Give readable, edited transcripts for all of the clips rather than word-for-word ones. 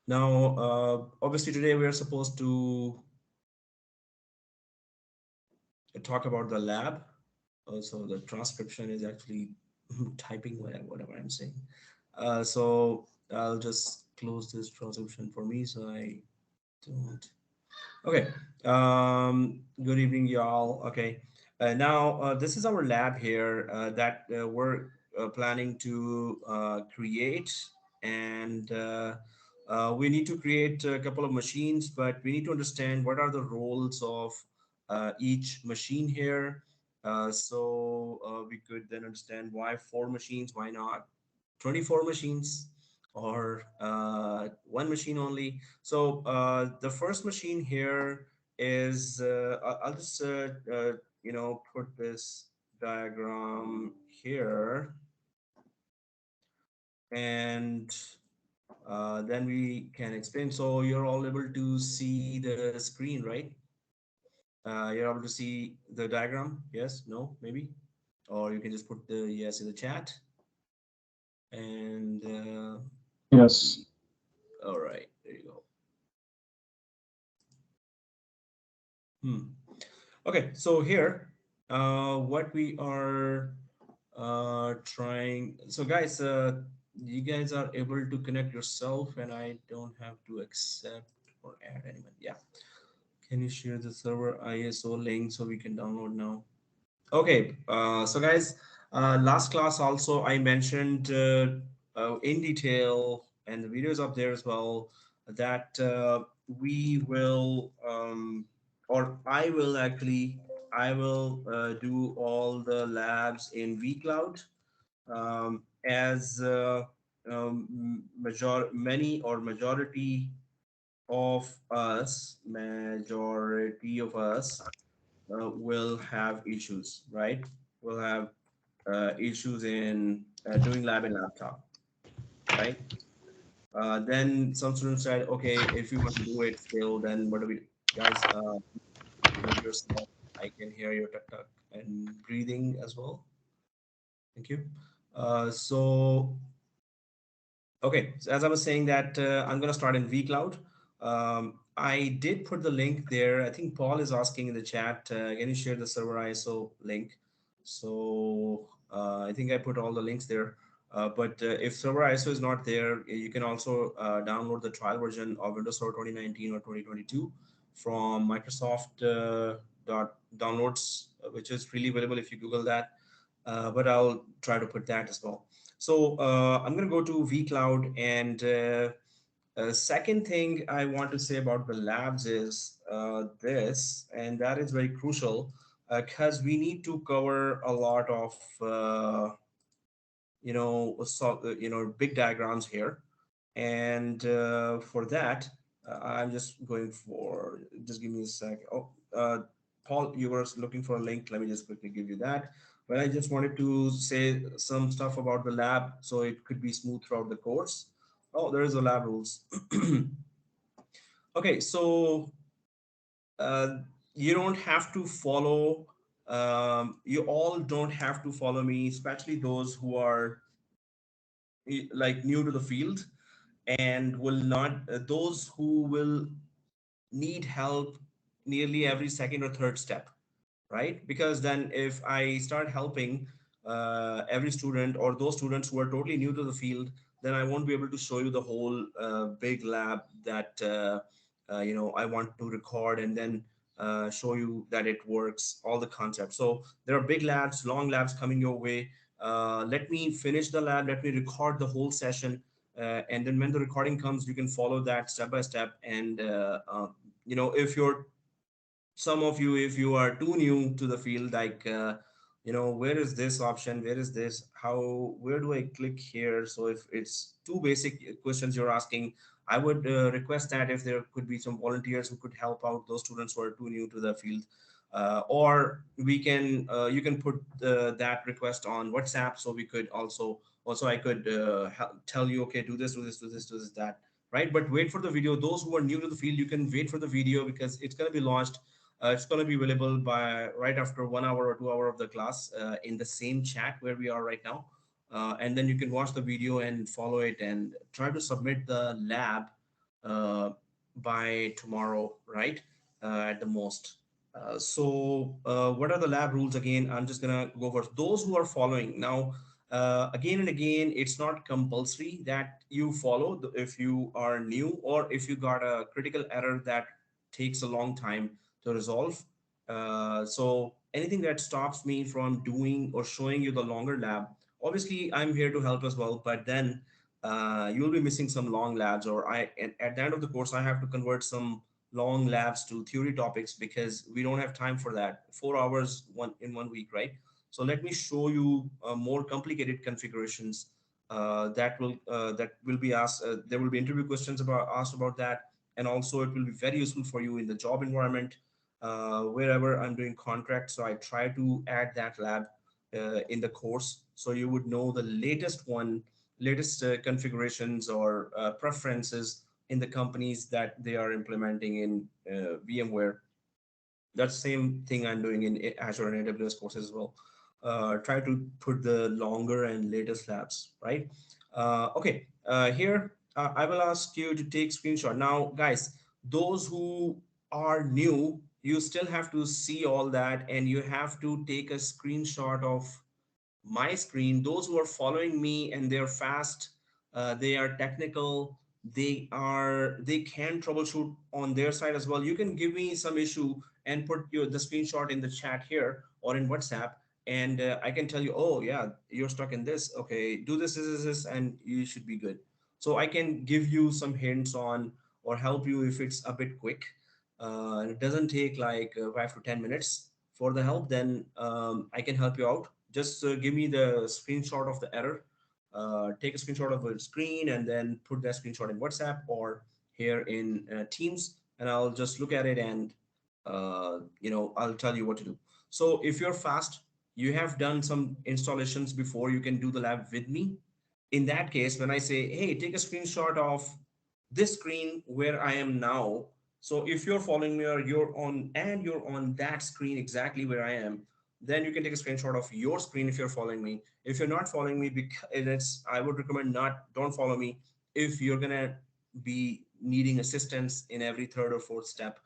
Now, obviously today we are supposed to talk about the lab. So the transcription is actually typing whatever I'm saying. So I'll just close this transcription for me so I don't. Okay. Good evening, y'all. Okay. Now, this is our lab here that we're planning to create, and we need to create a couple of machines, but we need to understand what are the roles of each machine here. So we could then understand why four machines, why not 24 machines or one machine only. So the first machine here is I'll just put this diagram here, and then we can explain. So you're all able to see the screen, right? You're able to see the diagram. Yes, no, maybe, or you can just put the yes in the chat. And Yes. all right, there you go. Hmm. Okay, so here, what we are trying. So, guys, you guys are able to connect yourself, and I don't have to accept or add anyone. Yeah. Can you share the server ISO link so we can download now? Okay. So, guys, last class also I mentioned in detail, and the videos up there as well, that we will or I will actually I will do all the labs in vCloud, as many or majority of us will have issues, right? We'll have issues in doing lab in laptop, right? Then some students said, okay, if you want to do it still, then what do we, guys? Mute yourself. I can hear your tuk tuk and breathing as well. Thank you. So okay, so as I was saying that I'm going to start in vCloud. I did put the link there. I think Paul is asking in the chat, can you share the server ISO link? So I think I put all the links there. But if server ISO is not there, you can also download the trial version of Windows Server 2019 or 2022 from Microsoft downloads, which is freely available if you Google that. But I'll try to put that as well. So I'm going to go to vCloud, and second thing I want to say about the labs is this, and that is very crucial because we need to cover a lot of big diagrams here, and for that I'm just going for, just give me a sec. Oh, Paul, you were looking for a link. Let me just quickly give you that. But I just wanted to say some stuff about the lab so it could be smooth throughout the course. Oh, there is a lab rules. Okay, so uh, you don't have to follow, you all don't have to follow me, especially those who are like new to the field and will not those who will need help nearly every second or third step, right? Because then if I start helping every student or those students who are totally new to the field, then I won't be able to show you the whole big lab that I want to record and then show you that it works, all the concepts. So there are big labs, long labs coming your way. Let me finish the lab, let me record the whole session, and then when the recording comes, you can follow that step by step. And if you're some of you, if you are too new to the field, like where is this option, where is this, how, where do I click here? So if it's too basic questions you're asking, I would request that if there could be some volunteers who could help out those students who are too new to the field, or we can you can put that request on WhatsApp, so we could also I could tell you, okay, do this, do this, do this, do this, that, right? But wait for the video. Those who are new to the field, you can wait for the video because it's going to be launched. It's going to be available by right after 1 hour or 2 hour of the class in the same chat where we are right now. And then you can watch the video and follow it and try to submit the lab uh, by tomorrow, right? At the most. What are the lab rules again? I'm just gonna go for those who are following now. Again and again, it's not compulsory that you follow if you are new or if you got a critical error that takes a long time to resolve. So anything that stops me from doing or showing you the longer lab, obviously I'm here to help as well. But then you'll be missing some long labs, or at the end of the course I have to convert some long labs to theory topics because we don't have time for that. 4 hours one in 1 week, right? So let me show you more complicated configurations that will be asked. There will be interview questions about asked about that, and also it will be very useful for you in the job environment wherever I'm doing contract. So I try to add that lab in the course so you would know the latest configurations or preferences in the companies that they are implementing in VMware. That's the same thing I'm doing in Azure and AWS courses as well. Try to put the longer and latest labs, right? Okay, here I will ask you to take screenshot. Now, guys, those who are new, you still have to see all that and you have to take a screenshot of my screen. Those who are following me and they're fast, they are technical, they can troubleshoot on their side as well. You can give me some issue and put the screenshot in the chat here or in WhatsApp, and I can tell you, oh yeah, you're stuck in this. Okay, do this, and you should be good. So I can give you some hints on or help you if it's a bit quick. And it doesn't take like 5 to 10 minutes for the help. Then I can help you out. Just give me the screenshot of the error. Take a screenshot of the screen and then put that screenshot in WhatsApp or here in Teams, and I'll just look at it and I'll tell you what to do. So if you're fast, you have done some installations before, you can do the lab with me. In that case, when I say, hey, take a screenshot of this screen where I am now. So if you're following me or you're on that screen exactly where I am, then you can take a screenshot of your screen if you're following me. If you're not following me, because I would recommend don't follow me if you're gonna be needing assistance in every third or fourth step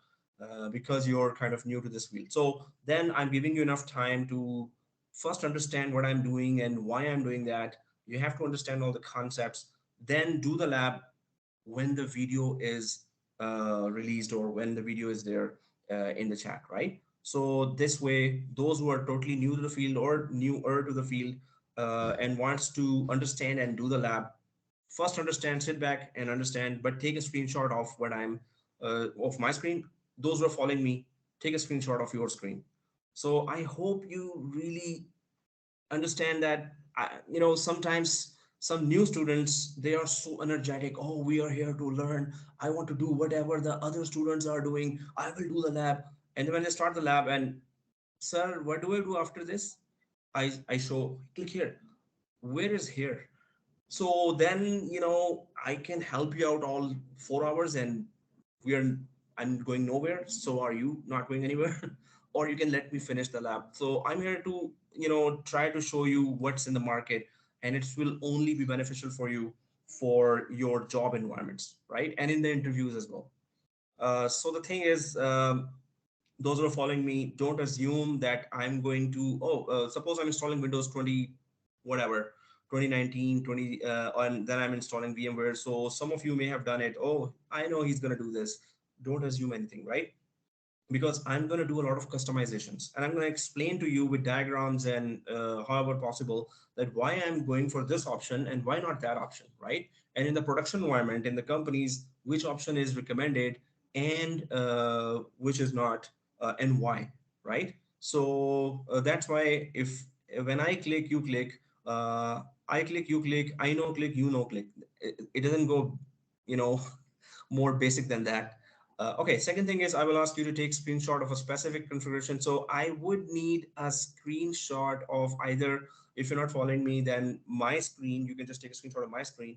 because you're kind of new to this field. So then I'm giving you enough time to first understand what I'm doing and why I'm doing that. You have to understand all the concepts, then do the lab when the video is released or when the video is there in the chat, right? So this way, those who are totally new to the field or newer to the field and wants to understand and do the lab, first understand, sit back and understand, but take a screenshot of what I'm of my screen. Those who are following me, take a screenshot of your screen. So I hope you really understand that sometimes some new students, they are so energetic. Oh, we are here to learn, I want to do whatever the other students are doing, I will do the lab. And then when they start the lab and, sir, what do I do after this? I show, click here. Where is here? So then I can help you out all 4 hours, and we are I'm going nowhere, so are you not going anywhere? Or you can let me finish the lab. So I'm here to try to show you what's in the market, and it will only be beneficial for you for your job environments, right? And in the interviews as well. So the thing is, those who are following me, don't assume that I'm going to, suppose I'm installing Windows 20, whatever, 2019, 20, and then I'm installing VMware. So some of you may have done it. Oh, I know he's going to do this. Don't assume anything, right? Because I'm going to do a lot of customizations and I'm going to explain to you with diagrams and however possible that why I'm going for this option and why not that option, right? And in the production environment, in the companies, which option is recommended and which is not, and why, right? So that's why if when I click, you click, I click, you click, I know click, click. It doesn't go, you know, more basic than that. Okay, second thing is I will ask you to take screenshot of a specific configuration. So I would need a screenshot of either, if you're not following me, then my screen, you can just take a screenshot of my screen.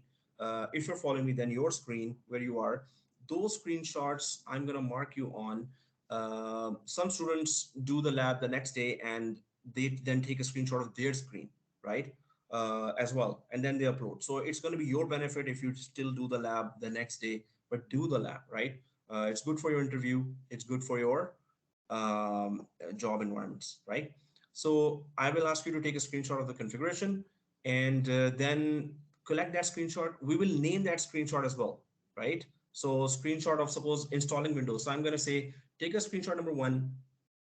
If you're following me, then your screen where you are. Those screenshots I'm gonna mark you on. Some students do the lab the next day and they then take a screenshot of their screen, right? As well, and then they upload. So it's going to be your benefit if you still do the lab the next day but do the lab, right? It's good for your interview. It's good for your job environments, right? So I will ask you to take a screenshot of the configuration and then collect that screenshot. We will name that screenshot as well, right? So screenshot of suppose installing Windows. So I'm going to say take a screenshot number one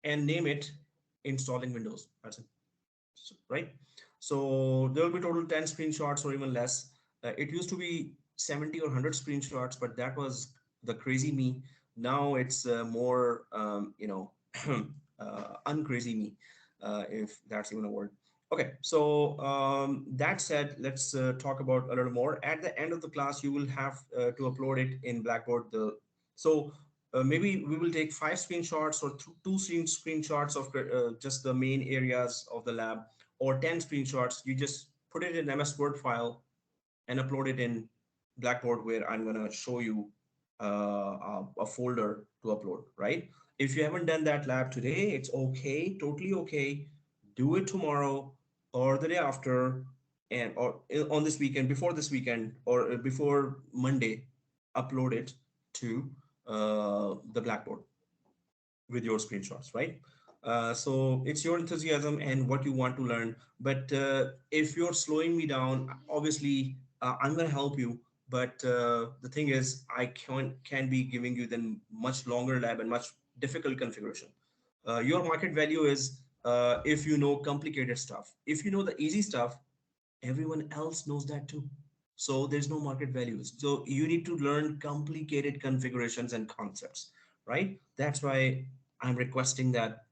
and name it installing Windows. That's it, right? So there will be total 10 screenshots or even less. It used to be 70 or 100 screenshots, but that was the crazy me. Now it's more, uncrazy me, if that's even a word. Okay, so that said, let's talk about a little more. At the end of the class, you will have to upload it in Blackboard. So maybe we will take 5 screenshots or screenshots of just the main areas of the lab, or 10 screenshots. You just put it in MS Word file and upload it in Blackboard, where I'm going to show you a folder to upload, right? If you haven't done that lab today, it's okay, totally okay. Do it tomorrow or the day after, and or on this weekend, before this weekend, or before Monday, upload it to the Blackboard with your screenshots, right? So it's your enthusiasm and what you want to learn. But if you're slowing me down, obviously I'm going to help you. But the thing is, I can be giving you then much longer lab and much difficult configuration. Your market value is if you know complicated stuff. If you know the easy stuff, everyone else knows that too. So there's no market values. So you need to learn complicated configurations and concepts, right? That's why I'm requesting that,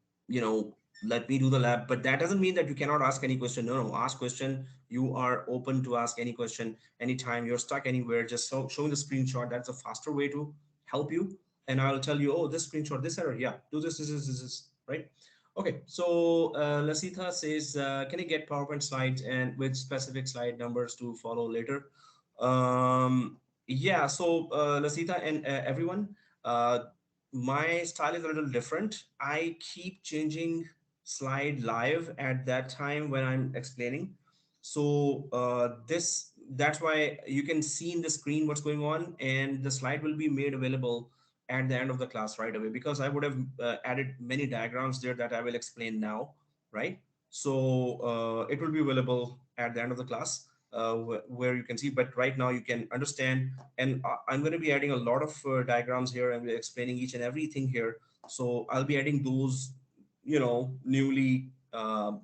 let me do the lab. But that doesn't mean that you cannot ask any question. No, no, ask question. You are open to ask any question anytime. You're stuck anywhere, just showing the screenshot. That's a faster way to help you. And I'll tell you, oh, this screenshot, this error. Yeah, do this, right? Okay, so Lasitha says, can you get PowerPoint slides and with specific slide numbers to follow later? Yeah, so Lasitha and everyone, uh, my style is a little different. I keep changing slide live at that time when I'm explaining. So that's why you can see in the screen what's going on, and the slide will be made available at the end of the class right away, because I would have added many diagrams there that I will explain now, right? So it will be available at the end of the class, where you can see, but right now you can understand. And I'm going to be adding a lot of diagrams here, and we're explaining each and everything here. So I'll be adding those, newly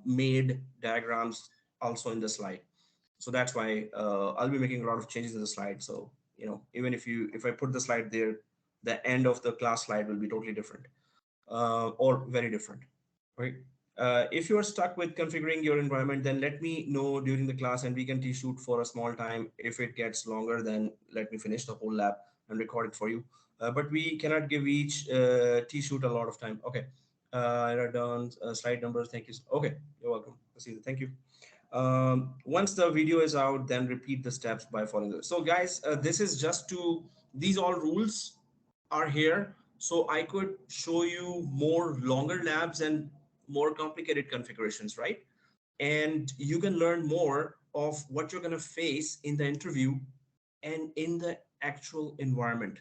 made diagrams also in the slide. So that's why I'll be making a lot of changes in the slide. So even if I put the slide there, the end of the class slide will be totally different, or very different, right? If you are stuck with configuring your environment, then let me know during the class and we can t-shoot for a small time. If it gets longer, then let me finish the whole lab and record it for you. But we cannot give each t-shoot a lot of time. Okay. I wrote down slide numbers. Thank you. Okay. You're welcome. Thank you. Once the video is out, then repeat the steps by following those. So guys, this is just to, these all rules are here so I could show you more longer labs and more complicated configurations, right? And you can learn more of what you're going to face in the interview and in the actual environment,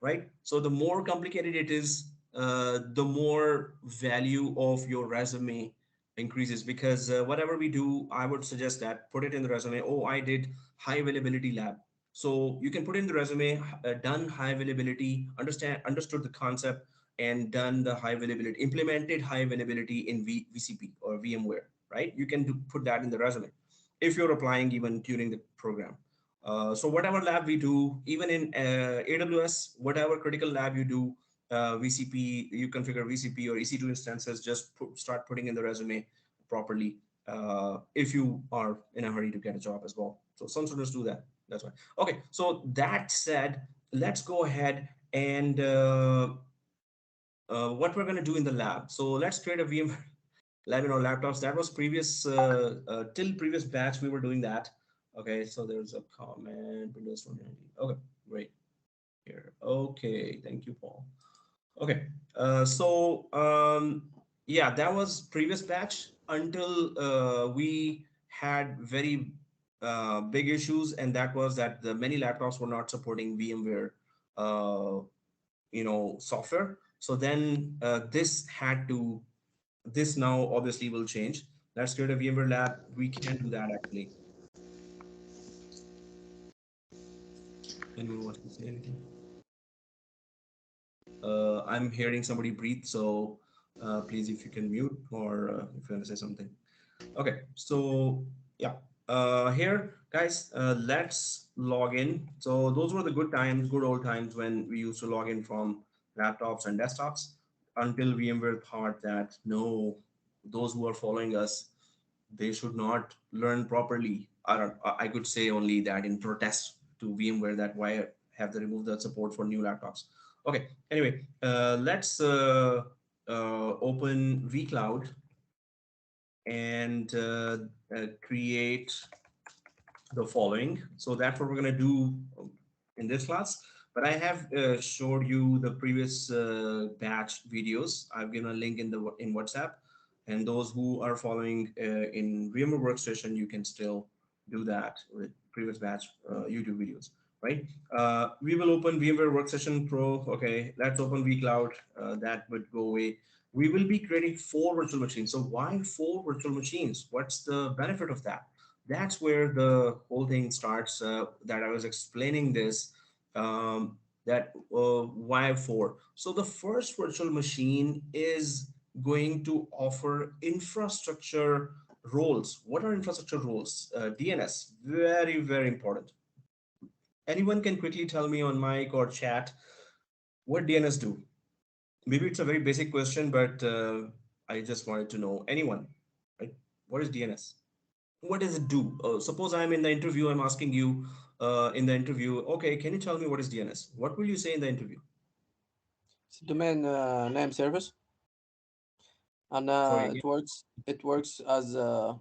right? So the more complicated it is, the more value of your resume increases, because whatever we do, I would suggest that put it in the resume. Oh, I did high availability lab. So you can put in the resume, done high availability, understood the concept, and done the high availability, implemented high availability in VCP or VMware, right? You can put that in the resume if you're applying even during the program. So whatever lab we do, even in AWS, whatever critical lab you do, VCP, you configure VCP or EC2 instances, just start putting in the resume properly, if you are in a hurry to get a job as well. So some students do that. That's why. Okay, so that said, let's go ahead and what we're going to do in the lab. So let's create a VM lab in our laptops. That was previous, till previous batch, we were doing that. Okay, so there's a comment, Windows 2019. Okay, great. Here. Okay, thank you, Paul. Okay, yeah, that was previous batch until we had very big issues, and that was that the many laptops were not supporting VMware, uh, software. So then this now obviously will change. Let's create a VMware lab. We can do that actually. Anyone wants to say anything? I'm hearing somebody breathe, so please, if you can mute, or if you want to say something. Okay, so yeah, here, guys, let's log in. So those were the good times, good old times when we used to log in from laptops and desktops, until VMware thought that no, those who are following us, they should not learn properly. I could say only that in protest to VMware, that why have they removed the support for new laptops. Okay, anyway, let's open vCloud and create the following. So that's what we're going to do in this class. But I have showed you the previous batch videos. I've given a link in WhatsApp, and those who are following in VMware Workstation, you can still do that with previous batch YouTube videos, right? We will open VMware Workstation Pro. Okay, let's open vCloud. That would go away. We will be creating 4 virtual machines. So why 4 virtual machines? What's the benefit of that? That's where the whole thing starts, that I was explaining this, that why 4. So the first virtual machine is going to offer infrastructure roles. What are infrastructure roles? DNS, very, very important. Anyone can quickly tell me on mic or chat what DNS do? Maybe it's a very basic question, but I just wanted to know. Anyone, right? What is DNS? What does it do? Suppose I'm in the interview, I'm asking you in the interview, okay, can you tell me what is DNS? What will you say in the interview? It's a domain name service, and Sorry it again. works. It works as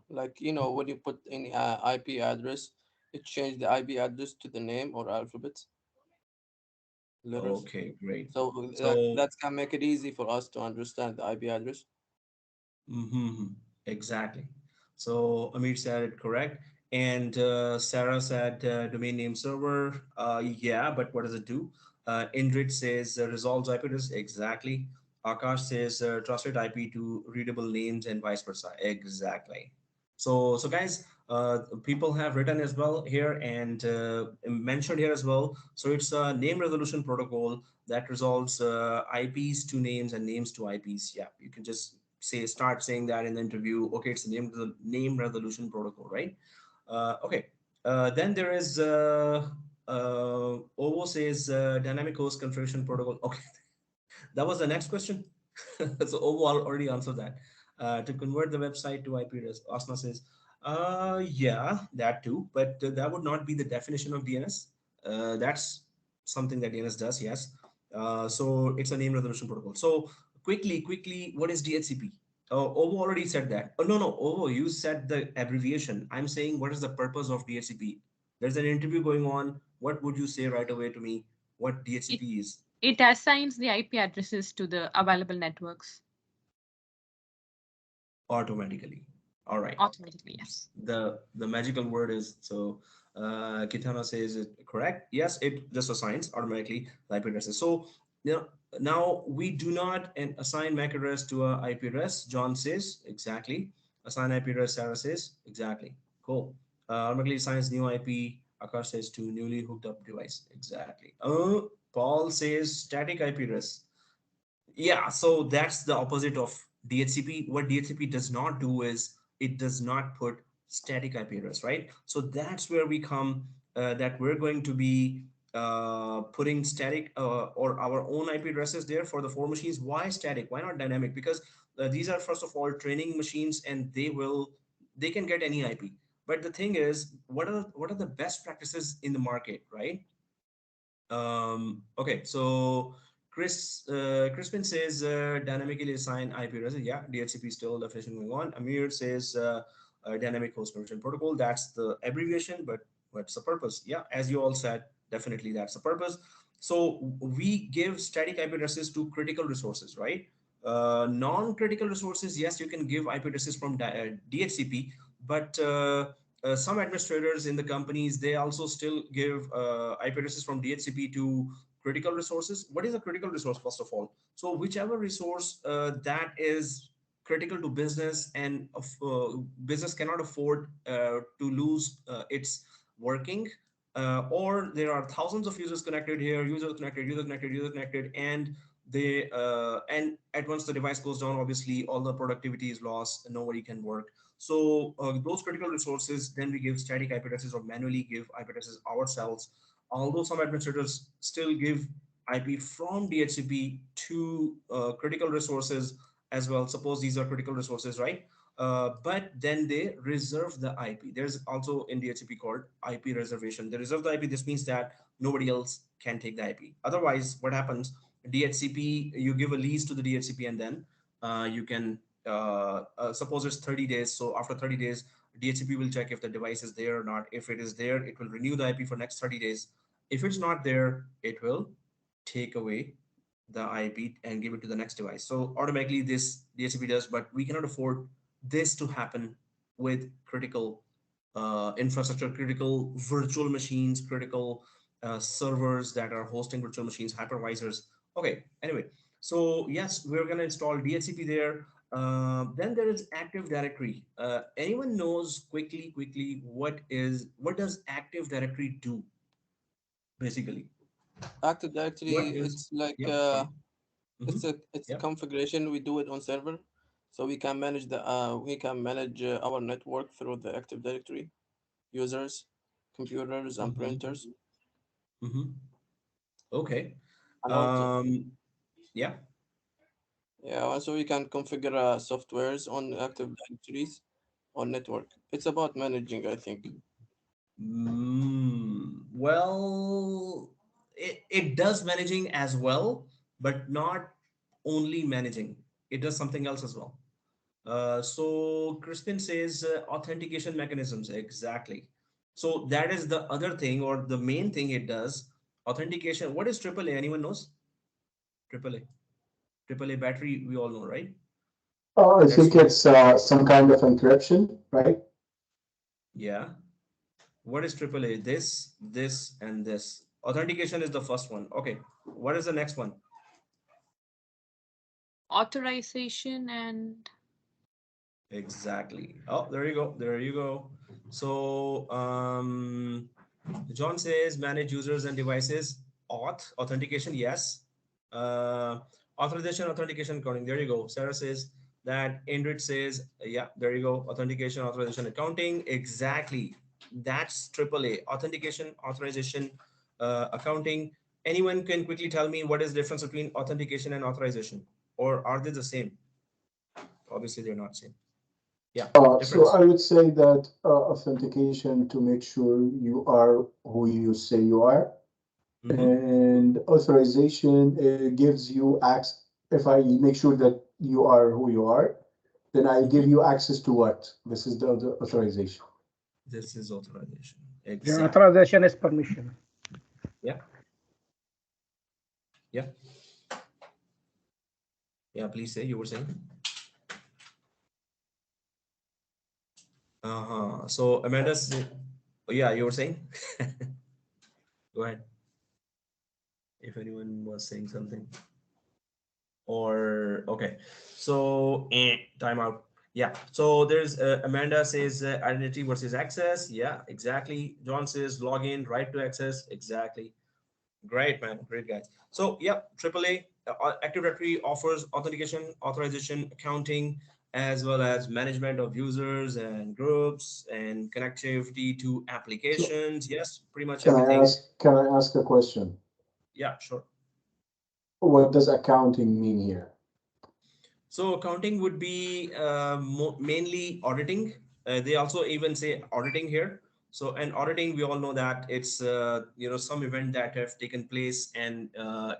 like when you put any IP address, it change the IP address to the name or alphabets, letters. Okay, great. So So, that can make it easy for us to understand the IP address. mm-hmm, exactly. So Amit said it correct. And Sarah said domain name server. Yeah, but what does it do? Indrit says resolves IP address. Exactly. Akash says trusted IP to readable names and vice versa. Exactly. So guys, people have written as well here and mentioned here as well. So it's a name resolution protocol that resolves IPs to names and names to IPs. Yeah, you can just start saying that in the interview. Okay, it's the name resolution protocol, right? Okay. Then there is OVO says dynamic host configuration protocol. Okay, that was the next question. So overall, already answered that. To convert the website to IP address, Asma says, yeah, that too, but that would not be the definition of DNS. That's something that DNS does, yes. So it's a name resolution protocol. So quickly, what is DHCP? Ovo already said that. Oh, no, no, Ovo, you said the abbreviation. I'm saying, what is the purpose of DHCP? There's an interview going on. What would you say right away to me? What It DHCP is it assigns the IP addresses to the available networks automatically. All right. automatically. Yes. The magical word is, so Kitana says it correct. Yes, it just assigns automatically the IP addresses. So now we do not assign MAC address to a IP address. John says exactly. Assign IP address. Sarah says exactly. Cool. Automatically assigns new IP. Akash says to newly hooked up device. Exactly. Paul says static IP address. Yeah, so that's the opposite of DHCP. What DHCP does not do is it does not put static IP address, right? So that's where we come, that we're going to be putting static or our own IP addresses there for the 4 machines. Why static? Why not dynamic? Because these are first of all training machines, and they can get any IP. But the thing is, what are the best practices in the market, right? Okay, so Crispin says dynamically assign IP addresses. Yeah, DHCP still definition going on. Amir says dynamic host permission protocol. That's the abbreviation, but what's the purpose? Yeah, as you all said, definitely that's the purpose. So we give static IP addresses to critical resources, right? Non-critical resources, yes, you can give IP addresses from DHCP, but some administrators in the companies, they also still give IP addresses from DHCP to critical resources. What is a critical resource, first of all? So whichever resource that is critical to business, and business cannot afford to lose its working, or there are thousands of users connected here, user connected, and and at once the device goes down, obviously all the productivity is lost and nobody can work. So those critical resources, then we give static IP addresses or manually give IP addresses ourselves. Although some administrators still give IP from DHCP to critical resources as well. Suppose these are critical resources, right? But then they reserve the IP. There's also in DHCP called IP reservation. They reserve the IP. This means that nobody else can take the IP. Otherwise, what happens? DHCP, you give a lease to the DHCP, and then you can suppose it's 30 days. So after 30 days, DHCP will check if the device is there or not. If it is there, it will renew the IP for next 30 days. If it's not there, it will take away the IP and give it to the next device. So automatically this DHCP does, but we cannot afford this to happen with critical infrastructure, critical virtual machines, critical servers that are hosting virtual machines, hypervisors. Okay, anyway, so yes, we're going to install DHCP there. Then there is Active Directory. Anyone knows quickly what does Active Directory do basically? Active Directory, What is? it's like Yep, sorry. Mm-hmm. it's a Yep. configuration we do it on server, so we can manage our network through the Active Directory, users, computers, and Mm-hmm. printers, Mm-hmm. Okay. and also Um, yeah. yeah, also we can configure softwares on Active Directories on network. It's about managing, I think. Well, it does managing as well, but not only managing. It does something else as well. So Crispin says authentication mechanisms. Exactly. So that is the other thing or the main thing it does. Authentication. What is AAA? Anyone knows? AAA. AAA battery, we all know, right? I That's think used. it's some kind of encryption, right? Yeah. What is AAA? This, and this. Authentication is the first one. Okay. What is the next one? Authorization and Exactly. Oh, there you go. There you go. So, John says manage users and devices. Authentication, yes. Uh, authentication, accounting. There you go. Sarah says that. Indrid says, yeah, there you go. Authentication, authorization, accounting. Exactly. That's AAA. Authentication, authorization, accounting. Anyone can quickly tell me what is the difference between authentication and authorization, or are they the same? Obviously, they're not same. Yeah, So difference. I would say that authentication to make sure you are who you say you are, Mm-hmm. and authorization gives you access. If I make sure that you are who you are, then I give Mm-hmm. you access to what? This is the authorization. This is authorization. The Exactly. authorization is permission. Yeah. Yeah. Yeah. Please say you were saying. Uh-huh. So Amanda said, oh, yeah, you were saying. Go ahead. If anyone was saying something. Or okay. So time out. Yeah. So there's Amanda says identity versus access. Yeah, exactly. John says login, right to access. Exactly. Great, man. Great, guys. So, yeah, AAA Active Directory offers authentication, authorization, accounting, as well as management of users and groups and connectivity to So applications. Yes, pretty much can I everything. ask? Can I ask a question? Yeah, sure. What does accounting mean here? So accounting would be mainly auditing. They also even say auditing here. So and auditing, we all know that it's some event that have taken place, and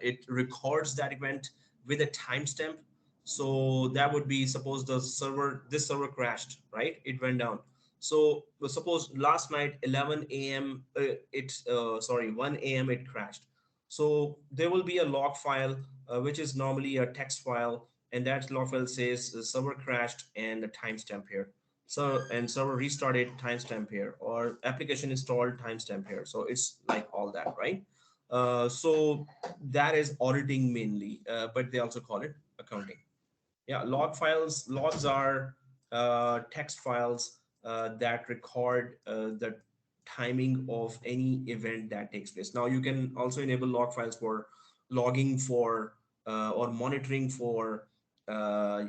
it records that event with a timestamp. So that would be, suppose this server crashed, right? It went down. So suppose last night 11 a.m. It's sorry 1 a.m. it crashed. So there will be a log file, which is normally a text file, and that log file says the server crashed and the timestamp here. So and server restarted timestamp here, or application installed timestamp here. So it's like all that, right? So that is auditing mainly, but they also call it accounting. Yeah, log files. Logs are text files that record the timing of any event that takes place. Now you can also enable log files for logging for or monitoring for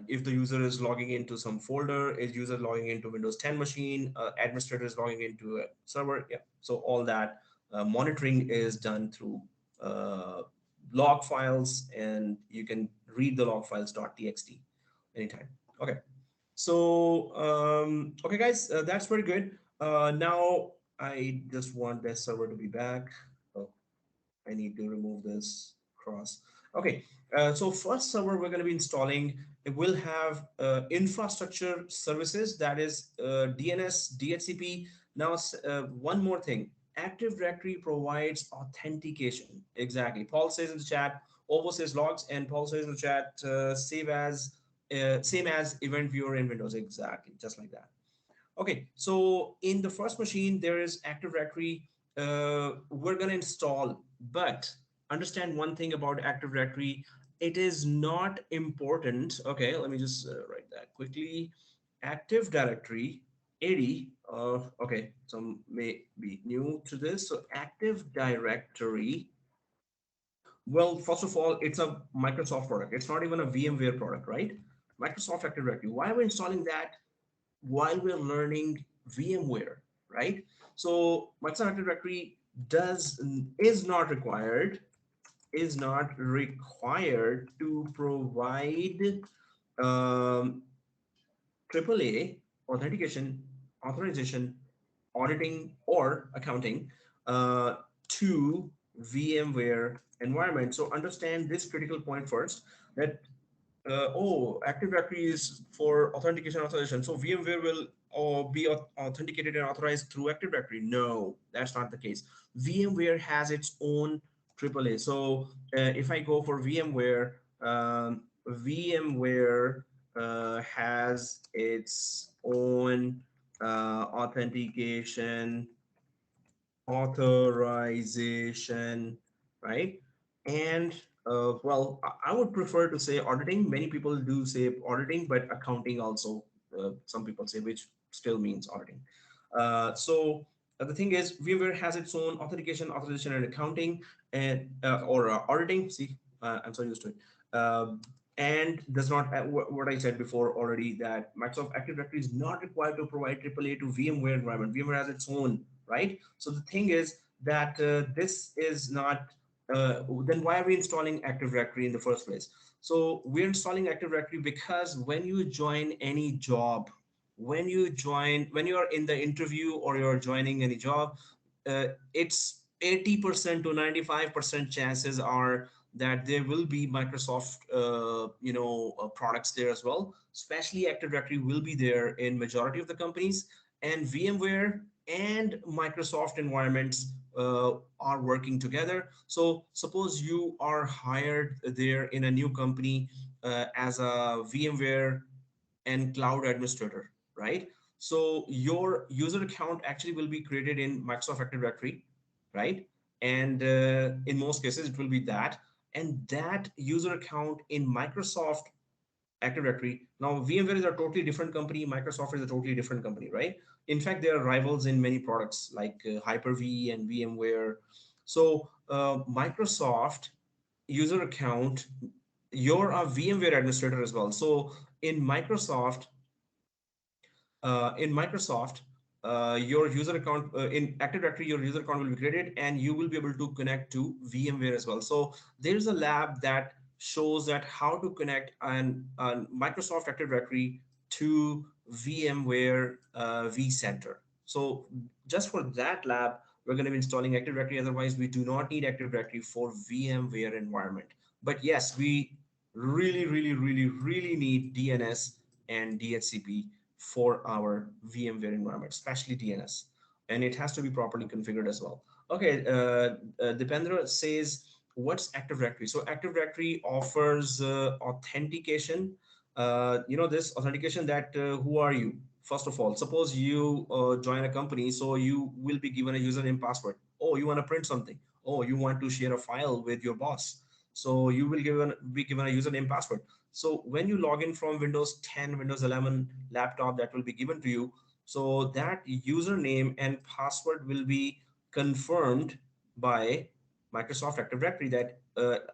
if the user is logging into some folder, is user logging into Windows 10 machine, administrator is logging into a server. Yeah, so all that monitoring is done through uh, log files, and you can read the log files .txt anytime. Okay. So, okay, guys, that's very good. Now I just want this server to be back. Oh, I need to remove this cross. Okay. So first server we're going to be installing, it will have infrastructure services, that is DNS, DHCP. Now, one more thing. Active Directory provides authentication. Exactly. Paul says in the chat, Ovo says logs, and Paul says in the chat, same as event viewer in Windows. Exactly. Just like that. Okay, so in the first machine, there is Active Directory. We're going to install, but understand one thing about Active Directory. It is not important. Okay, let me just write that quickly. Active Directory 80. Okay, some may be new to this. So Active Directory, well, first of all, it's a Microsoft product. It's not even a VMware product, right? Microsoft Active Directory. Why are we installing that while we're learning VMware, right? So Microsoft Active Directory does is not required to provide um, AAA authentication, authorization, auditing, or accounting uh, to VMware environment. So understand this critical point first, that oh, Active Directory is for authentication authorization. So VMware will be authenticated and authorized through Active Directory. No, that's not the case. VMware has its own AAA. So if I go for VMware, VMware has its own authentication authorization, right? And well, I would prefer to say auditing. Many people do say auditing, but accounting also, some people say, which still means auditing. So the thing is, VMware has its own authentication, authorization, and accounting, and or auditing. See, I'm so used to it. And does not what I said before already, that Microsoft Active Directory is not required to provide AAA to VMware environment. VMware has its own, right? So the thing is that this is not, then why are we installing Active Directory in the first place? So we're installing Active Directory because when you join any job, when you are in the interview or you're joining any job, it's 80% to 95% chances are that there will be Microsoft, products there as well. Especially Active Directory will be there in majority of the companies, and VMware and Microsoft environments are working together. So suppose you are hired there in a new company as a VMware and cloud administrator, right? So your user account actually will be created in Microsoft Active Directory, right? And in most cases, it will be that. And that user account in Microsoft Active Directory. Now, VMware is a totally different company. Microsoft is a totally different company, right? In fact, they are rivals in many products like Hyper-V and VMware. So Microsoft user account, you're a VMware administrator as well. So in Microsoft, your user account in Active Directory, your user account will be created, and you will be able to connect to VMware as well. So there's a lab that shows that how to connect an Microsoft Active Directory to VMware vCenter. So just for that lab, we're going to be installing Active Directory. Otherwise, we do not need Active Directory for VMware environment. But yes, we really, really, really, really need DNS and DHCP for our VMware environment, especially DNS. And it has to be properly configured as well. Okay, Dipendra says, what's Active Directory? So Active Directory offers authentication. This authentication, that who are you? first of all, suppose you join a company, so you will be given a username password. Oh, you want to print something. Oh, you want to share a file with your boss. So you will be given a username password. So when you log in from Windows 10, Windows 11 laptop, that will be given to you. So that username and password will be confirmed by Microsoft Active Directory, that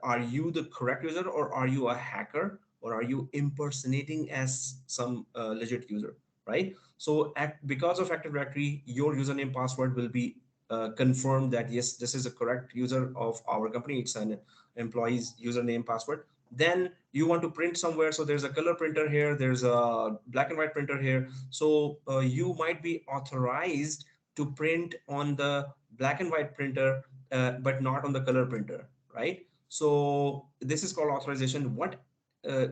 are you the correct user, or are you a hacker, or are you impersonating as some legit user, right? So because of Active Directory, your username password will be confirmed that yes, this is a correct user of our company. It's an employee's username password. Then you want to print somewhere, so there's a color printer here, there's a black and white printer here. So you might be authorized to print on the black and white printer, but not on the color printer, right? So this is called authorization. What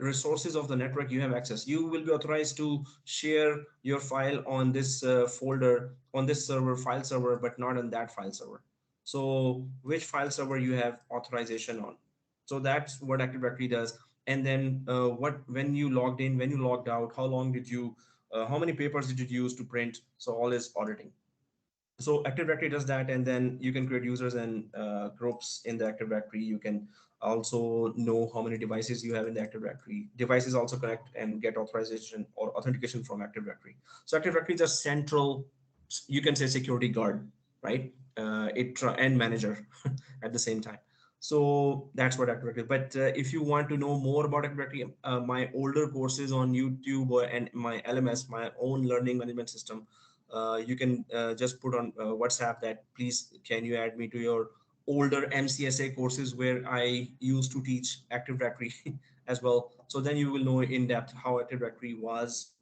resources of the network you have access? You will be authorized to share your file on this folder, on this server, file server, but not on that file server. So which file server you have authorization on? So that's what Active Directory does. And then what, when you logged in, when you logged out, how long did you how many papers did you use to print? So all is auditing. So Active Directory does that, and then you can create users and groups in the Active Directory. You can also know how many devices you have in the Active Directory. Devices also connect and get authorization or authentication from Active Directory. So Active Directory is a central, you can say, security guard, right? And manager at the same time. So that's what Active Directory. But if you want to know more about Active Directory, my older courses on YouTube and my LMS, my own learning management system, you can just put on WhatsApp that please can you add me to your older MCSA courses where I used to teach Active Directory as well. So then you will know in depth how Active Directory was,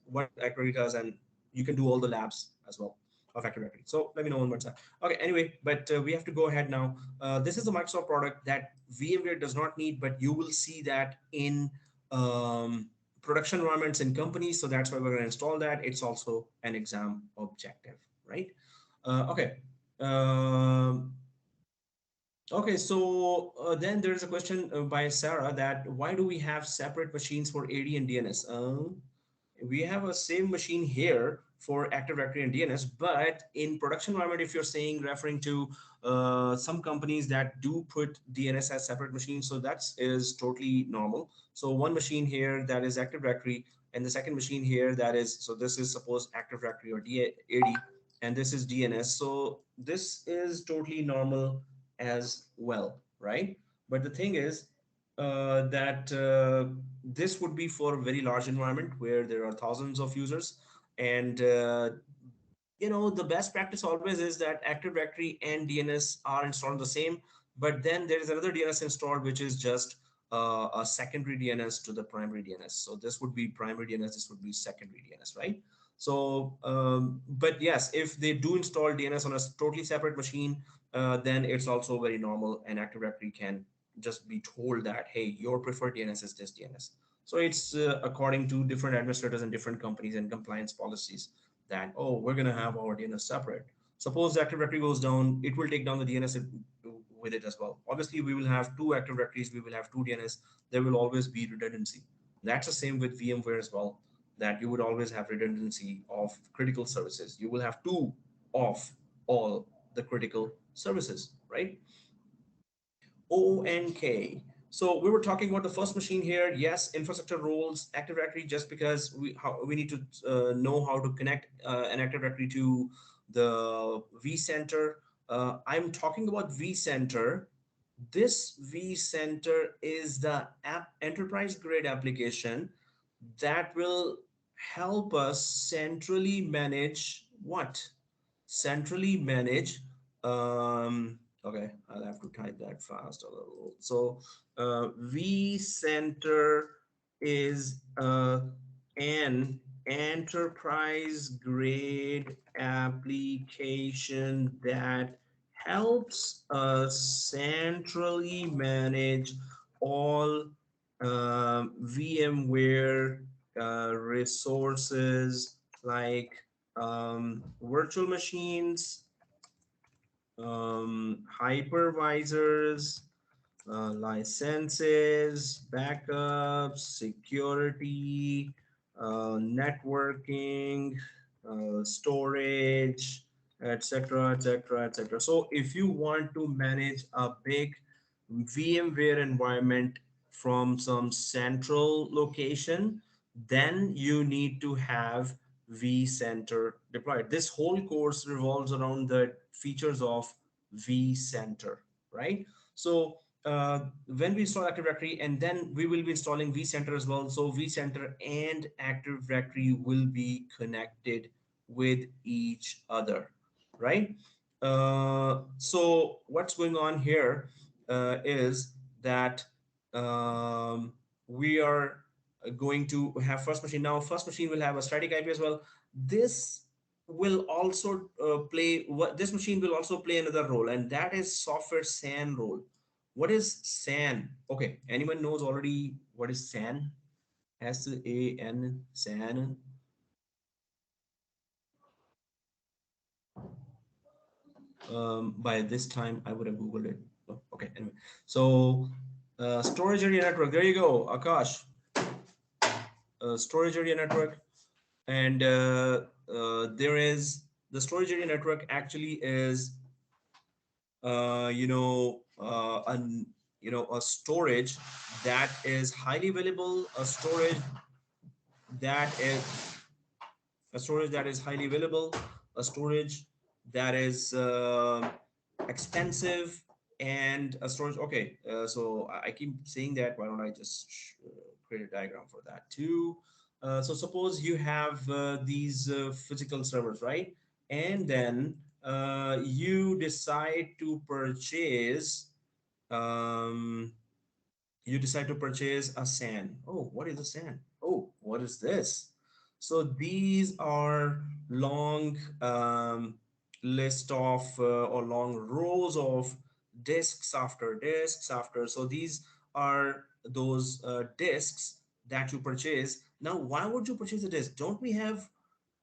what Active Directory does, and you can do all the labs as well of Active Directory. So let me know on WhatsApp. Okay, anyway, but we have to go ahead now. This is the Microsoft product that VMware does not need, but you will see that in production environments in companies. So that's why we're going to install that. It's also an exam objective, right? Okay. Um, okay, so then there is a question by Sarah that why do we have separate machines for AD and DNS? We have a same machine here for Active Directory and DNS, but in production environment, if you're saying referring to some companies that do put DNS as separate machines, so that is totally normal. So one machine here that is Active Directory, and the second machine here that is, so this is suppose Active Directory or AD, and this is DNS. So this is totally normal as well, right? But the thing is that this would be for a very large environment where there are thousands of users, and the best practice always is that Active Directory and DNS are installed the same, but then there is another DNS installed which is just a secondary DNS to the primary DNS. So this would be primary DNS, this would be secondary DNS, right? So but yes, if they do install DNS on a totally separate machine, then it's also very normal, and Active Directory can just be told that hey, your preferred DNS is this DNS. So it's according to different administrators and different companies and compliance policies that, oh, we're going to have our DNS separate. Suppose the Active Directory goes down, it will take down the DNS with it as well. Obviously, we will have two Active Directories, we will have two DNS. There will always be redundancy. That's the same with VMware as well, that you would always have redundancy of critical services. You will have two of all the critical services, right? ONK. So we were talking about the first machine here. Yes, infrastructure roles, Active Directory, just because we need to know how to connect an Active Directory to the vCenter. I'm talking about vCenter. This vCenter is the enterprise grade application that will help us centrally manage what? Centrally manage. Okay, I'll have to type that fast a little. So vCenter is an enterprise grade application that helps us centrally manage all VMware resources like virtual machines, hypervisors, licenses, backups, security, networking, storage, etc., etc., etc. So if you want to manage a big VMware environment from some central location, then you need to have vCenter deployed. This whole course revolves around the features of vCenter, right? So when we install Active Directory, and then we will be installing vCenter as well. So vCenter and Active Directory will be connected with each other, right? So what's going on here is that we are going to have first machine. Now first machine will have a static IP as well. This will also play what this machine will also play another role, and that is software SAN role. What is SAN? Okay, anyone knows already what is SAN? SAN, SAN. By this time I would have googled it. Oh, okay, anyway. So storage area network, there you go, Akash. Storage area network, and there is the storage area network actually is a storage that is highly available, that is a storage that is highly available, a storage that is expensive, and a storage. Okay, so I keep saying that. Why don't I just create a diagram for that too? So suppose you have these physical servers, right? And then you decide to purchase um, a SAN. Oh, what is a SAN? Oh, what is this? So these are long list of or long rows of disks after disks after. So these are those disks that you purchase. Now, why would you purchase a disk? Don't we have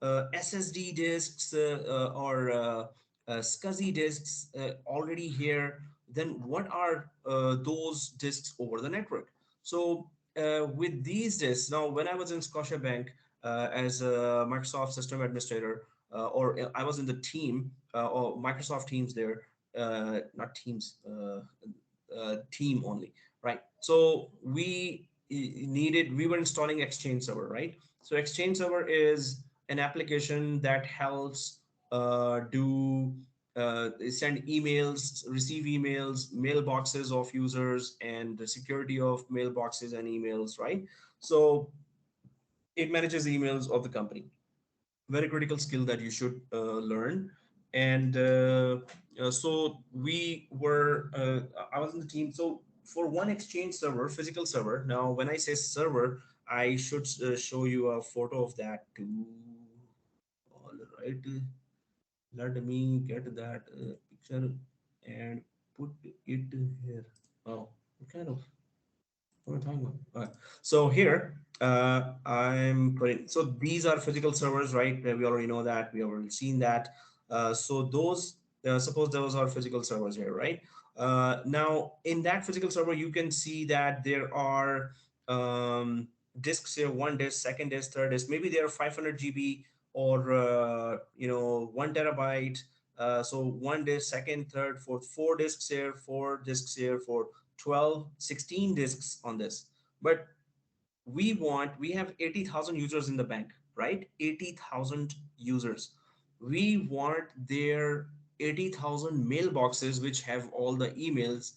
SSD disks or SCSI disks already here? Then what are those disks over the network? So with these disks, now when I was in Scotiabank as a Microsoft system administrator, or I was in the team or Microsoft Teams there, not Teams, team only, right? So we were installing Exchange Server, right? So Exchange Server is an application that helps do send emails, receive emails, mailboxes of users, and the security of mailboxes and emails, right? So it manages emails of the company. Very critical skill that you should learn. And so we were I was in the team. So for one Exchange server, physical server, now when I say server, I should show you a photo of that too. All right, let me get that picture and put it here. Oh, what kind of what am I talking about? All right. So here, I'm putting, so these are physical servers, right? We already know that. We already seen that. So those, suppose those are physical servers here, right? Now, in that physical server, you can see that there are disks here, one disk, second disk, third disk. Maybe there are 500 GB or, 1 TB. So one disk, second, third, fourth, four disks here, for 12, 16 disks on this. But we have 80,000 users in the bank, right? 80,000 users. We want their 80,000 mailboxes, which have all the emails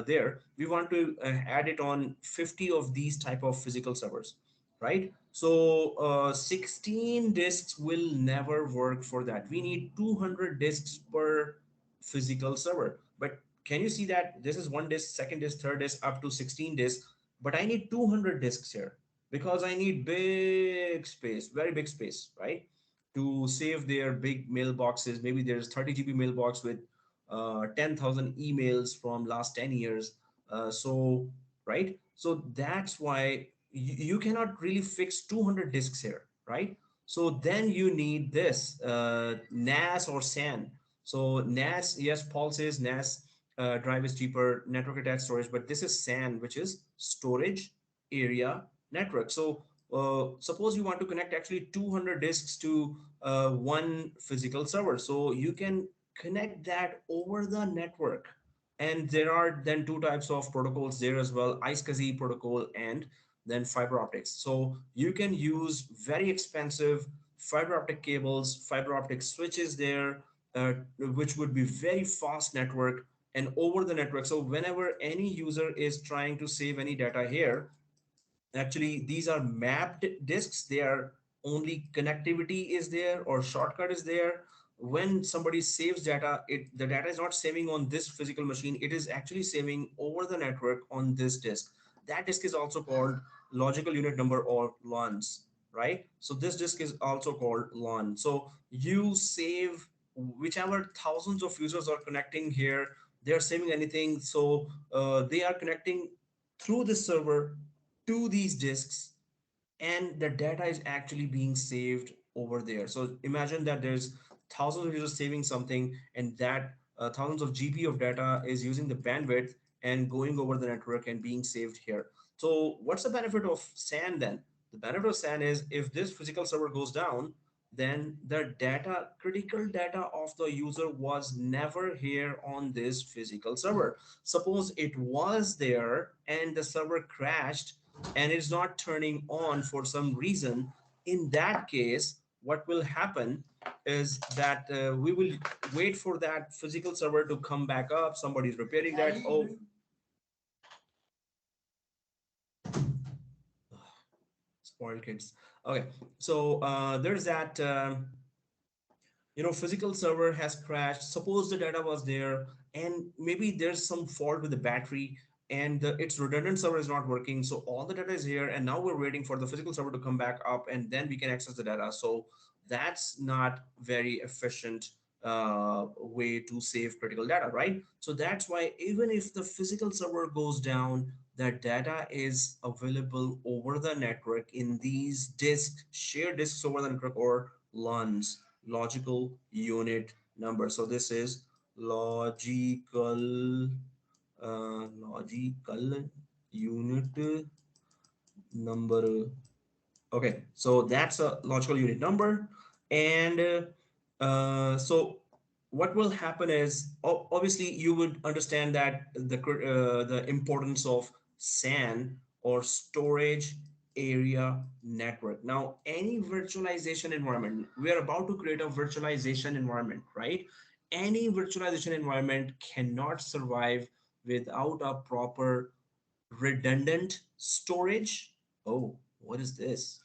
there. We want to add it on 50 of these type of physical servers, right? So 16 disks will never work for that. We need 200 disks per physical server. But can you see that this is one disk, second disk, third disk, up to 16 disks? But I need 200 disks here because I need big space, very big space, right? To save their big mailboxes. Maybe there's 30 GB mailbox with 10,000 emails from last 10 years. Right? So that's why you cannot really fix 200 disks here, right? So then you need this NAS or SAN. So NAS, yes, Paul says NAS drive is cheaper, network attached storage, but this is SAN, which is storage area network. So suppose you want to connect actually 200 disks to one physical server, so you can connect that over the network. And there are then two types of protocols there as well: iSCSI protocol and then fiber optics. So you can use very expensive fiber optic cables, fiber optic switches there, which would be very fast network and over the network. So whenever any user is trying to save any data here, actually these are mapped disks. They are only connectivity is there or shortcut is there. When somebody saves data, the data is not saving on this physical machine, it is actually saving over the network on this disk. That disk is also called logical unit number or LUNs, right? So this disk is also called LUN. So you save whichever thousands of users are connecting here, they are saving anything. So they are connecting through this server to these disks, and the data is actually being saved over there. So imagine that there's thousands of users saving something, and that thousands of GB of data is using the bandwidth and going over the network and being saved here. So what's the benefit of SAN then? The benefit of SAN is if this physical server goes down, then the data, critical data of the user was never here on this physical server. Suppose it was there and the server crashed and it's not turning on for some reason. In that case, what will happen is that we will wait for that physical server to come back up. Somebody's repairing that. Oh, spoiled kids. Okay, so there's that. Physical server has crashed. Suppose the data was there and maybe there's some fault with the battery, and its redundant server is not working, so all the data is here and now we're waiting for the physical server to come back up and then we can access the data. So that's not very efficient way to save critical data, right? So that's why even if the physical server goes down, the data is available over the network in these disks, shared disks over the network, or LUNs, logical unit number. So this is logical unit number. Okay, so that's a logical unit number. And so what will happen is, obviously you would understand that the importance of SAN, or storage area network. Now, any virtualization environment, we are about to create a virtualization environment, right? Any virtualization environment cannot survive without a proper redundant storage. Oh, what is this?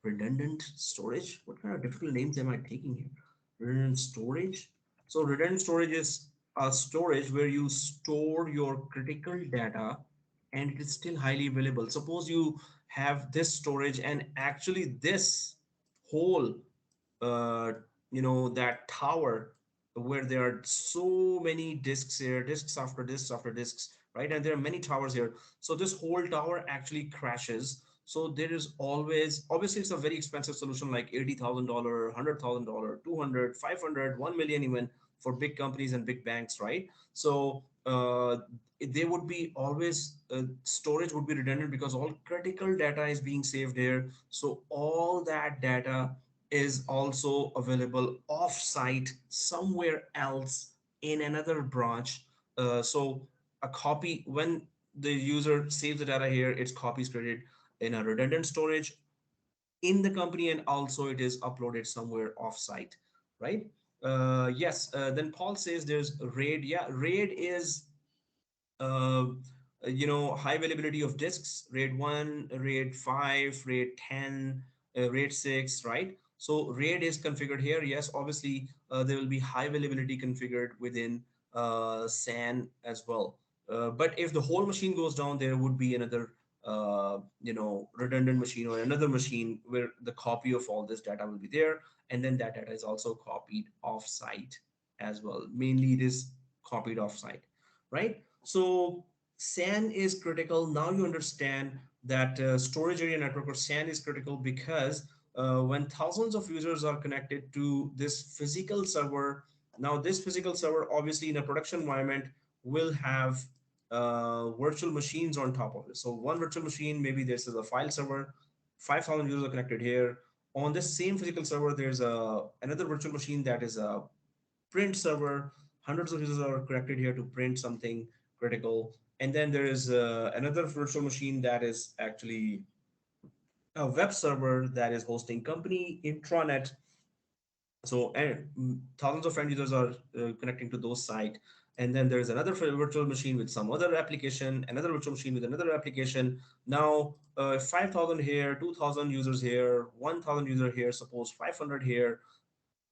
Redundant storage? What kind of difficult names am I taking here? Redundant storage. So redundant storage is a storage where you store your critical data and it is still highly available. Suppose you have this storage and actually this whole uh, that tower where there are so many disks here, disks after disks after disks, right? And there are many towers here. So this whole tower actually crashes. So there is always, obviously it's a very expensive solution, like $80,000, $100,000, 200, 500, 1 million even, for big companies and big banks, right? So they would be always, storage would be redundant because all critical data is being saved here. So all that data is also available off-site somewhere else in another branch. So a copy, when the user saves the data here, its copy is created in a redundant storage in the company, and also it is uploaded somewhere off-site, right? Yes. Then Paul says there's RAID. Yeah, RAID is uh, high availability of disks, RAID 1, RAID 5, RAID 10, RAID 6, right? So RAID is configured here. Yes, obviously there will be high availability configured within SAN as well. But if the whole machine goes down, there would be another redundant machine or another machine where the copy of all this data will be there, and then that data is also copied off-site as well. Mainly it is copied off-site, right? So SAN is critical. Now you understand that storage area network, or SAN, is critical because when thousands of users are connected to this physical server, now this physical server, obviously in a production environment, will have virtual machines on top of it. So one virtual machine, maybe this is a file server. 5,000 users are connected here. On this same physical server, there's another virtual machine that is a print server. Hundreds of users are connected here to print something critical. And then there is another virtual machine that is actually a web server that is hosting company intranet. So and thousands of end users are connecting to those site. And then there's another virtual machine with some other application, another virtual machine with another application. Now 5,000 here, 2,000 users here, 1,000 user here, suppose 500 here,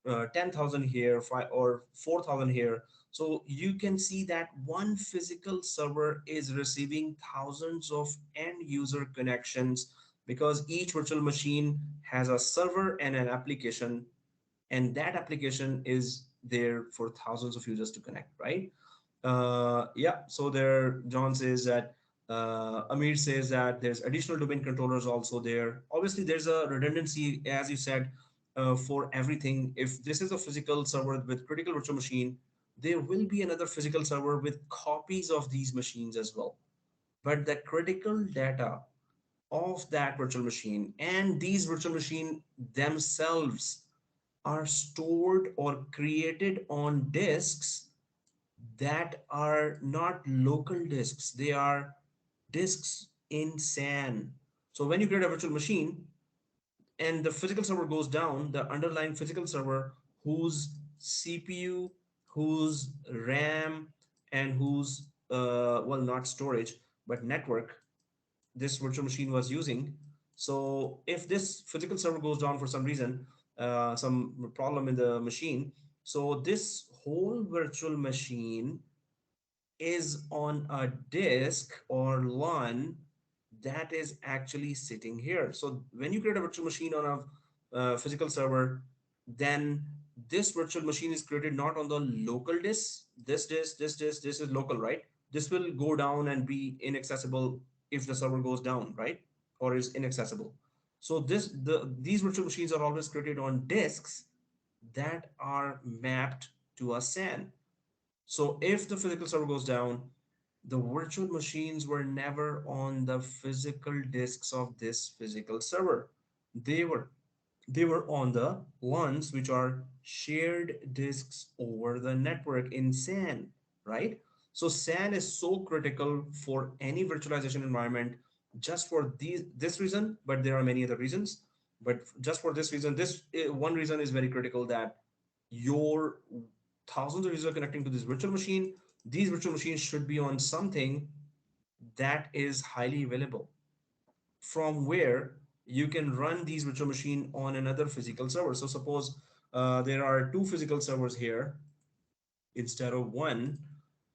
10,000 here, five or 4,000 here. So you can see that one physical server is receiving thousands of end user connections, because each virtual machine has a server and an application, and that application is there for thousands of users to connect, right? Yeah, so there John says that, Amir says that there's additional domain controllers also there. Obviously there's a redundancy, as you said, for everything. If this is a physical server with critical virtual machine, there will be another physical server with copies of these machines as well. But the critical data of that virtual machine and these virtual machine themselves are stored or created on disks that are not local disks. They are disks in SAN. So when you create a virtual machine and the physical server goes down, the underlying physical server whose CPU, whose RAM, and whose, well, not storage, but network this virtual machine was using. So if this physical server goes down for some reason, some problem in the machine, so this whole virtual machine is on a disk or LAN that is actually sitting here. So when you create a virtual machine on a physical server, then this virtual machine is created not on the local disk. This is local, right? This will go down and be inaccessible if the server goes down, right? Or is inaccessible. So these virtual machines are always created on disks that are mapped to a SAN. So if the physical server goes down, the virtual machines were never on the physical disks of this physical server. They were they were on the ones which are shared disks over the network in SAN, right? So SAN is so critical for any virtualization environment, just for this reason, but there are many other reasons. But just for this reason, this one reason is very critical, that your thousands of users connecting to this virtual machine, these virtual machines should be on something that is highly available, from where you can run these virtual machine on another physical server. So suppose there are two physical servers here instead of one.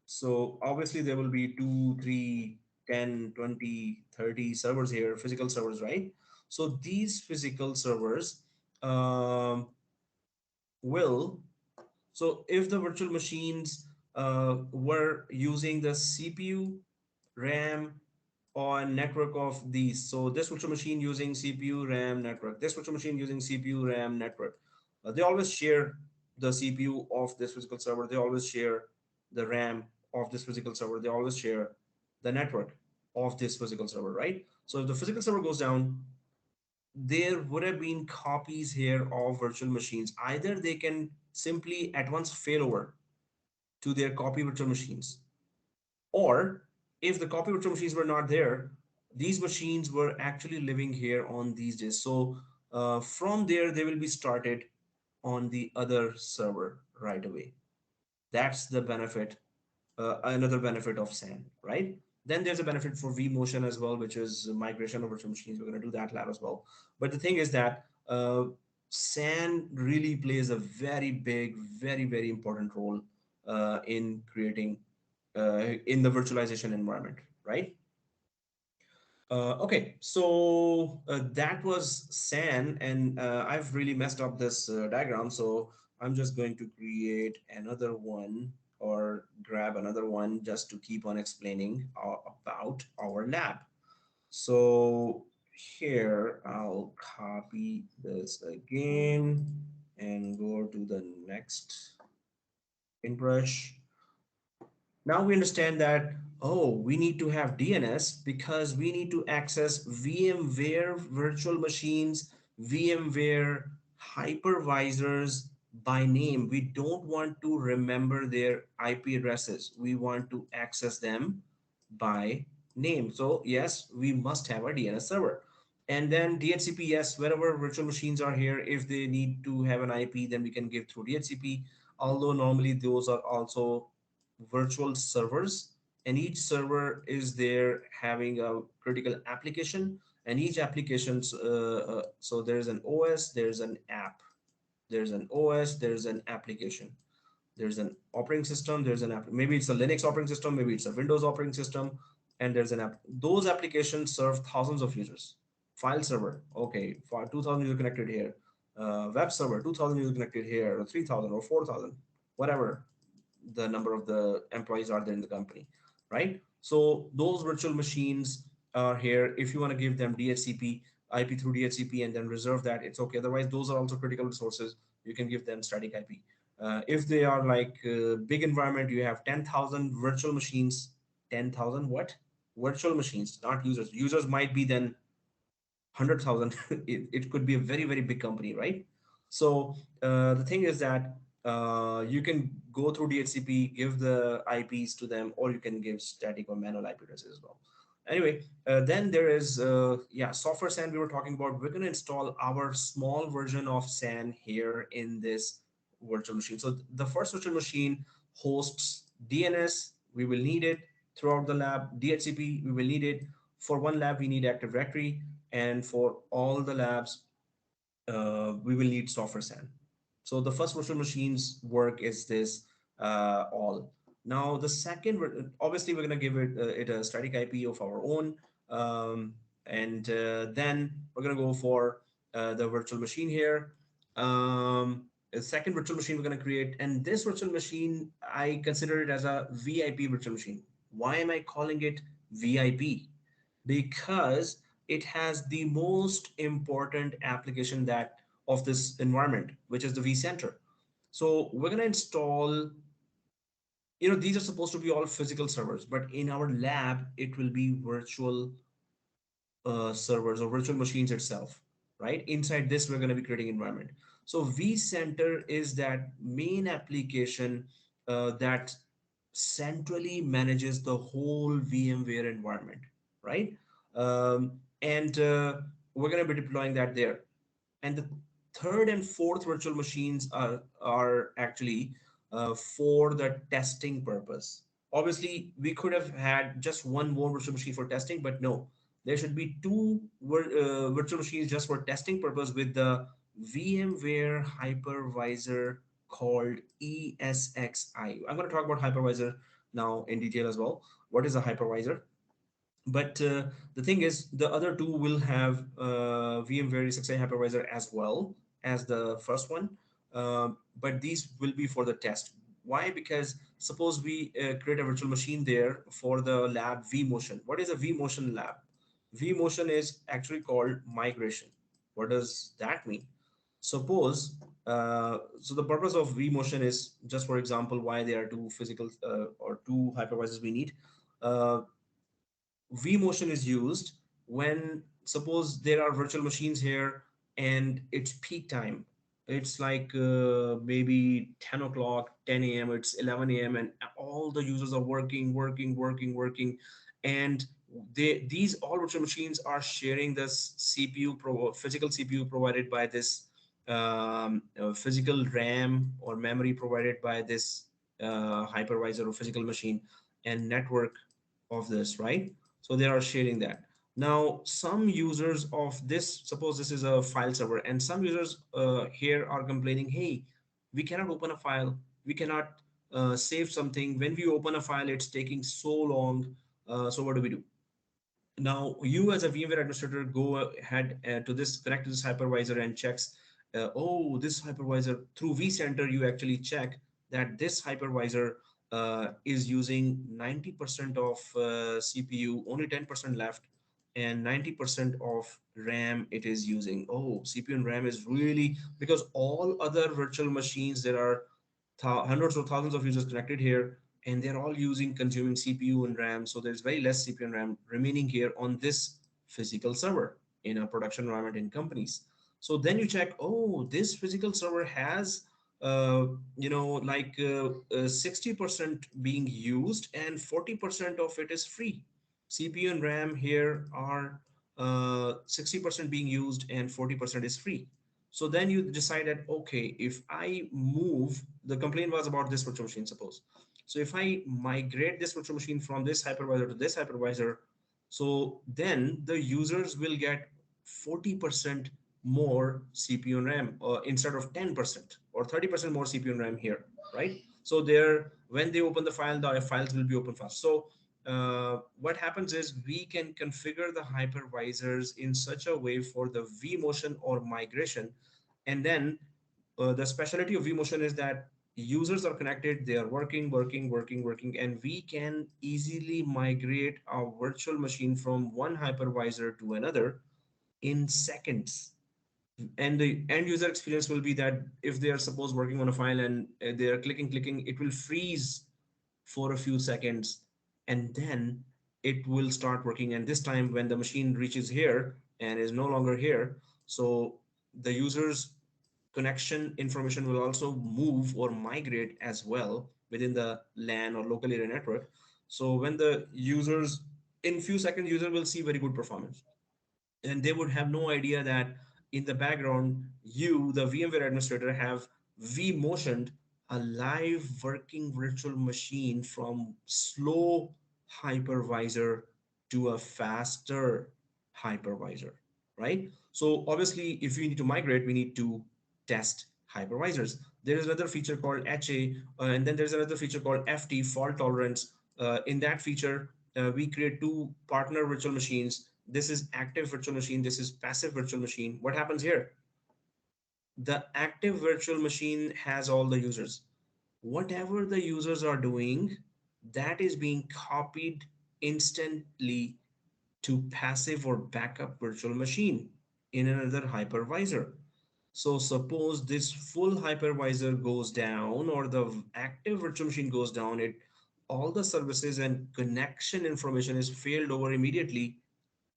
So obviously there will be 2, 3, 10, 20, 30 servers here, physical servers, right? So these physical servers um, will, so if the virtual machines were using the CPU, RAM, or network of these. So this virtual machine using CPU, RAM, network. This virtual machine using CPU, RAM, network. They always share the CPU of this physical server. They always share the RAM of this physical server. They always share the network of this physical server, right? So if the physical server goes down, there would have been copies here of virtual machines. Either they can simply at once fail over to their copy virtual machines, or if the copy virtual machines were not there, these machines were actually living here on these disks. So from there, they will be started on the other server right away. That's the benefit, another benefit of SAN, right? Then there's a benefit for vMotion as well, which is migration of virtual machines. We're going to do that lab as well. But the thing is that SAN really plays a very big, very, very important role in creating in the virtualization environment, right? Okay, so that was SAN, and I've really messed up this diagram, so I'm just going to create another one or grab another one just to keep on explaining about our lab. So here I'll copy this again and go to the next in brush. Now we understand that Oh, we need to have DNS because we need to access VMware virtual machines, VMware hypervisors by name. We don't want to remember their IP addresses. We want to access them by name. So yes, we must have a DNS server. And then DHCP, yes, wherever virtual machines are here, if they need to have an IP, then we can give through DHCP. Although normally those are also virtual servers, and each server is there having a critical application, and each applications so there's an OS, there's an app, there's an OS, there's an application, there's an operating system, there's an app, maybe it's a Linux operating system, maybe it's a Windows operating system, and there's an app. Those applications serve thousands of users. File server, okay, for 2000 users connected here. Web server, 2000 users connected here, or 3000 or 4000, whatever the number of the employees are there in the company, right? So those virtual machines are here. If you want to give them DHCP, IP through DHCP, and then reserve that, it's okay. Otherwise, those are also critical resources. You can give them static IP. If they are like big environment, you have 10,000 virtual machines. 10,000 what? Virtual machines, not users. Users might be then 100,000. It could be a very, very big company, right? So the thing is that you can go through DHCP, give the IPs to them, or you can give static or manual IP addresses as well. Anyway, then there is, yeah, software SAN we were talking about. We're going to install our small version of SAN here in this virtual machine. So the first virtual machine hosts DNS. We will need it throughout the lab. DHCP, we will need it. For one lab, we need Active Directory, and for all the labs, we will need software SAN. So the first virtual machines work is this all. Now the second, obviously we're going to give it a static IP of our own, and then we're going to go for the virtual machine here. A second virtual machine we're going to create, and this virtual machine I consider it as a VIP virtual machine. Why am I calling it VIP? Because it has the most important application that of this environment, which is the vCenter. So we're going to install, these are supposed to be all physical servers, but in our lab it will be virtual servers or virtual machines itself, right? Inside this, we're going to be creating environment. So vCenter is that main application that centrally manages the whole VMware environment, right? And we're going to be deploying that there. And the third and fourth virtual machines are actually for the testing purpose. Obviously, we could have had just one more virtual machine for testing, but no, there should be two virtual machines just for testing purpose with the VMware hypervisor called ESXi. I'm going to talk about hypervisor now in detail as well. What is a hypervisor? But the thing is, the other two will have VMware ESXi hypervisor as well as the first one. But these will be for the test. Why? Because suppose we create a virtual machine there for the lab vMotion. What is a vMotion lab? vMotion is actually called migration. What does that mean? Suppose, so the purpose of vMotion is just for example, why there are two physical or two hypervisors we need. Uh, vMotion is used when suppose there are virtual machines here and it's peak time. It's like maybe 10 o'clock, 10 a.m., it's 11 a.m., and all the users are working. And these all virtual machines are sharing this physical CPU provided by this physical RAM or memory provided by this hypervisor or physical machine and network of this, right? So they are sharing that. Now, some users of this, suppose this is a file server, and some users here are complaining, hey, we cannot open a file, we cannot save something. When we open a file, it's taking so long. So what do we do? Now, you as a VMware administrator go ahead to this, connect to this hypervisor and checks, oh, this hypervisor through vCenter, you actually check that this hypervisor is using 90% of CPU, only 10% left, and 90% of RAM it is using. Oh, CPU and RAM is really, because all other virtual machines, there are hundreds or thousands of users connected here, and they're all using consuming CPU and RAM. So there's very less CPU and RAM remaining here on this physical server in a production environment in companies. So then you check, oh, this physical server has like 60% being used and 40% of it is free. CPU and RAM here are 60% being used and 40% is free. So then you decided, okay, if I move, the complaint was about this virtual machine, suppose. So if I migrate this virtual machine from this hypervisor to this hypervisor, so then the users will get 40% more CPU and RAM instead of 10% or 30% more CPU and RAM here, right? So there, when they open the files will be open fast. So what happens is we can configure the hypervisors in such a way for the vMotion or migration. And then the specialty of vMotion is that users are connected, they are working, and we can easily migrate our virtual machine from one hypervisor to another in seconds. And the end user experience will be that if they are suppose working on a file and they are clicking, it will freeze for a few seconds and then it will start working. And this time when the machine reaches here and is no longer here, so the user's connection information will also move or migrate as well within the LAN or local area network. So when the users, in few seconds, user will see very good performance, and they would have no idea that in the background, you, the VMware administrator, have vMotioned a live working virtual machine from slow hypervisor to a faster hypervisor, right? So obviously, if we need to migrate, we need to test hypervisors. There is another feature called HA, and then there's another feature called FT, fault tolerance. In that feature, we create two partner virtual machines. This is active virtual machine, this is passive virtual machine. What happens here? The active virtual machine has all the users. Whatever the users are doing, that is being copied instantly to passive or backup virtual machine in another hypervisor. So suppose this full hypervisor goes down or the active virtual machine goes down, it all the services and connection information is failed over immediately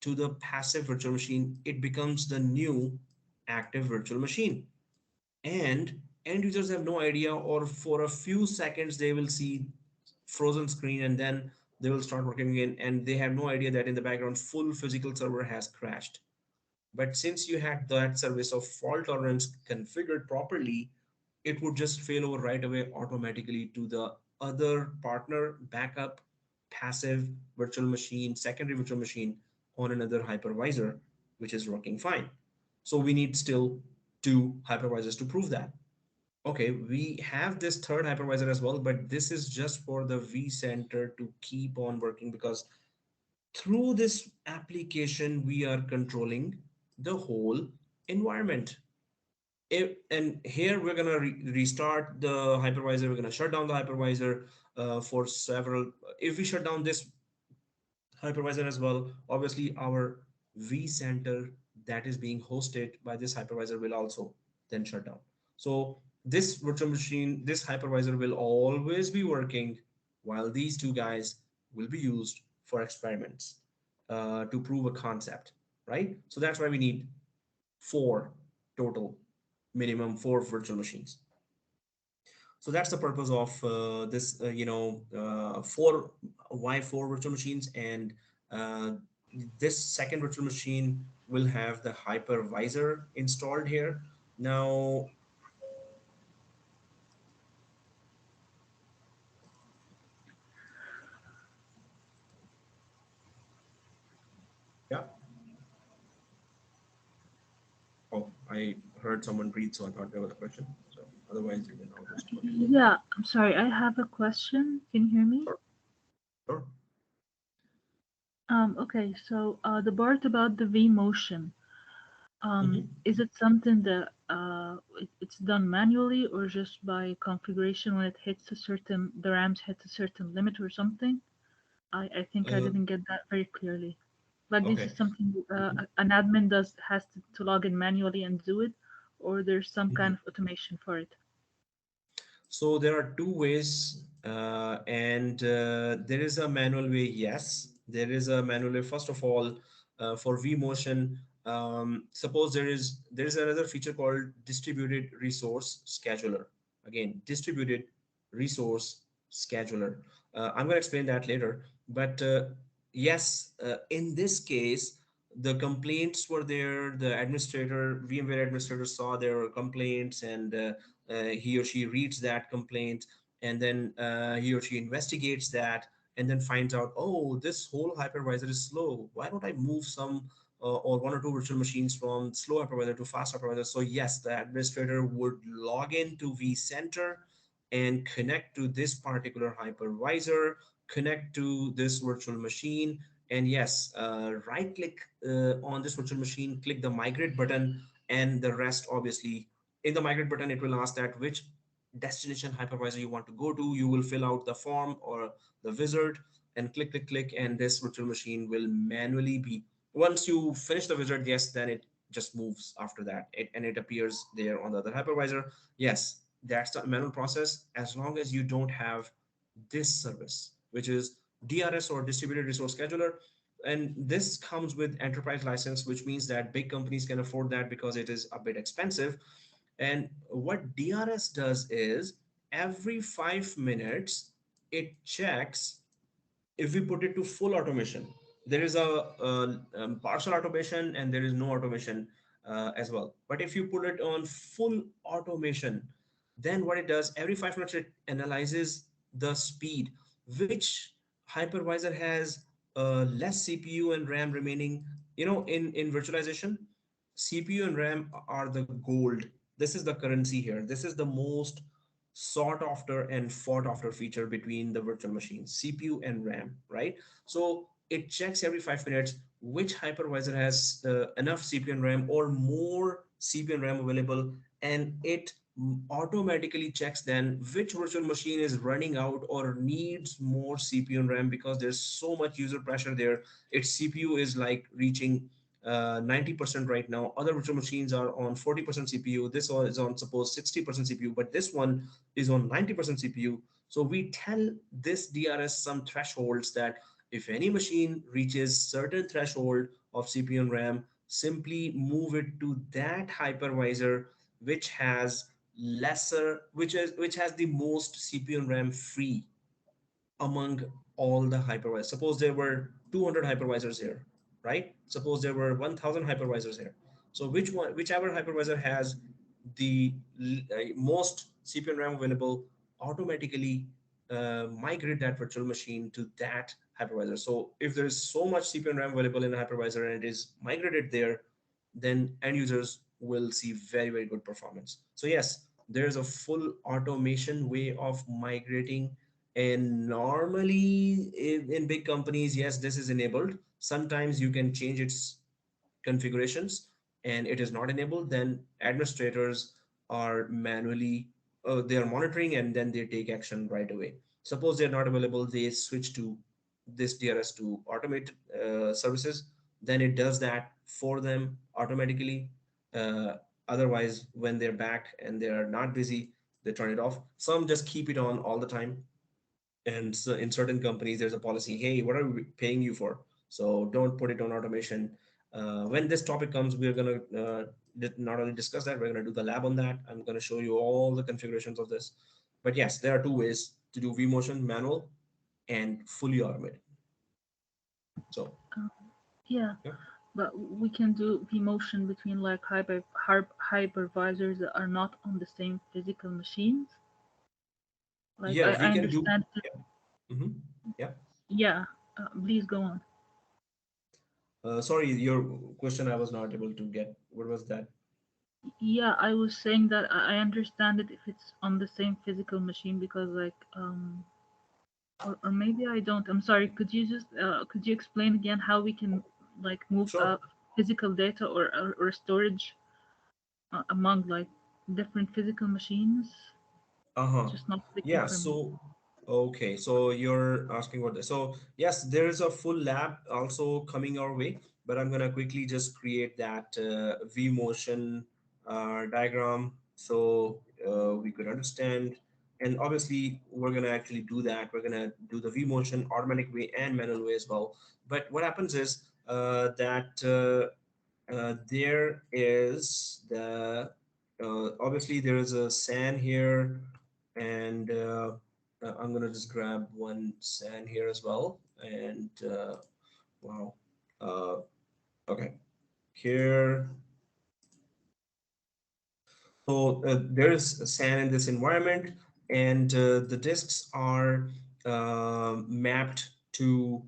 to the passive virtual machine. It becomes the new active virtual machine. And end users have no idea, or for a few seconds they will see frozen screen and then they will start working again and they have no idea that in the background full physical server has crashed. But since you had that service of fault tolerance configured properly, it would just fail over right away automatically to the other partner backup passive virtual machine, secondary virtual machine on another hypervisor, which is working fine. So we need still two hypervisors to prove that. Okay, we have this third hypervisor as well, but this is just for the vCenter to keep on working because through this application, we are controlling the whole environment. And here we're going to restart the hypervisor. We're going to shut down the hypervisor for several. If we shut down this hypervisor as well, obviously our vCenter that is being hosted by this hypervisor will also then shut down. So this virtual machine, this hypervisor will always be working while these two guys will be used for experiments to prove a concept, right? So that's why we need four total, minimum four virtual machines. So that's the purpose of this, four, why four virtual machines. And uh, this second virtual machine will have the hypervisor installed here. Now, yeah. Oh, I heard someone breathe, so I thought there was a question. So otherwise, you can always continue. Yeah, I'm sorry. I have a question. Can you hear me? Sure, sure. Okay, so the part about the vMotion, Mhm. is it something that it's done manually or just by configuration when it hits a certain, the RAMs hit a certain limit or something? I think I Uh, didn't get that very clearly. Like this okay. is something an admin has to log in manually and do it, or there's some kind Mhm. of automation for it. So there are two ways. And there is a manual way. Yes, there is a manual way. First of all, for vMotion, suppose there is another feature called distributed resource scheduler. Again, distributed resource scheduler. I'm going to explain that later. But yes, in this case, the complaints were there. The administrator, VMware administrator, saw their complaints, and he or she reads that complaint, and then he or she investigates that, and then finds out, oh, this whole hypervisor is slow. Why don't I move some or one or two virtual machines from slow hypervisor to fast hypervisor? So yes, the administrator would log into vCenter and connect to this particular hypervisor, connect to this virtual machine, and yes, right click on this virtual machine, click the migrate button, and the rest, obviously, in the migrate button it will ask that which destination hypervisor you want to go to. You will fill out the form or the wizard and click, click, click, and this virtual machine will manually be, once you finish the wizard, yes, then it just moves after that, and it appears there on the other hypervisor. Yes, that's the manual process, as long as you don't have this service, which is DRS, or distributed resource scheduler. And this comes with enterprise license, which means that big companies can afford that because it is a bit expensive. And what DRS does is every 5 minutes, it checks. If we put it to full automation, there is a partial automation and there is no automation as well. But if you put it on full automation, then what it does, every 5 minutes it analyzes the speed, which hypervisor has less CPU and RAM remaining. In virtualization, CPU and RAM are the gold. This is the currency here. This is the most sought after and fought after feature between the virtual machines, CPU and RAM, right? So it checks every 5 minutes which hypervisor has enough CPU and RAM or more CPU and RAM available, and it automatically checks then which virtual machine is running out or needs more CPU and RAM, because there's so much user pressure there. Its CPU is like reaching 90% right now. Other virtual machines are on 40% CPU. This one is on, suppose, 60% CPU, but this one is on 90% CPU. So we tell this DRS some thresholds that if any machine reaches certain threshold of CPU and RAM, simply move it to that hypervisor which has which has the most CPU and RAM free among all the hypervisors. Suppose there were 200 hypervisors here, right? Suppose there were 1,000 hypervisors here. So whichever hypervisor has the most CPU and RAM available, automatically migrate that virtual machine to that hypervisor. So if there is so much CPU and RAM available in a hypervisor and it is migrated there, then end users will see very, very good performance. So yes, there's a full automation way of migrating, and normally in big companies, yes, this is enabled. Sometimes you can change its configurations and it is not enabled, then administrators are manually they are monitoring and then they take action right away. Suppose they're not available, they switch to this DRS to automate services, then it does that for them automatically. uh, Otherwise, when they're back and they are not busy, they turn it off. Some just keep it on all the time, and so in certain companies there's a policy, hey, what are we paying you for? So don't put it on automation. When this topic comes, we're going to not only discuss that, we're going to do the lab on that. I'm going to show you all the configurations of this. But yes, there are two ways to do vMotion: manual and fully automated. So Um, yeah, yeah, but we can do vMotion between like hypervisors that are not on the same physical machines. Like yeah, we I can do. understand. Yeah. Hmm. Yeah. Yeah, please go on. Sorry, your question I was not able to get. What was that? Yeah, I was saying that I understand it if it's on the same physical machine because like or maybe I don't. I'm sorry. Could you explain again how we can like move Sure. physical data or storage among like different physical machines, Uh-huh. just not clicking Yeah, from me. so okay, so you're asking what so yes, there is a full lab also coming our way, but I'm gonna quickly just create that vMotion diagram so we could understand. And obviously we're going to actually do that. We're going to do the vMotion automatic way and manual way as well. But what happens is that there is the obviously there is a SAN here, and I'm going to just grab one SAN here as well. And wow. uh, okay, here. So there is sand in this environment, and the disks are mapped to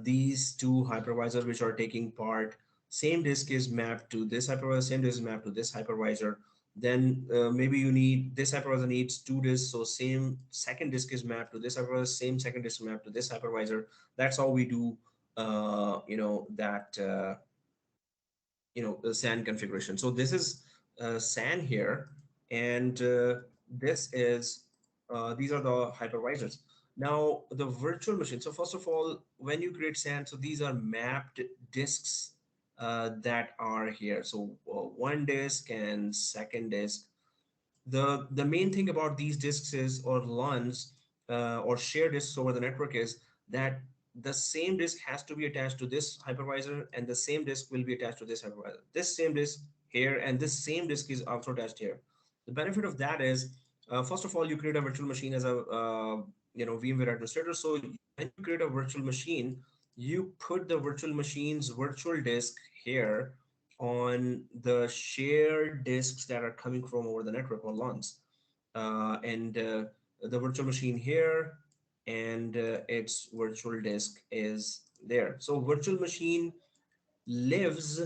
these two hypervisors which are taking part. Same disk is mapped to this hypervisor, same disk is mapped to this hypervisor. Then maybe you need this hypervisor needs two disks, so same second disk is mapped to this hypervisor, same second disk is mapped to this hypervisor. That's how we do, that. The SAN configuration. So this is SAN here, and this is these are the hypervisors. Now the virtual machine. So first of all, when you create SAN, so these are mapped disks that are here. So one disk and second disk. The main thing about these disks is, or LANs, or shared disks over the network, is that the same disk has to be attached to this hypervisor, and the same disk will be attached to this hypervisor. This same disk here and this same disk is also attached here. The benefit of that is, first of all, you create a virtual machine as a VMware administrator. So when you create a virtual machine, you put the virtual machine's virtual disk here on the shared disks that are coming from over the network or LANs, and the virtual machine here, and its virtual disk is there. So virtual machine lives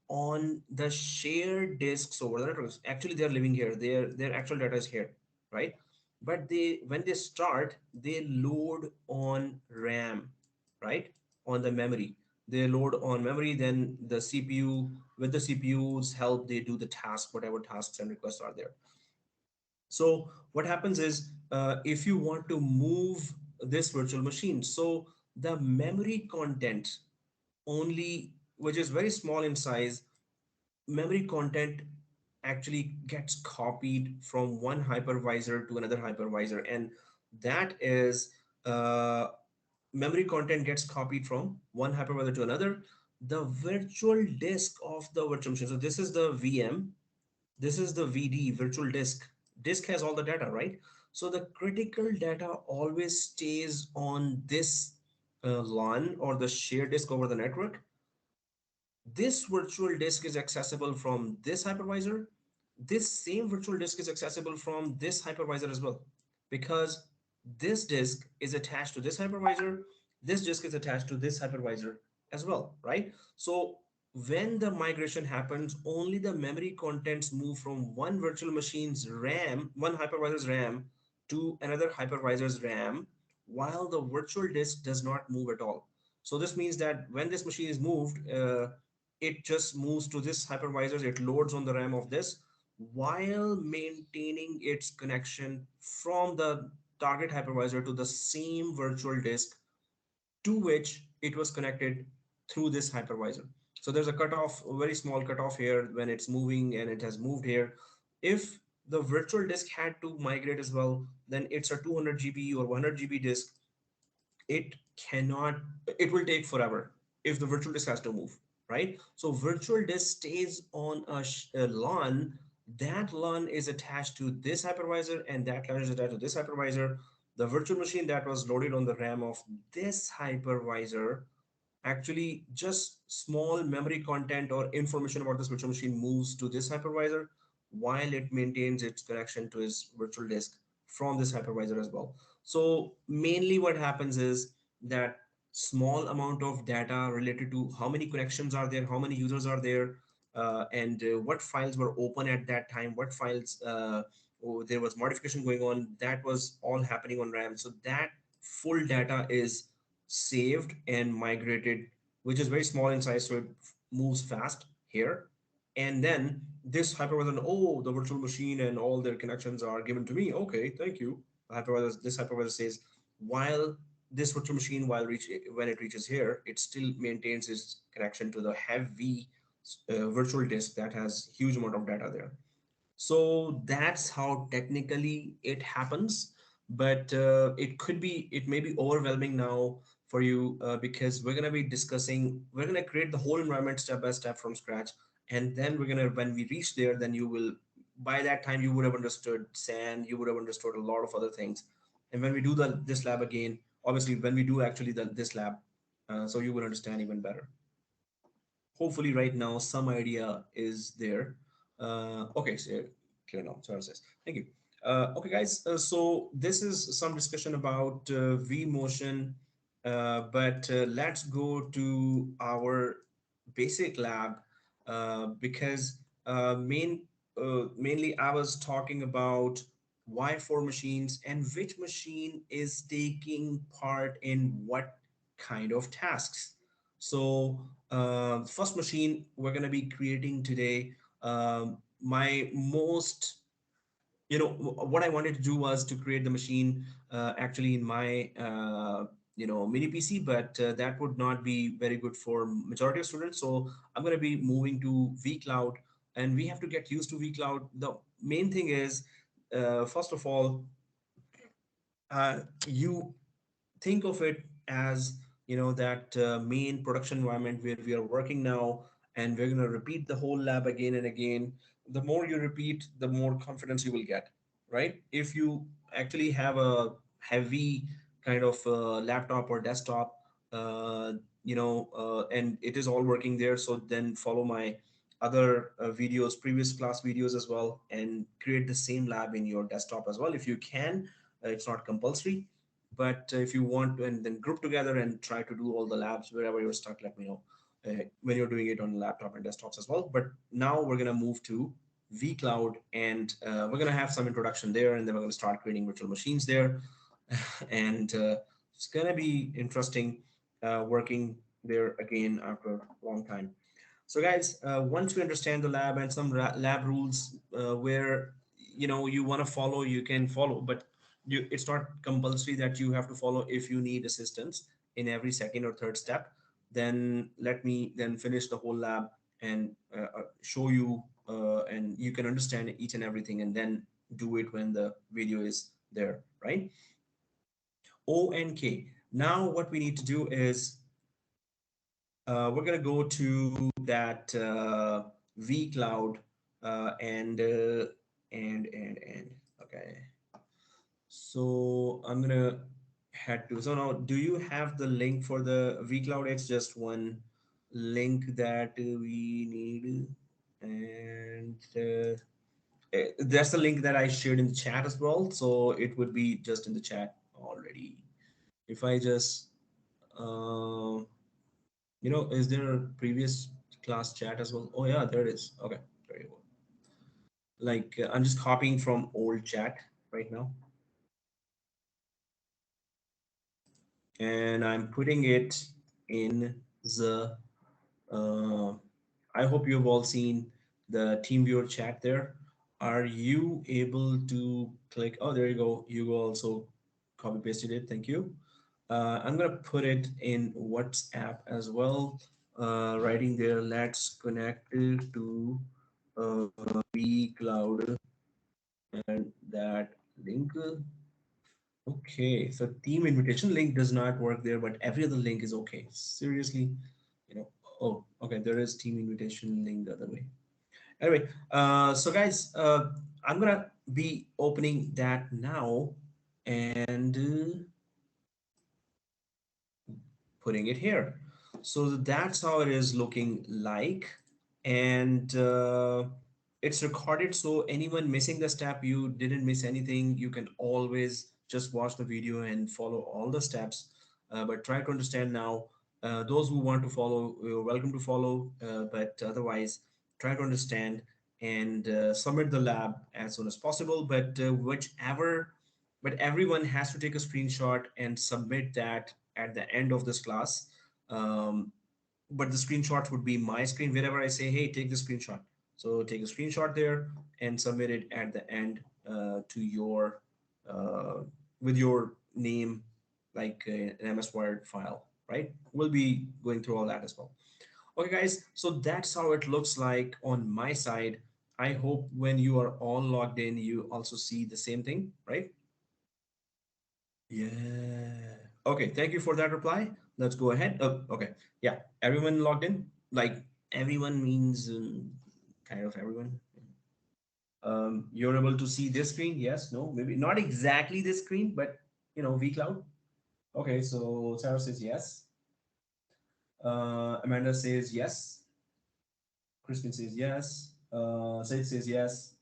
on the shared disks over the networks. Actually, they're living here. Their actual data is here, right? But they when they start, they load on RAM, right? On the memory. They load on memory, then the CPU, with the CPU's help, they do the task, whatever tasks and requests are there. So what happens is, if you want to move this virtual machine, so the memory content only, which is very small in size, memory content actually gets copied from one hypervisor to another hypervisor, and that is, memory content gets copied from one hypervisor to another. The virtual disk of the virtual machine, so this is the VM, this is the VD, virtual disk. Disk has all the data, right? So the critical data always stays on this LAN or the shared disk over the network. This virtual disk is accessible from this hypervisor. This same virtual disk is accessible from this hypervisor as well, because this disk is attached to this hypervisor. This disk is attached to this hypervisor as well, right? So when the migration happens, only the memory contents move from one virtual machine's RAM, one hypervisor's RAM, to another hypervisor's RAM, while the virtual disk does not move at all. So this means that when this machine is moved, it just moves to this hypervisor, it loads on the RAM of this, while maintaining its connection from the target hypervisor to the same virtual disk to which it was connected through this hypervisor. So there's a cutoff, a very small cutoff here when it's moving and it has moved here. If the virtual disk had to migrate as well, then it's a 200 GB or 100 GB disk. It cannot, it will take forever if the virtual disk has to move, right? So virtual disk stays on a LAN. That LAN is attached to this hypervisor, and that LAN is attached to this hypervisor. The virtual machine that was loaded on the RAM of this hypervisor, actually just small memory content or information about this virtual machine moves to this hypervisor, while it maintains its connection to its virtual disk from this hypervisor as well. So mainly what happens is that small amount of data related to how many connections are there, how many users are there, and what files were open at that time, what files there was modification going on, that was all happening on RAM. So that full data is saved and migrated, which is very small in size, so it moves fast here. And then this hypervisor, oh, the virtual machine and all their connections are given to me. Okay, thank you. This hypervisor says, while this virtual machine, when it reaches here, it still maintains its connection to the heavy virtual disk that has huge amount of data there. So that's how technically it happens. But it may be overwhelming now for you, because we're going to be discussing, we're going to create the whole environment step by step from scratch. And then we're going to, when we reach there, then you will, by that time, you would have understood sand, you would have understood a lot of other things. And when we do this lab again, obviously, when we do actually this lab, so you will understand even better. Hopefully right now some idea is there. Okay, so clear now. So says thank you. Okay, guys. So this is some discussion about V motion, but let's go to our basic lab, because mainly I was talking about why four machines and which machine is taking part in what kind of tasks. So first machine we're going to be creating today, my most, what I wanted to do was to create the machine actually in my mini PC, but that would not be very good for majority of students. So I'm going to be moving to vCloud, and we have to get used to vCloud. The main thing is, first of all, you think of it as, that main production environment where we are working now, and we're going to repeat the whole lab again and again. The more you repeat, the more confidence you will get, right? If you actually have a heavy kind of laptop or desktop, and it is all working there, so then follow my other videos, previous class videos as well, and create the same lab in your desktop as well if you can. It's not compulsory, but if you want to, and then group together and try to do all the labs wherever you're stuck, let me know when you're doing it on laptop and desktops as well. But now we're going to move to vCloud, and we're going to have some introduction there, and then we're going to start creating virtual machines there. And it's going to be interesting working there again after a long time. So guys, once we understand the lab and some lab rules, where you want to follow, you can follow, but it's not compulsory that you have to follow. If you need assistance in every second or third step, then let me then finish the whole lab and show you, and you can understand each and everything, and then do it when the video is there, right? O and K. Now what we need to do is, we're gonna go to that vCloud, and okay. So I'm gonna head to. So now, do you have the link for the vCloud? It's just one link that we need, and that's the link that I shared in the chat as well. So it would be just in the chat already. If I just, um, is there a previous class chat as well? Oh yeah, there it is. Okay, there you go. Like I'm just copying from old chat right now, and I'm putting it in the. Uh, I hope you've all seen the TeamViewer chat there. Are you able to click? Oh, there you go. You also copy pasted it. Thank you. I'm gonna put it in WhatsApp as well. Writing there, let's connect it to vCloud, and that link. Okay, so team invitation link does not work there, but every other link is okay. Seriously, you know. Oh, okay. There is team invitation link the other way. Anyway, so guys, I'm gonna be opening that now, and putting it here. So that's how it is looking like. And it's recorded. So anyone missing the step, you didn't miss anything. You can always just watch the video and follow all the steps. But try to understand now. Those who want to follow, you're welcome to follow. But otherwise, try to understand and submit the lab as soon as possible. But but everyone has to take a screenshot and submit that at the end of this class. Um, but the screenshot would be my screen wherever I say, hey, take the screenshot. So take a screenshot there and submit it at the end, to your, uh, with your name, like an MS Word file, right? We'll be going through all that as well. Okay, guys, so that's how it looks like on my side. I hope when you are all logged in, you also see the same thing, right? Yeah. Okay, thank you for that reply. Let's go ahead. Oh, okay. Yeah, everyone logged in? Like everyone means kind of everyone. You're able to see this screen? Yes, no, maybe not exactly this screen, but vCloud. Okay, so Sarah says yes. Amanda says yes. Crispin says yes. Said says yes.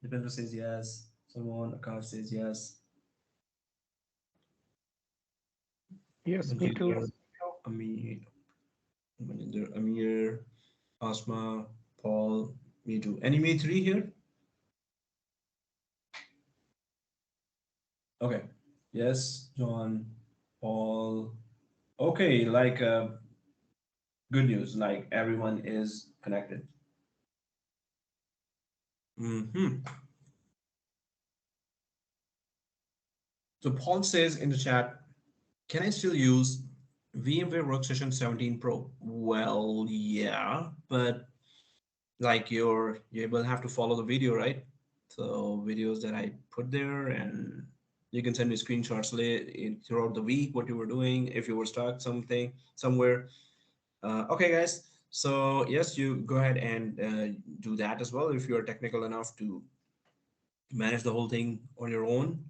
Dipendra says yes. Someone, Akash says yes. Yes, me too. Manjinder, Amir, Maninder, Amir, Asma, Paul, me too. Any me three here? Okay. Yes, John, Paul. Okay, like good news. Like everyone is connected. Hmm. So Paul says in the chat, can I still use VMware Workstation 17 Pro? Well, yeah, but like you will have to follow the video, right? So videos that I put there, and you can send me screenshots throughout the week what you were doing if you were stuck something somewhere. Okay, guys. So yes, you go ahead and do that as well if you are technical enough to manage the whole thing on your own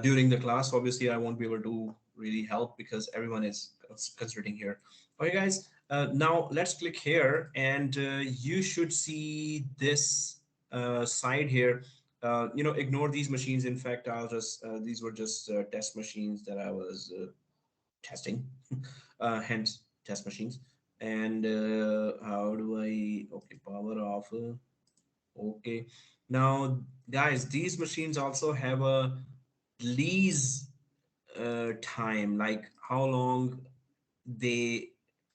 during the class. Obviously, I won't be able to really help because everyone is concentrating here. Okay, guys. Now let's click here, and you should see this side here. Ignore these machines. In fact, I'll just these were just test machines that I was testing, hence test machines. And how do I? Okay, power off. Okay. Now, guys, these machines also have a lease time, like how long they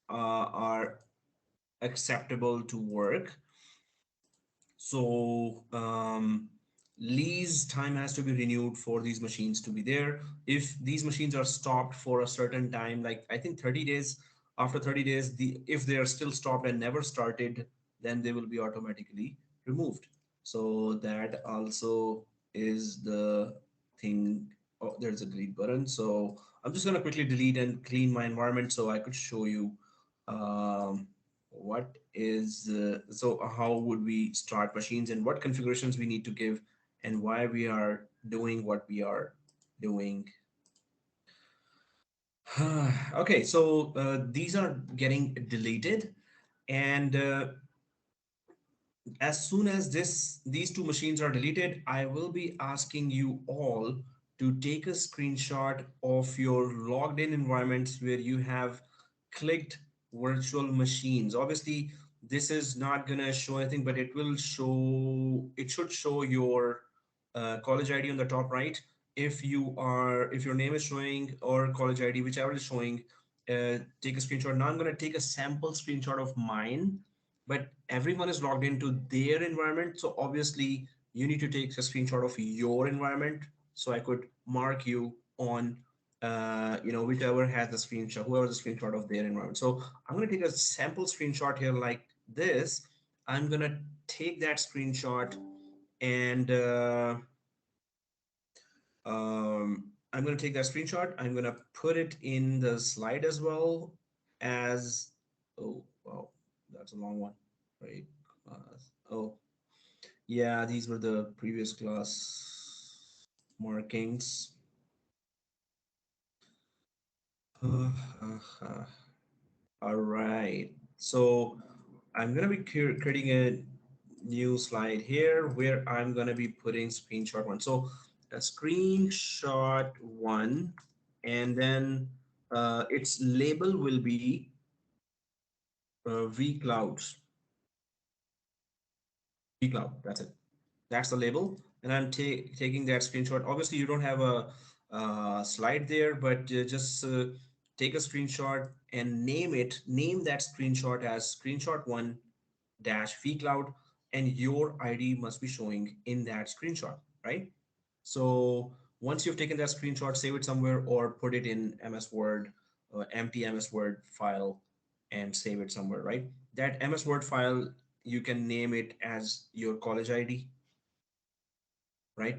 are acceptable to work. So lease time has to be renewed for these machines to be there. If these machines are stopped for a certain time, like I think 30 days, after 30 days, if they are still stopped and never started, then they will be automatically removed. So that also is the thing. Oh, there's a delete button. So I'm just gonna quickly delete and clean my environment so I could show you what is so how would we start machines and what configurations we need to give and why we are doing what we are doing. Okay, so these are getting deleted, and as soon as these two machines are deleted, I will be asking you all to take a screenshot of your logged in environments where you have clicked virtual machines. Obviously, this is not gonna show anything, but it should show your college ID on the top right. If your name is showing or college ID, whichever is showing, take a screenshot. Now I'm gonna take a sample screenshot of mine, but everyone is logged into their environment. So obviously you need to take a screenshot of your environment. So I could mark you on, whichever has the screenshot, whoever the screenshot of their environment. So I'm going to take a sample screenshot here like this. I'm going to take that screenshot and I'm going to take that screenshot. I'm going to put it in the slide as well as, oh, wow, that's a long one, right? Oh, yeah, these were the previous class markings. All right. So I'm going to be creating a new slide here where I'm going to be putting screenshot one. So a screenshot one, and then its label will be vClouds. vCloud. That's it. That's the label, and I'm taking that screenshot. Obviously you don't have a slide there, but just take a screenshot and name that screenshot as screenshot one dash vCloud, and your ID must be showing in that screenshot, right? So once you've taken that screenshot, save it somewhere or put it in MS Word, empty MS Word file, and save it somewhere, right? That MS Word file you can name it as your college ID, right?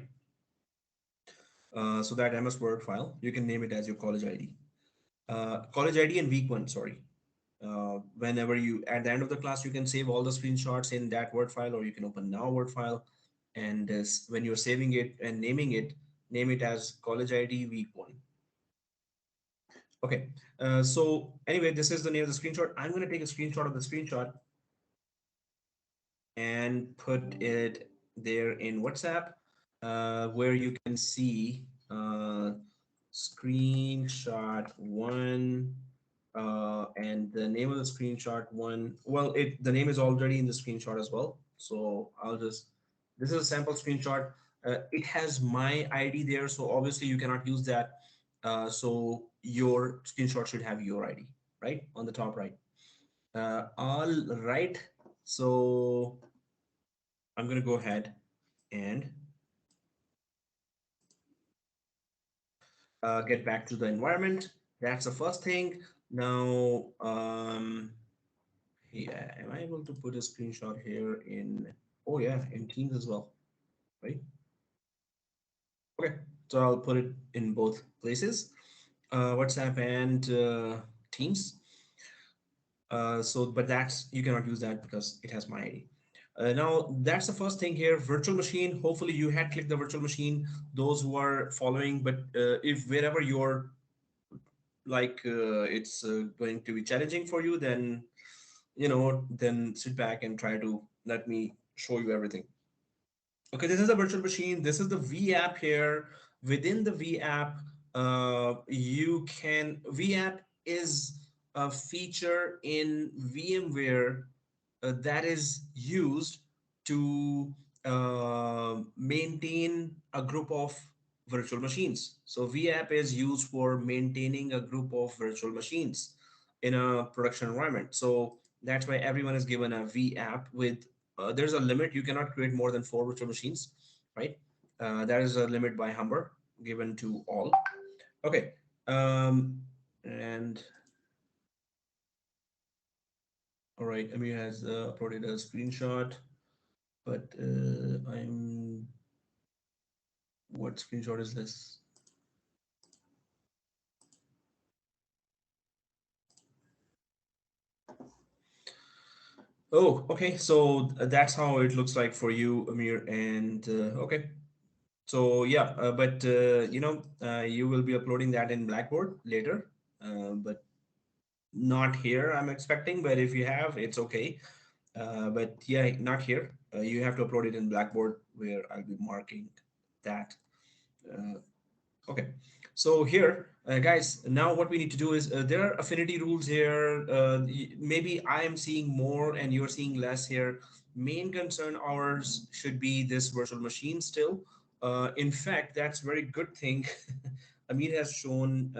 So that MS Word file, you can name it as your college ID. College ID and week one, sorry. Whenever you, at the end of the class, you can save all the screenshots in that Word file, or you can open now Word file. And when you're saving it and naming it, name it as college ID week one. Okay. So anyway, this is the name of the screenshot. I'm going to take a screenshot of the screenshot and put it there in WhatsApp, where you can see screenshot one, and the name of the screenshot one. Well, the name is already in the screenshot as well. So I'll just, this is a sample screenshot. It has my ID there, so obviously you cannot use that. So your screenshot should have your ID right on the top right. All right. So I'm going to go ahead and get back to the environment. That's the first thing. Now, yeah, am I able to put a screenshot here in, oh yeah, in Teams as well, right? Okay, so I'll put it in both places, WhatsApp and Teams. So, but that's, you cannot use that because it has my ID. Now, that's the first thing here, virtual machine. Hopefully you had clicked the virtual machine, those who are following, but if wherever you're like it's going to be challenging for you, then then sit back and try to let me show you everything. Okay, this is a virtual machine. This is the V app here. Within the V app, you can, V app is a feature in VMware that is used to maintain a group of virtual machines. So VApp is used for maintaining a group of virtual machines in a production environment. So that's why everyone is given a VApp with, there's a limit. You cannot create more than 4 virtual machines, right? That is a limit by Humber given to all. Okay. And all right, Amir has uploaded a screenshot, but what screenshot is this? Oh, okay. So that's how it looks like for you, Amir. And okay. So yeah, but you will be uploading that in Blackboard later, but not here, I'm expecting. But if you have, it's okay. But yeah, not here. You have to upload it in Blackboard, where I'll be marking that. Uh, Okay, so here, guys, now what we need to do is there are affinity rules here. Maybe I am seeing more and you're seeing less here. Main concern ours should be this virtual machine still. In fact, that's very good thing. Amir has shown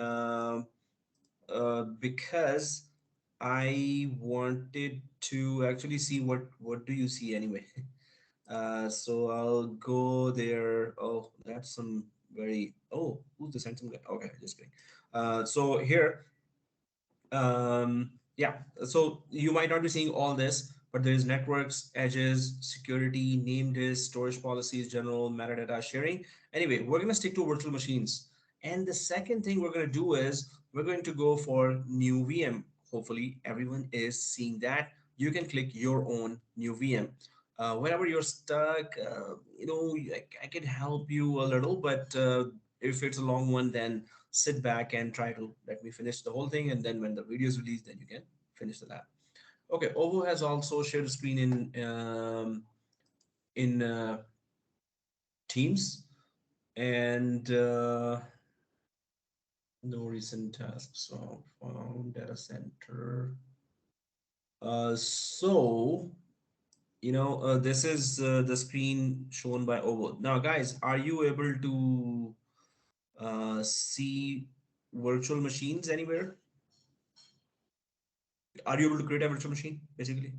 because I wanted to actually see what do you see anyway. So I'll go there. Oh, that's some very, oh, who's the Sentinel guy? Okay, just kidding. So here, yeah, so you might not be seeing all this, but there's networks, edges, security, named disk, storage policies, general metadata sharing. Anyway, we're going to stick to virtual machines. And the second thing we're going to do is we're going to go for new VM. Hopefully everyone is seeing that. You can click your own new VM. Whenever you're stuck, I can help you a little, but if it's a long one, then sit back and try to let me finish the whole thing. And then when the video is released, then you can finish the lab. Okay, Ovo has also shared a screen in Teams, and no recent tasks so found data center. So this is the screen shown by Ovo. Now, guys, are you able to see virtual machines anywhere? Are you able to create a virtual machine, basically?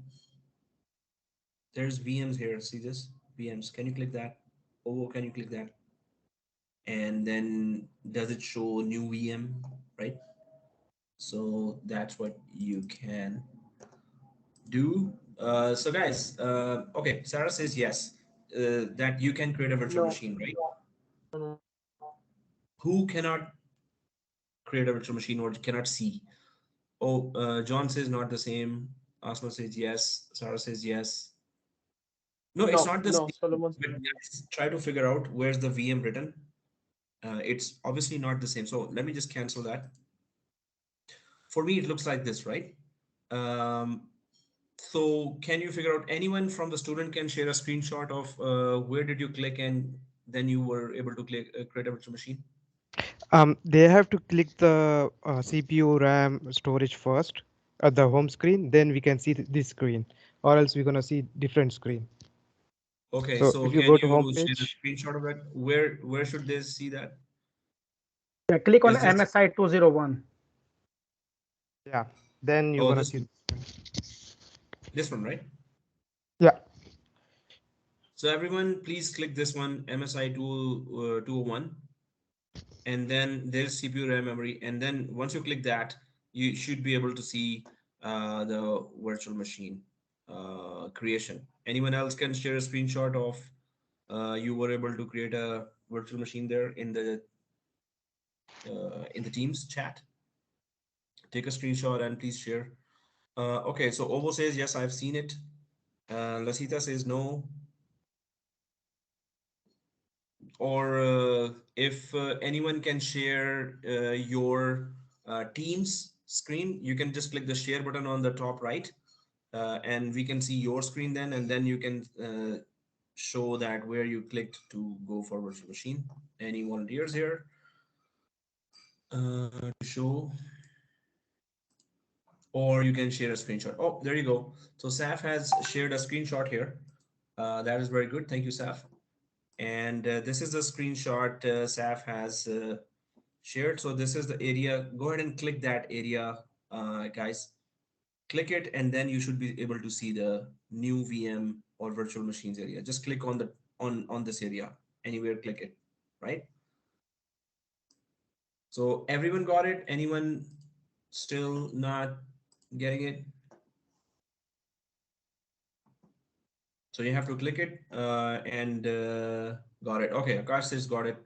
There's VMs here. See this? VMs. Can you click that? Oh, can you click that? And then does it show new VM, right? So that's what you can Do so, guys. Okay, Sarah says yes. That you can create a virtual No, machine, right? no. Who cannot create a virtual machine or cannot see? Oh, John says not the same. Asma says yes. Sarah says yes. No, it's No, not the no, same. Solomon. But guys, try to figure out where's the VM written. It's obviously not the same. So let me just cancel that. For me, it looks like this, right? Um, so can you figure out anyone from the student can share a screenshot of where did you click and then you were able to click create a virtual machine? They have to click the CPU, RAM, storage first at the home screen. Then we can see this screen, or else we're gonna see different screen. Okay, So so if you can go to home you share a page, screenshot of that? Where should they see that? Yeah, click on Is this MSI 201. yeah, then you're oh gonna this see. this one, right? Yeah, So everyone, please click this one, MSI 201, and then there's CPU, RAM, memory, and then once you click that, you should be able to see the virtual machine creation. Anyone else can share a screenshot of you were able to create a virtual machine there in the Teams chat. Take a screenshot and please share. Okay, so Ovo says yes, I've seen it. Lasita says no. Or if anyone can share your Teams screen, you can just click the share button on the top right, and we can see your screen then, and then you can show that where you clicked to go for virtual machine. Any volunteers here to show, or you can share a screenshot. Oh, there you go. So Saf has shared a screenshot here. That is very good. Thank you, Saf. And this is the screenshot Saf has shared. So this is the area. Go ahead and click that area, guys. Click it, and then you should be able to see the new VM or virtual machines area. Just click on the on this area. Anywhere, click it. Right. So everyone got it. Anyone still not getting it? So you have to click it and got it. Okay, Akash says got it.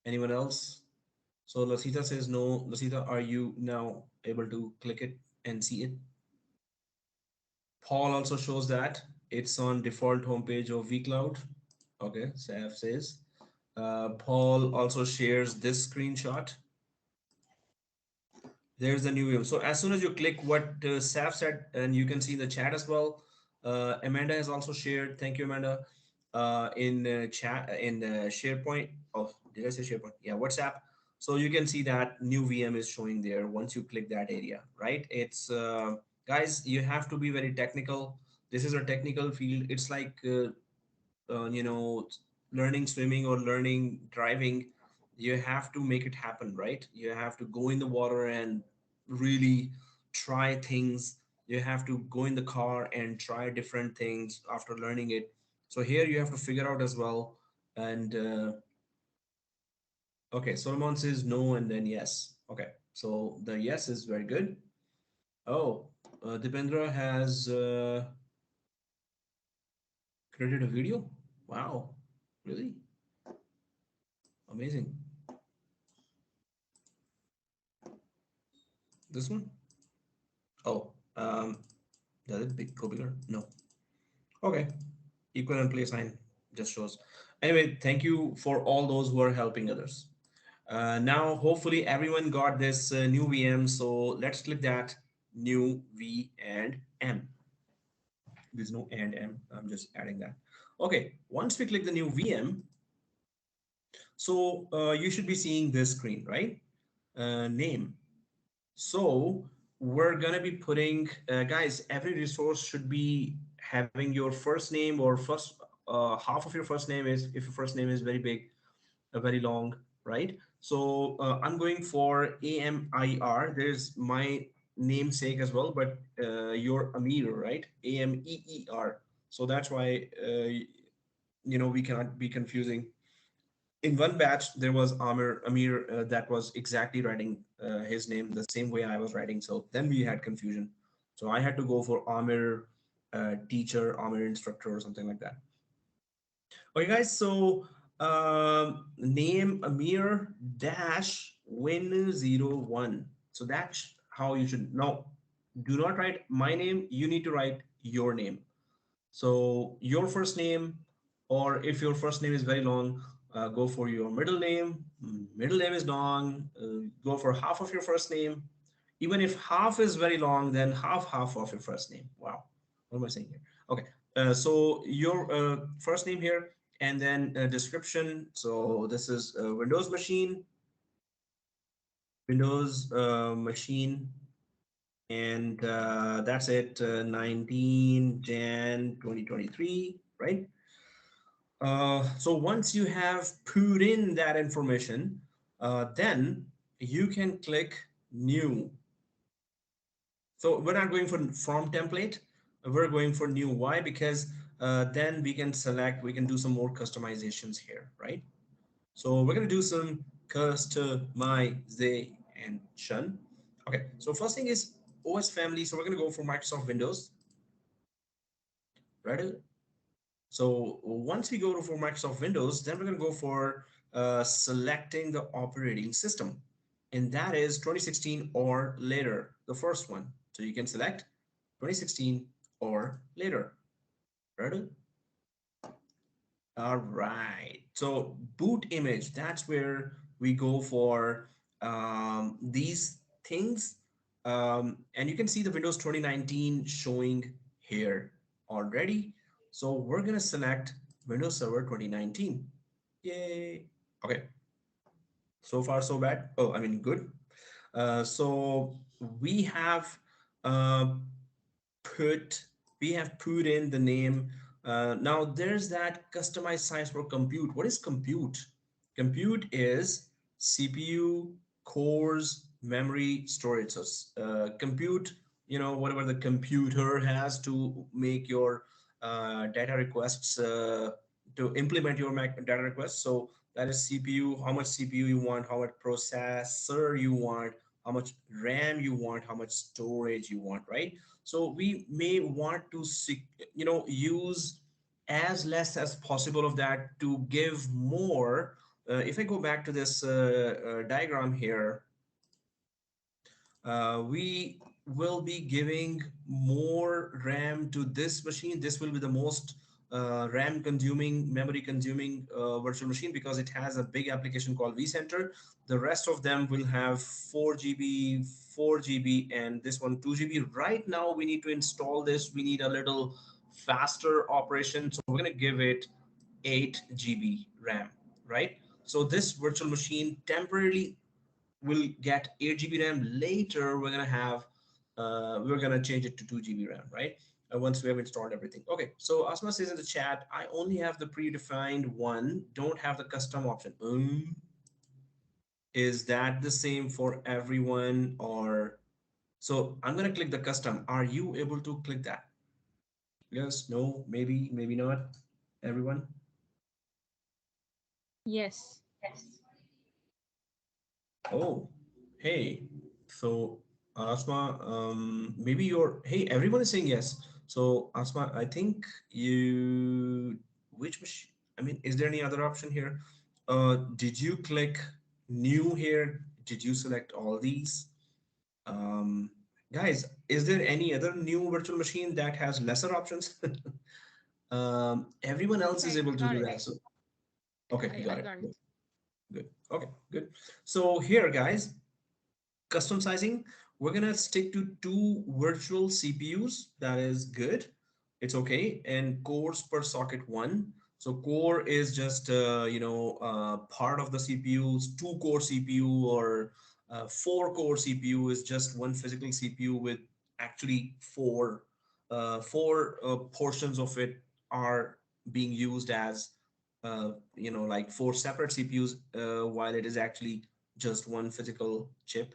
Anyone else? So Lasita says no. Lasita, are you now able to click it and see it? Paul also shows that it's on default homepage of vCloud. Okay, Saf says. Paul also shares this screenshot. There's the new view. So as soon as you click what Saf said, and you can see in the chat as well. Amanda has also shared. Thank you, Amanda. In chat in SharePoint. Oh, did I say SharePoint? Yeah, WhatsApp. So you can see that new VM is showing there once you click that area, right? It's guys, you have to be very technical. This is a technical field. It's like you know, learning swimming or learning driving. You have to make it happen, right? You have to go in the water and really try things. You have to go in the car and try different things after learning it. So here you have to figure out as well. And okay, Solomon says no and then yes. Okay, so the yes is very good. Oh, Dipendra has created a video. Wow, really amazing. This one. Oh, does it big go bigger? No. Okay. Equal and play sign just shows. Anyway, thank you for all those who are helping others. Now, hopefully, everyone got this new VM. So let's click that new V and M. There's no and M. I'm just adding that. Okay. Once we click the new VM, so you should be seeing this screen, right? Name. So we're gonna be putting, guys, every resource should be having your first name or first half of your first name is, if your first name is very big, very long, right? So I'm going for AMIR. There's my namesake as well, but you're Amir, right? AMEER. So that's why, we cannot be confusing. In one batch there was Amir that was exactly writing his name the same way I was writing, so then we had confusion. So I had to go for Amir teacher, Amir instructor, or something like that. Okay, guys. So name Amir dash win01. So that's how you should now. Do not write my name. You need to write your name. So your first name, or if your first name is very long, go for your middle name. Middle name is long. Go for half of your first name. Even if half is very long, then half of your first name. Wow, what am I saying here? Okay, so your first name here, and then description. So this is Windows machine, Windows machine, and that's it. 19 Jan 2023, right? So once you have put in that information, then you can click new. So we're not going for from template. We're going for new. Why? Because then we can select, we can do some more customizations here, right? So we're going to do some customization. Okay. So first thing is OS family. So we're going to go for Microsoft Windows, right? So once we go to for Microsoft Windows, then we're going to go for selecting the operating system. And that is 2016 or later, the first one. So you can select 2016 or later. Ready? All right. So boot image, that's where we go for these things. And you can see the Windows 2019 showing here already. So we're going to select Windows Server 2019. Yay. Okay. So far, so bad. Oh, I mean, good. So we have uh, put put in the name. Now there's that customized size for compute. What is compute? Compute is CPU, cores, memory, storage. So compute, whatever the computer has to make your data requests, to implement your data requests. So that is CPU, how much CPU you want, how much processor you want, how much RAM you want, how much storage you want, right? So we may want to use as less as possible of that to give more. If I go back to this diagram here, we will be giving more RAM to this machine. This will be the most RAM consuming, memory consuming virtual machine, because it has a big application called vCenter. The rest of them will have 4 GB, 4 GB, and this one 2 GB. Right now we need to install this. We need a little faster operation. So we're going to give it 8 GB RAM, right? So this virtual machine temporarily will get 8 GB RAM. Later, we're gonna change it to 2 GB RAM, right? Once we have installed everything. Okay, so Asma says in the chat, I only have the predefined one, don't have the custom option. Is that the same for everyone, or so I'm gonna click the custom. Are you able to click that? Yes, no, maybe, maybe not. Everyone? Yes. Oh, hey. So Asma, maybe hey, everyone is saying yes. So Asma, I think which machine? I mean, is there any other option here? Did you click new here? Did you select all these? Um, Guys, is there any other new virtual machine that has lesser options? Everyone else is I able to got do it. that. So, okay, you I got it. got it. Good. Good. Okay, good. So here, guys, custom sizing, we're gonna stick to 2 virtual CPUs. That is good. It's okay. And cores per socket 1. So core is just part of the CPUs. 2 core CPU or 4 core CPU is just one physical CPU with actually four portions of it are being used as like 4 separate CPUs, while it is actually just one physical chip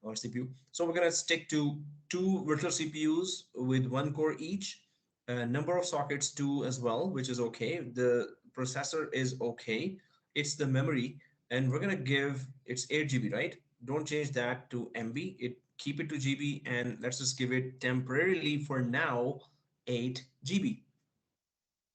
or CPU. So we're going to stick to 2 virtual CPUs with 1 core each. Number of sockets 2 as well, which is okay. The processor is okay. It's the memory, and we're going to give it's 8 GB, right? Don't change that to MB. keep it to GB, and let's just give it temporarily for now 8 GB.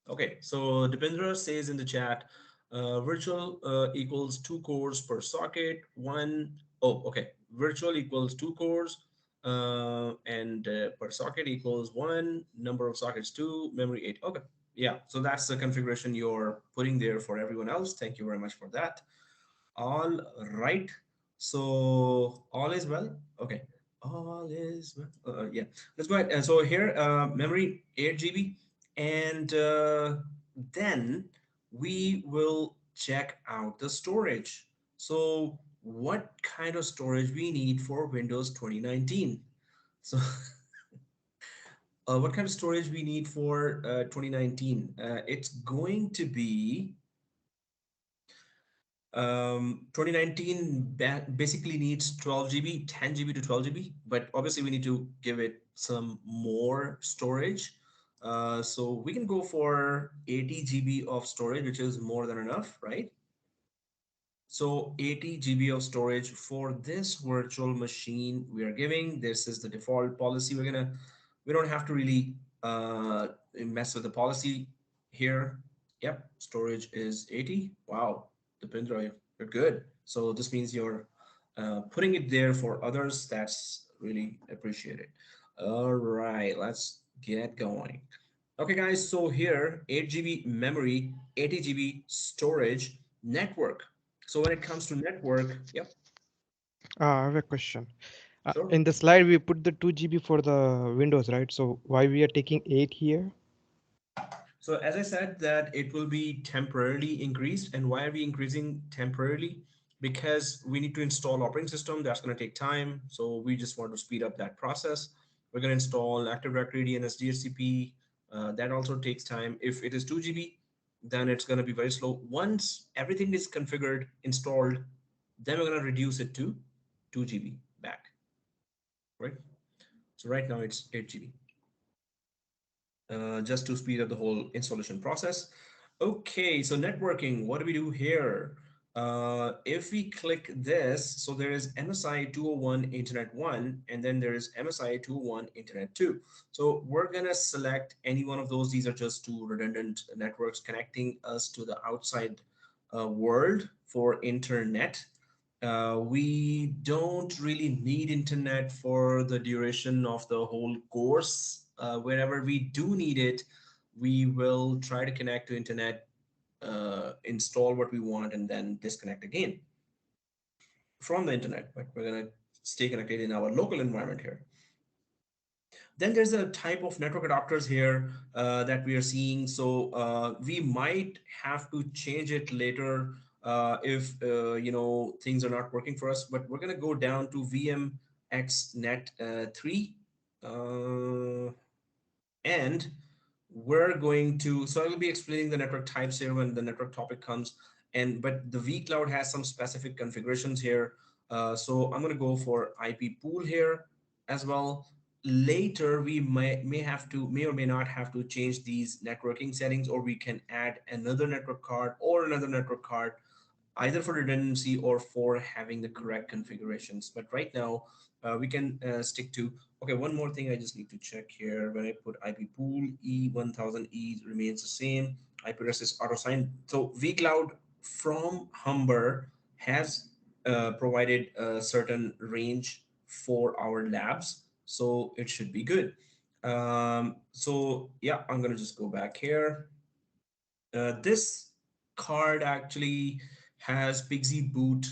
Okay, so Dipendra says in the chat, virtual equals 2 cores per socket, one, oh, okay, virtual equals 2 cores, and per socket equals one, number of sockets two, memory eight. Okay, yeah, so that's the configuration you're putting there for everyone else. Thank you very much for that. All right. So all is well. Okay. All is well. Yeah. Let's go ahead. And so here, memory 8 GB, and then we will check out the storage. So what kind of storage we need for Windows 2019? So what kind of storage we need for 2019? It's going to be 2019 basically needs 12 GB, 10 GB to 12 GB, but obviously we need to give it some more storage. So we can go for 80 GB of storage, which is more than enough, right? So 80 GB of storage for this virtual machine we are giving. This is the default policy. We don't have to really mess with the policy here. Yep, storage is 80. Wow, Dipendra, you're good. So this means you're putting it there for others. That's really appreciated. All right, let's get going. Okay, guys, so here 8 GB memory, 80 GB storage, network. So when it comes to network, yep, I have a question. sure. In the slide, we put the 2 GB for the Windows, right? So why we are taking 8 here? So as I said that it will be temporarily increased. And why are we increasing temporarily? Because we need to install operating system. That's going to take time. So we just want to speed up that process. We're going to install Active Directory, DNS, DHCP. That also takes time. If it is 2 GB, then it's going to be very slow. Once everything is configured, installed, then we're going to reduce it to 2 GB back, right? So right now it's 8 GB. Just to speed up the whole installation process. Okay, so networking, what do we do here? If we click this, so there is MSI 201 Internet 1, and then there is MSI 201 Internet 2. So we're gonna select any one of those. These are just two redundant networks connecting us to the outside world for internet. We don't really need internet for the duration of the whole course. Wherever we do need it, we will try to connect to internet, install what we want, and then disconnect again from the internet. But we're going to stay connected in our local environment here. Then there's a type of network adapters here that we are seeing. So we might have to change it later if things are not working for us. But we're going to go down to VMXNet 3. And we're going to, so I will be explaining the network types here when the network topic comes. But the vCloud has some specific configurations here. So I'm going to go for IP pool here as well. Later, we may or may not have to change these networking settings, or we can add another network card or another network card, either for redundancy or for having the correct configurations. But right now, we can stick to, okay, one more thing I just need to check here. When I put IP pool, E1000E remains the same. IP address is auto signed. So vCloud from Humber has provided a certain range for our labs. So it should be good. So yeah, I'm going to just go back here. This card actually has Pixie boot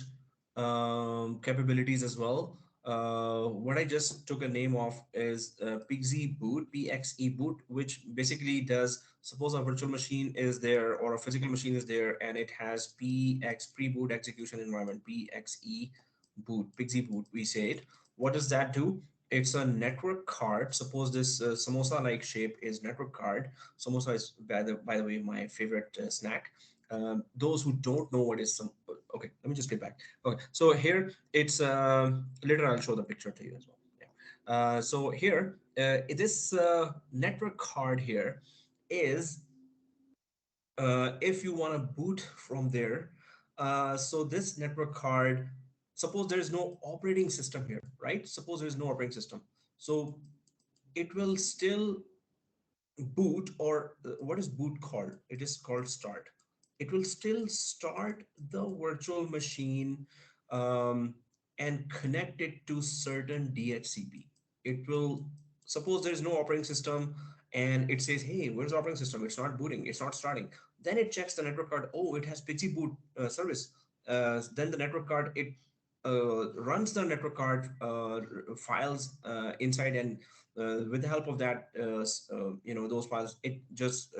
capabilities as well. What I just took a name of is Pixie boot, PXE boot, which basically does, suppose a virtual machine is there or a physical machine is there and it has PX pre-boot execution environment, PXE boot, Pixie boot, we say it. What does that do? It's a network card. Suppose this samosa-like shape is network card. Samosa is, by the way, my favorite snack. Those who don't know what is some, okay, let me just get back. Okay, so here it's later I'll show the picture to you as well. Yeah. So here, this network card here is if you want to boot from there. So this network card suppose there is no operating system here, right? Suppose there is no operating system. So it will still boot, or what is boot called? It is called start. It will still start the virtual machine, um, and connect it to certain DHCP. It will, suppose there is no operating system and it says, hey, where's the operating system? It's not booting, it's not starting. Then it checks the network card. Oh, it has PXE boot service. Then the network card, it runs the network card files inside, and with the help of that, those files, it just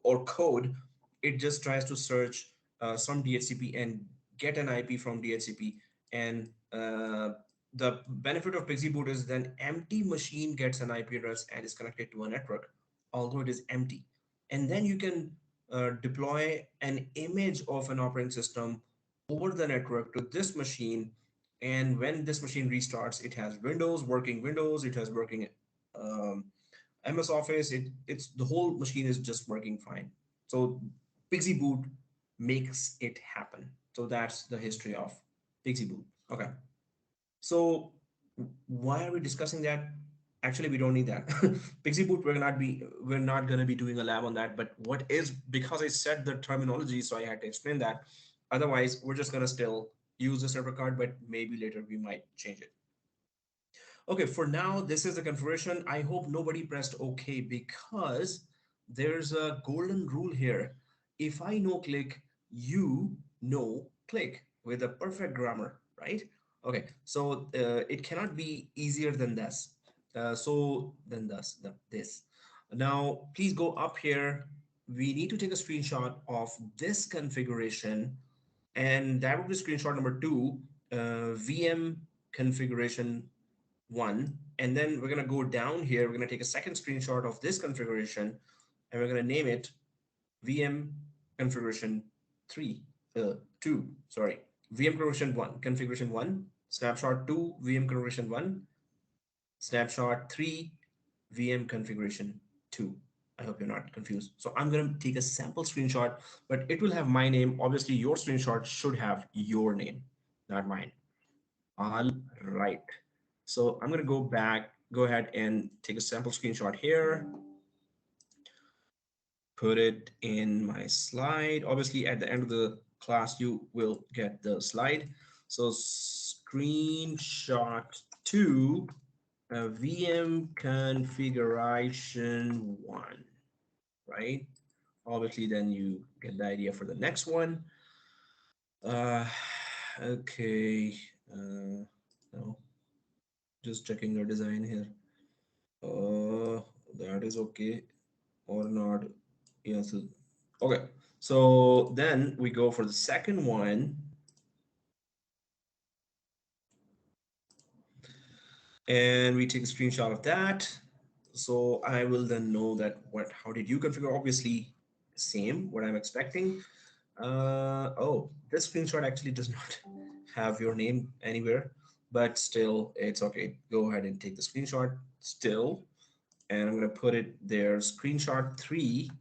or code, it just tries to search some DHCP and get an IP from DHCP. And the benefit of PXE boot is then empty machine gets an IP address and is connected to a network, although it is empty. And then you can deploy an image of an operating system over the network to this machine. And when this machine restarts, it has Windows, it has working um, MS Office, it's the whole machine is just working fine. So PXE boot makes it happen. So that's the history of PXE boot. Okay. So why are we discussing that? Actually, we don't need that. PXE boot, we're not going to be doing a lab on that. But what is, because I said the terminology, so I had to explain that. Otherwise, we're just going to still use the server card, but maybe later we might change it. Okay, for now, this is the configuration. I hope nobody pressed OK, because there's a golden rule here. If I no click, you no click, with a perfect grammar, right? Okay, so it cannot be easier than this. This. Now, please go up here. We need to take a screenshot of this configuration, and that would be screenshot number 2, VM configuration 1. And then we're going to go down here. We're going to take a second screenshot of this configuration, and we're going to name it VM configuration 3, 2, sorry, VM configuration 1, configuration 1, snapshot 2, VM configuration 1, snapshot 3, VM configuration 2. I hope you're not confused. So I'm going to take a sample screenshot, but it will have my name. Obviously, your screenshot should have your name, not mine. All right. So I'm going to go ahead and take a sample screenshot here, put it in my slide. Obviously, at the end of the class, you will get the slide. So screenshot 2, VM configuration 1, right? Obviously, then you get the idea for the next one. Okay. No, just checking the design here. That is okay or not. Yes. Okay. So then we go for the second one. And we take a screenshot of that. So I will then know that how did you configure? Obviously, same, what I'm expecting. Oh, this screenshot actually does not have your name anywhere, but still, it's okay. Go ahead and take the screenshot still. And I'm going to put it there, screenshot 3,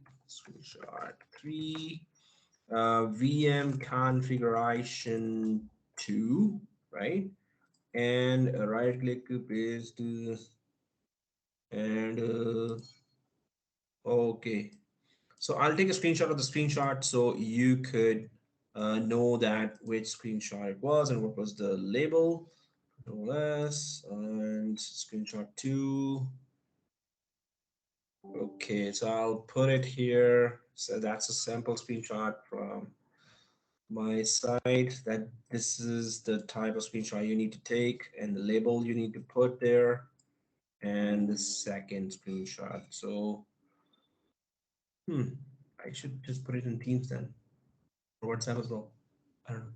VM configuration 2, right? And right click, paste, and okay. So I'll take a screenshot of the screenshot so you could know that which screenshot it was and what was the label. Control S and screenshot 2. Okay, so I'll put it here. So that's a sample screenshot from my site, that this is the type of screenshot you need to take and the label you need to put there, and the second screenshot. So I should just put it in Teams then, or WhatsApp as well. I don't know.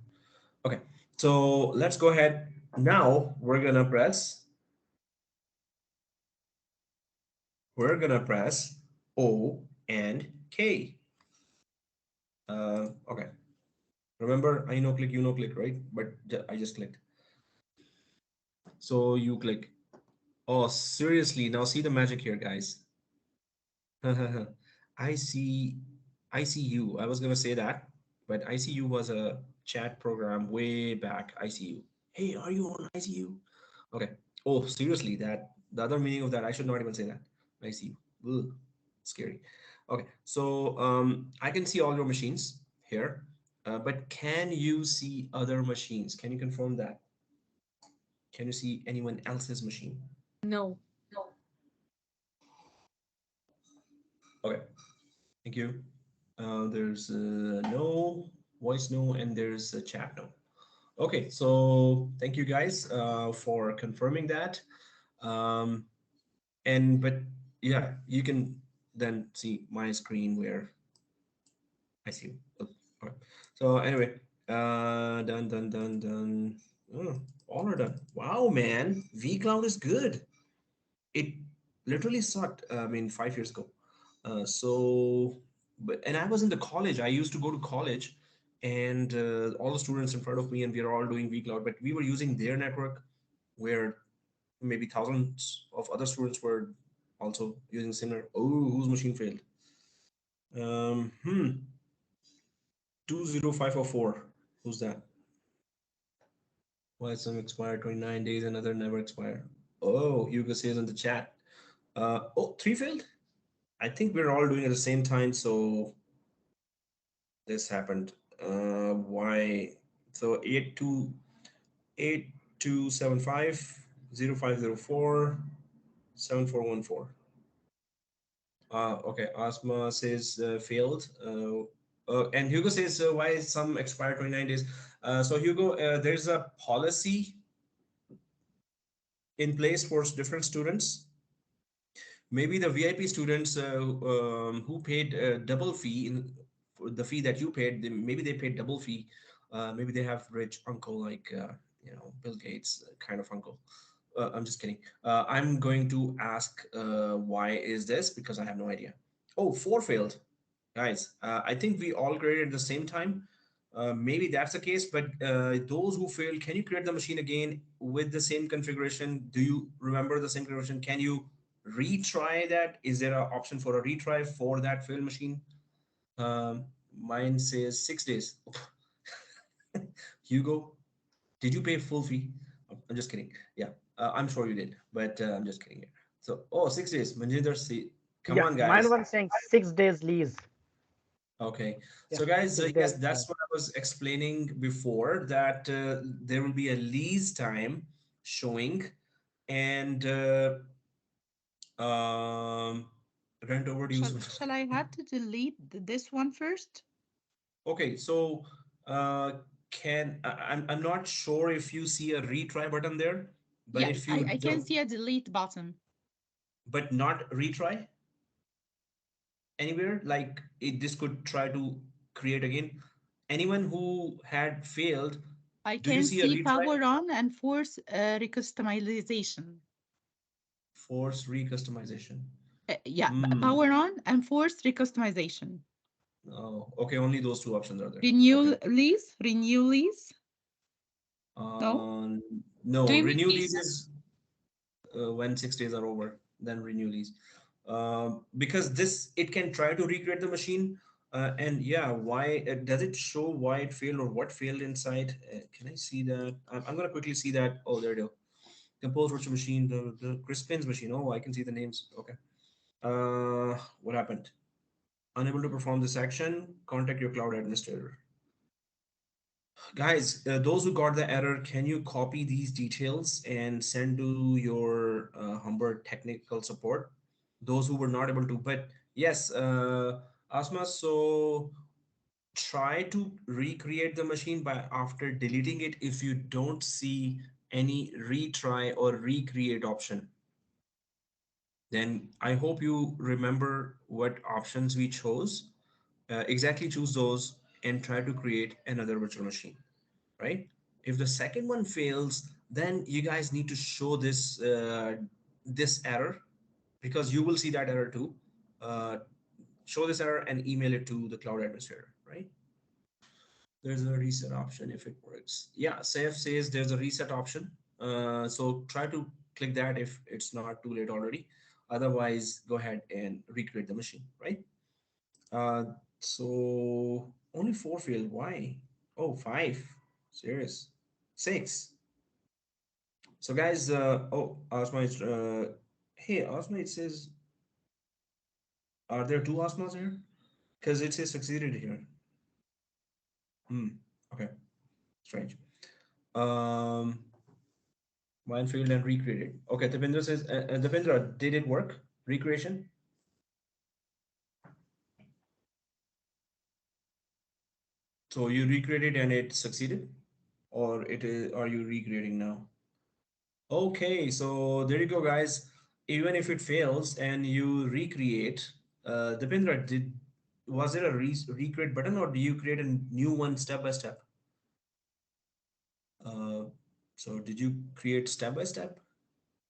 Okay, so let's go ahead. Now we're gonna press O and K. Okay. Remember, I no click, you no click, right? But I just clicked. So you click. Oh, seriously? Now see the magic here, guys. I see, ICU. I was gonna say that, but ICU was a chat program way back. ICU. Hey, are you on ICU? Okay. Oh, seriously, that the other meaning of that, I should not even say that. ICU. Ugh, scary. Okay. So I can see all your machines here, but can you see other machines? Can you confirm that? Can you see anyone else's machine? No. Okay. Thank you. There's no voice no, and there's a chat no. Okay, so thank you guys for confirming that. Um, and but yeah, you can then see my screen where I see you. Oh, okay. So anyway, done. Oh, all are done. Wow, man, vCloud is good. It literally sucked. I mean, 5 years ago. And I was in the college. I used to go to college, and all the students in front of me, and we are all doing vCloud, but we were using their network, where maybe thousands of other students were also using similar. Oh, whose machine failed? 20504. Who's that? Why some expire 29 days and other never expire? Oh, Hugo says in the chat. Oh, three failed? I think we're all doing it at the same time, so this happened. Why? So 8275 0504 7414. Okay, Asma says failed. And Hugo says why some expire 29 days. So Hugo, there's a policy in place for different students. Maybe the VIP students who paid double fee in for the fee that you paid, maybe they paid double fee. Maybe they have rich uncle like Bill Gates kind of uncle. I'm just kidding. I'm going to ask why is this, because I have no idea. Oh, four failed, guys. I think we all created at the same time. Maybe that's the case, but those who failed, can you create the machine again with the same configuration? Do you remember the same configuration? Can you retry that? Is there an option for a retry for that failed machine? Mine says 6 days. Hugo, did you pay full fee? I'm just kidding. Yeah, I'm sure you did, but I'm just kidding. So, oh, 6 days. Manjinder, see, come Yeah, on, mine guys. was saying 6 days lease. Okay, Yeah, so guys, 6 days. yes, that's what I was explaining before, that there will be a lease time showing, and um, rent over Shall use. shall I have to delete this one first? Okay, so uh, I'm not sure if you see a retry button there, but Yeah, if you I can don't, see a delete button. but not retry anywhere, like this could try to create again. Anyone who had failed, I do you can see a see retry? power on and force recustomization. Force recustomization. Yeah, Hmm. power on and force recustomization. Oh, okay. Only those two options are there. Okay. Renew lease. No, Um, no, do you mean renew lease lease? is when 6 days are over, then renew lease. Because this, it can try to recreate the machine. And yeah, why does it show why it failed or what failed inside? Can I see that? I'm gonna quickly see that. Oh, there you go. Compose virtual machine, the Crispin's machine. Oh, I can see the names. Okay. What happened? Unable to perform this action, contact your cloud administrator. Guys, those who got the error, can you copy these details and send to your Humber technical support? Those who were not able to, but yes, Asma, so try to recreate the machine by after deleting it if you don't see any retry or recreate option. Then I hope you remember what options we chose. Exactly choose those and try to create another virtual machine, right? If the second one fails, then you guys need to show this error, because you will see that error too. Uh, Show this error and email it to the cloud administrator, right? There's a reset option if it works. Yeah, Saif says there's a reset option. So try to click that if it's not too late already. Otherwise, go ahead and recreate the machine, right? Uh, so only four failed. Why? Oh, five. Serious. Six. So guys, oh, Asma is, hey, Asma, it says, are there two Asmas here? Because it says succeeded here. Hmm. Okay. Strange. Um, Mine failed and recreated. Okay. Dipendra says, Dipendra, did it work? Recreation? So you recreated and it succeeded? Or it is, are you recreating now? Okay. So there you go, guys. Even if it fails and you recreate, Dipendra, was there a recreate button or do you create a new one step by step? Uh, so did you create step by step,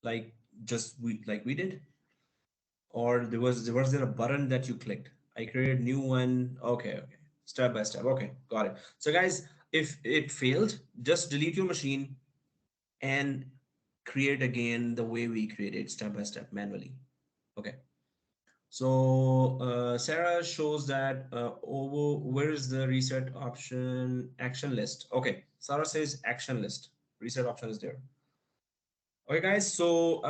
like just we did, or was there a button that you clicked? I created new one. Okay, okay, step by step. Okay, got it. So guys, if it failed, just delete your machine and create again the way we created step by step manually. Okay. So Sarah shows that over where is the reset option action list? Okay, Sarah says action list. Reset option is there. Okay, guys, so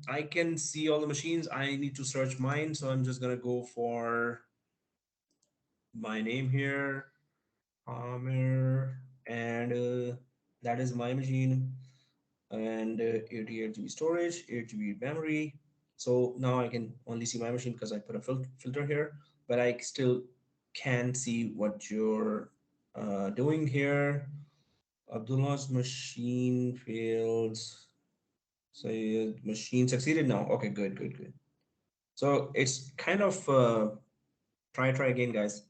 I can see all the machines. I need to search mine, so I'm just gonna go for my name here, Humber, and that is my machine, and 88 GB storage, 8 GB memory. So now I can only see my machine because I put a filter here, but I still can see what you're doing here. Abdullah's machine failed. So your machine succeeded now. Okay, good, good, good. So it's kind of try again, guys.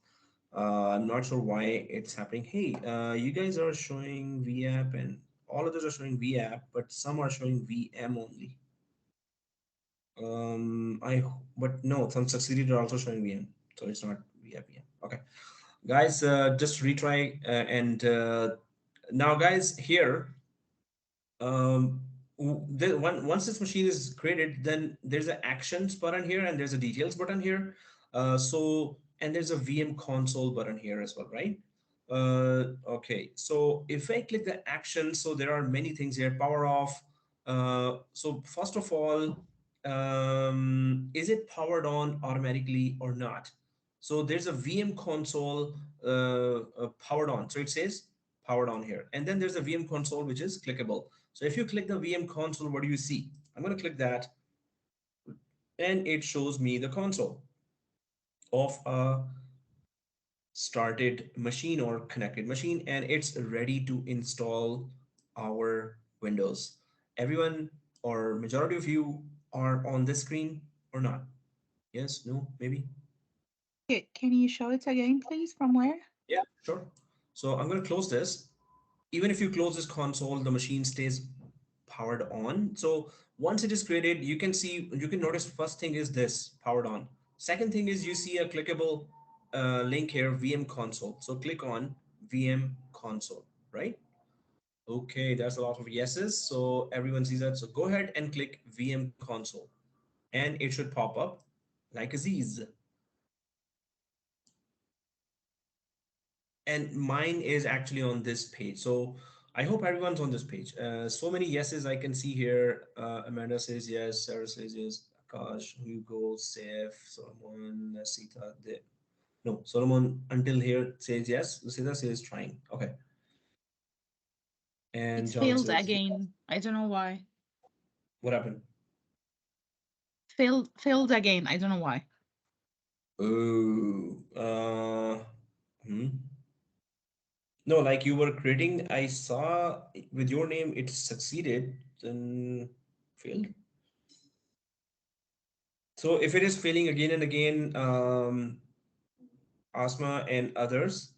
I'm not sure why it's happening. Hey, you guys are showing VApp and all others are showing VApp, but some are showing VM only. But no, some succeeded are also showing VM, so it's not VApp VM. Okay, guys, just retry and now, guys, here once this machine is created, then there's an actions button here and there's a details button here. And there's a VM console button here as well, right? Okay, so if I click the action, so there are many things here. Power off. So first of all, is it powered on automatically or not? So there's a VM console powered on. So it says powered on here. And then there's a VM console, which is clickable. So if you click the VM console, what do you see? I'm going to click that and it shows me the console of a started machine or connected machine, and it's ready to install our Windows. Everyone or majority of you are on this screen or not? Yes, no, maybe? Can you show it again, please? From where? Yeah, sure. So I'm going to close this. Even if you close this console, the machine stays powered on. So once it is created, you can see, you can notice first thing is this powered on. Second thing is you see a clickable link here, VM console. So click on VM console, right? Okay, there's a lot of yeses. So everyone sees that. So go ahead and click VM console and it should pop up like a Z's. And mine is actually on this page. So I hope everyone's on this page. So many yeses I can see here. Amanda says yes, Sarah says yes, Akash, Hugo, Saif, Solomon, Sita. No, Solomon until here says yes. Sita says trying. Okay. And It's John failed says, again. I don't know why. what happened? Failed again. I don't know why. Oh, hmm. No, like you were creating, I saw with your name, it succeeded, then failed. So if it is failing again and again, Asma and others,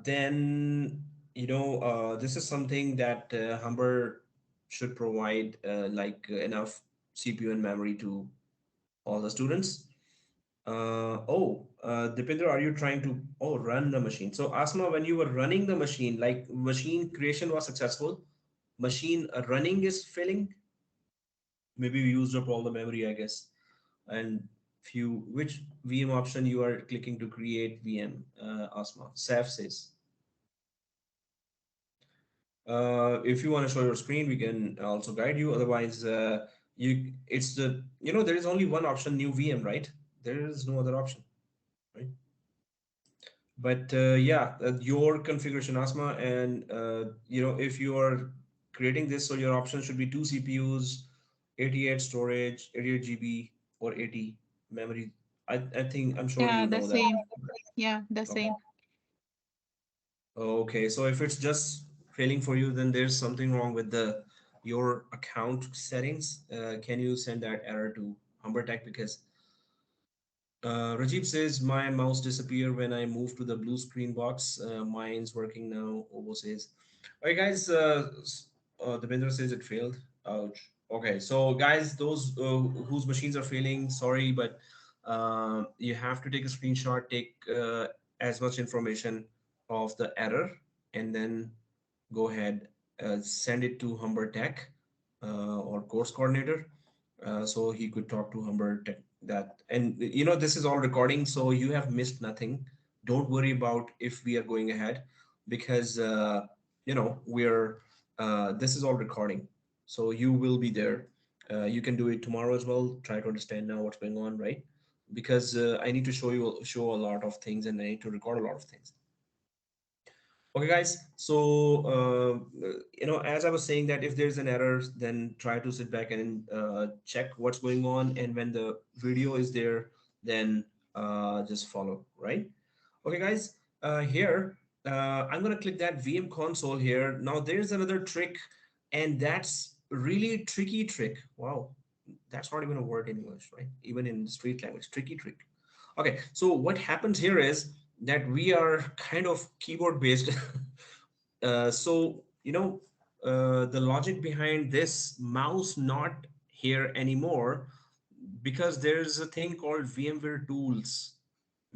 then this is something that Humber should provide enough CPU and memory to all the students. Deepinder, are you trying to run the machine? So Asma, when you were running the machine, like machine creation was successful, machine running is failing. Maybe we used up all the memory, I guess. And few which VM option you are clicking to create VM, Asma? Saf says. If you want to show your screen, we can also guide you. Otherwise, it's there is only one option, new VM, right? There is no other option, right? But yeah, your configuration, Asma, and if you are creating this, so your option should be two CPUs, 88 storage, 88 GB, or 80 memory. I think I'm sure Yeah, you the know that. same. Yeah, the Okay. same. Okay, so if it's just failing for you, then there's something wrong with the your account settings. Can you send that error to Humber Tech? Because Rajib says my mouse disappeared when I moved to the blue screen box. Mine's working now. Ovo says, "All right, guys." Devinder says it failed. Ouch. Okay, so guys, those whose machines are failing, sorry, but you have to take a screenshot, take as much information of the error, and then go ahead, send it to Humber Tech or course coordinator, so he could talk to Humber Tech that. And this is all recording, so you have missed nothing. Don't worry about if we are going ahead, because we're this is all recording, so you will be there. You can do it tomorrow as well. Try to understand now what's going on, right? Because I need to show a lot of things, and I need to record a lot of things. Okay, guys. So, as I was saying, that if there's an error, then try to sit back and check what's going on. And when the video is there, then just follow, right? Okay, guys. Here, I'm gonna click that VM console here. Now, there's another trick, and that's really tricky trick. Wow, that's not even a word in English, right? Even in street language, tricky trick. Okay, so what happens here is that we are kind of keyboard based. So, the logic behind this mouse not here anymore, because there's a thing called VMware tools.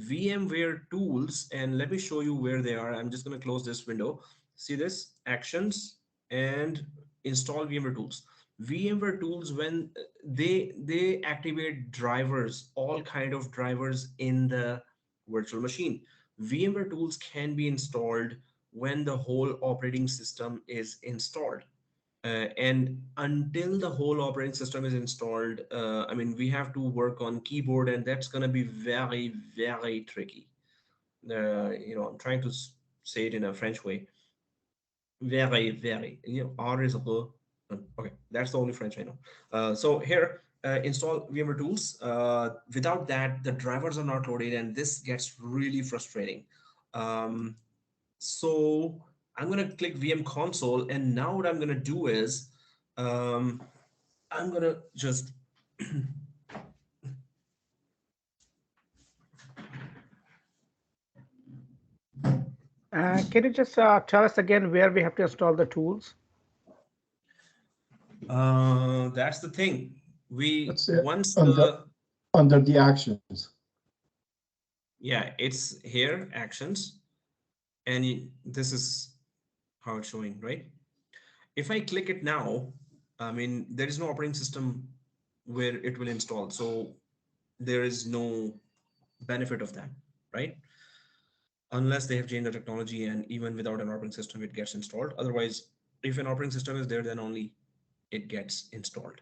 VMware tools, and let me show you where they are. I'm just going to close this window. See this actions and install VMware tools. VMware tools, when they activate drivers, all kind of drivers in the virtual machine. VMware tools can be installed when the whole operating system is installed. And until the whole operating system is installed, I mean, we have to work on keyboard, and that's going to be very, very tricky. I'm trying to say it in a French way. Very, very. R is a peu. Okay, that's the only French I know. So here, install VMware tools. Without that, the drivers are not loaded, and this gets really frustrating. Um, so I'm gonna click VM console, and now what I'm gonna do is, um, I'm gonna just Can you just tell us again where we have to install the tools? that's the thing. We That's it. once Under the under the actions. Yeah, it's here actions, and this is how it's showing, right? If I click it now, I mean, there is no operating system where it will install, so there is no benefit of that, right? Unless they have changed the technology, and even without an operating system it gets installed. Otherwise, if an operating system is there, then only it gets installed.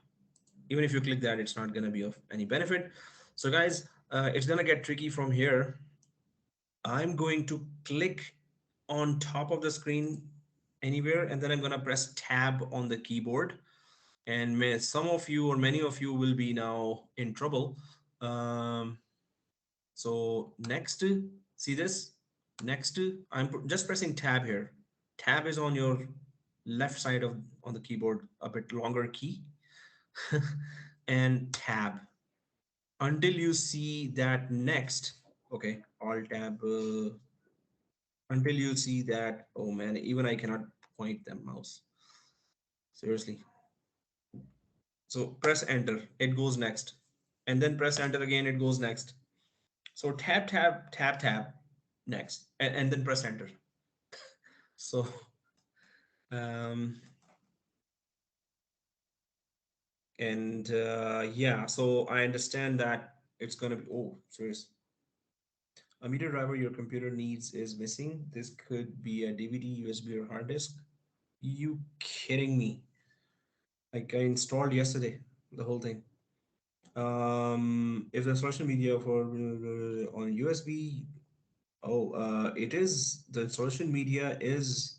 Even if you click that, it's not going to be of any benefit. So guys, it's going to get tricky from here. I'm going to click on top of the screen anywhere, and then I'm going to press tab on the keyboard. And some of you or many of you will be now in trouble. So next, see this? Next, I'm just pressing tab here. Tab is on your left side of on the keyboard, a bit longer key. And tab until you see that next. Okay, alt tab, until you see that. Oh man, even I cannot point the mouse, seriously. So press enter, it goes next, and then press enter again, it goes next. So tab tab tab tab next, and then press enter. So um and yeah, so I understand that it's gonna be, oh serious, a media driver your computer needs is missing. This could be a DVD, USB, or hard disk. You kidding me? Like I installed yesterday the whole thing. If the social media for on USB, oh, it is the social media is.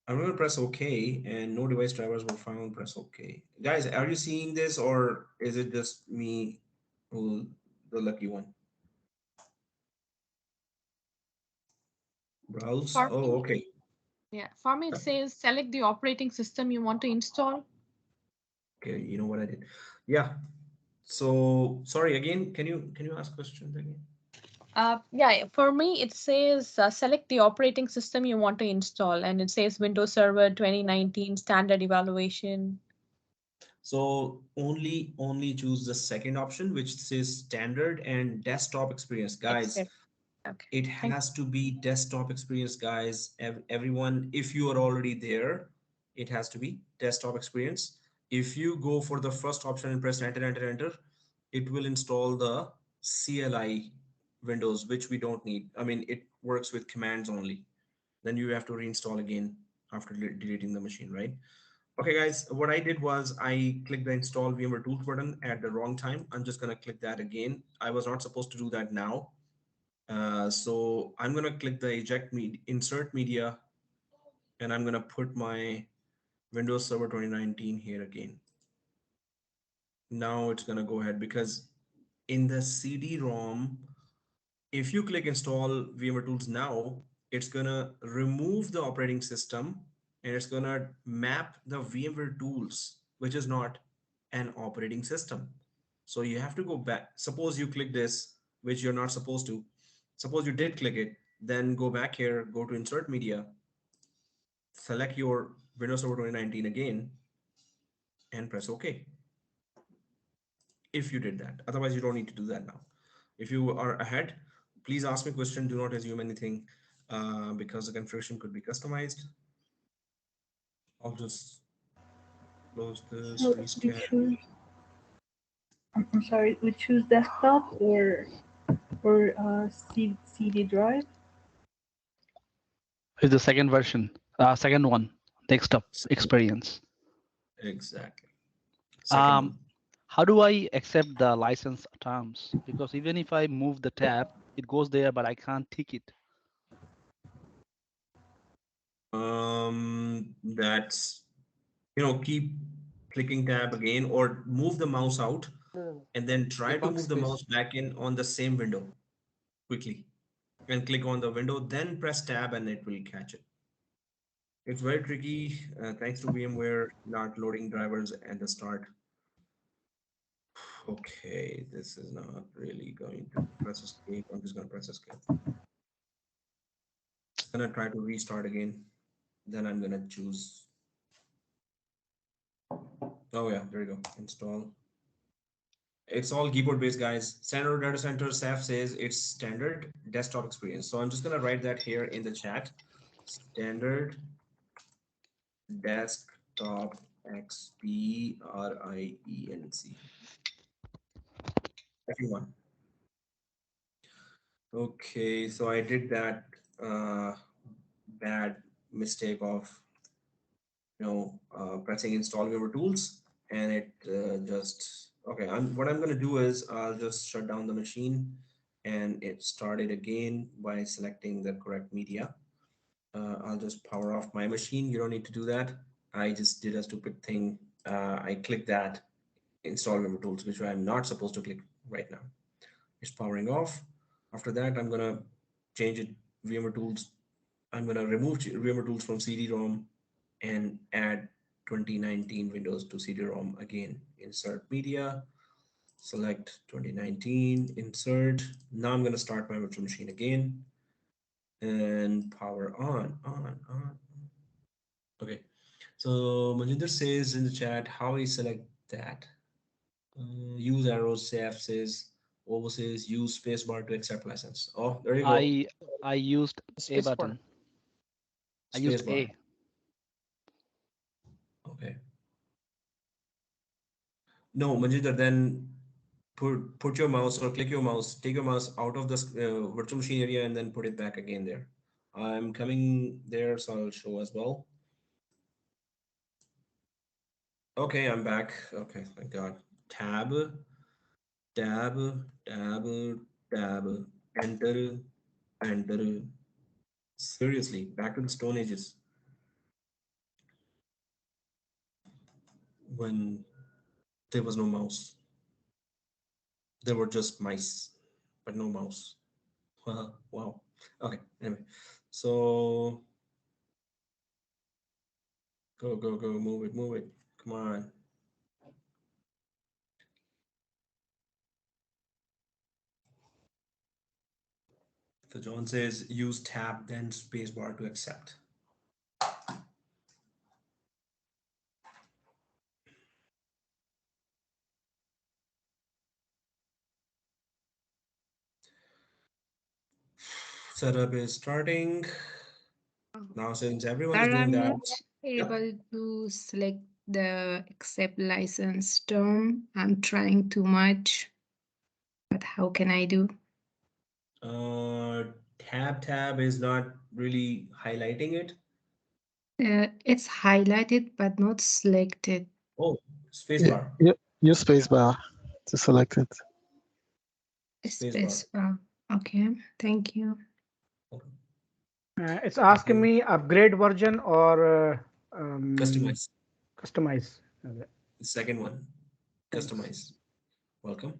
I'm gonna press OK, and no device drivers were found. Press OK, guys. Are you seeing this, or is it just me, who the lucky one? Browse. For Oh, me, okay. yeah, for me it says select the operating system you want to install. Okay, you know what I did? Yeah. So sorry again. Can you ask questions again? Yeah, for me it says select the operating system you want to install, and it says Windows Server 2019 standard evaluation. So only choose the second option, which says standard and desktop experience, guys. Expect. Okay, It thank has to be desktop experience, guys. Everyone, if you are already there, it has to be desktop experience. If you go for the first option and press enter, enter, enter, it will install the CLI windows, which we don't need. I mean, it works with commands only. Then you have to reinstall again after deleting the machine, right? Okay, guys, what I did was I clicked the install VMware tools button at the wrong time. I'm just gonna click that again. I was not supposed to do that now. So I'm gonna click the insert media, and I'm gonna put my Windows Server 2019 here again. Now it's gonna go ahead because in the CD-ROM, if you click install VMware tools now, it's gonna remove the operating system and it's gonna map the VMware tools, which is not an operating system. So you have to go back. Suppose you click this, which you're not supposed to. Suppose you did click it, then go back here, go to insert media, select your Windows Server 2019 again, and press OK. If you did that, otherwise you don't need to do that now. If you are ahead, please ask me a question. Do not assume anything, because the configuration could be customized. I'll just close this, So we rescan. choose. I'm sorry. We choose desktop or CD drive. Is the second version, second one, desktop experience. Exactly. Second Um, one. how do I accept the license terms? Because even if I move the tab, it goes there, but I can't tick it. That's, keep clicking tab again or move the mouse out No. and then The try to move the mouse backspace. back in on the same window quickly and click on the window, then press tab and it will catch it. It's very tricky, thanks to VMware not loading drivers at the start. Okay, this is not really going to press escape. I'm just going to press escape. It's going to try to restart again. Then I'm going to choose. Oh, yeah, there you go. Install. It's all keyboard based, guys. Standard Data Center SAF says it's standard desktop experience. So I'm just going to write that here in the chat. Standard desktop experience. Everyone. Okay, so I did that bad mistake of pressing install viewer tools, and it just okay. What I'm gonna do is I'll just shut down the machine, and it started again by selecting the correct media. I'll just power off my machine. You don't need to do that. I just did a stupid thing. I clicked that install viewer tools, which I'm not supposed to click right now. It's powering off. After that, I'm gonna change it VMware tools. I'm gonna remove VMware tools from CD-ROM and add 2019 Windows to CD-ROM again. Insert media, select 2019, insert. Now I'm gonna start my virtual machine again and power on. Okay. So Manjinder says in the chat, how I select that? Use arrows, Saf says, Ovo says, use spacebar to accept license. Oh, there you go. I used A Spacebar. button. I used Spacebar. A. Okay. No, Manjinder, then put your mouse or click your mouse, take your mouse out of the virtual machine area and then put it back again there. I'm coming there, so I'll show as well. Okay, I'm back. Okay, thank God. Tab, tab, tab, tab, enter, enter. Seriously, back to the Stone Ages when there was no mouse. There were just mice, but no mouse. Wow. Okay, anyway. So go, go, go, move it, move it. Come on. So John says use tab, then spacebar to accept. Setup is starting. Now, since everyone is But doing I'm that, not yep. able to select the accept license term. I'm trying too much, but how can I do? Tab is not really highlighting it. It's highlighted but not selected. Oh, Yeah, spacebar. yeah, use spacebar to select it. Spacebar. Okay, thank you. Okay. It's asking Okay. me upgrade version or Customize. customize. Okay, The second one. thanks. Customize. Welcome.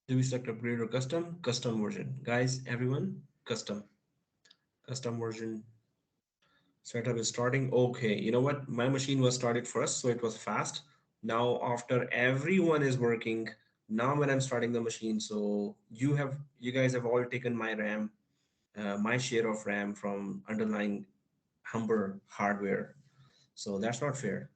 Do we select upgrade or custom? Custom version. Guys, everyone, custom. Custom version. Setup is starting. Okay, you know what? My machine was started first, so it was fast. Now, after everyone is working, now when I'm starting the machine, so you guys have all taken my RAM, my share of RAM from underlying Humber hardware. So that's not fair,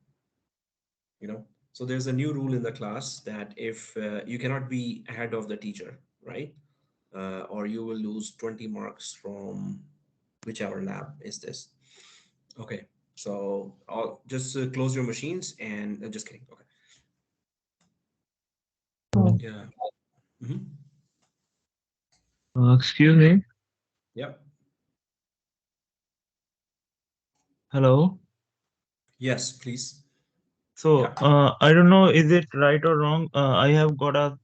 you know. So there's a new rule in the class that if you cannot be ahead of the teacher, right? Or you will lose 20 marks from whichever lab is this. Okay, so I'll just close your machines and just kidding. Okay, yeah. Hmm. Excuse me. Yep. Hello. Yes, please. So, Yeah. I don't know, is it right or wrong? I have got a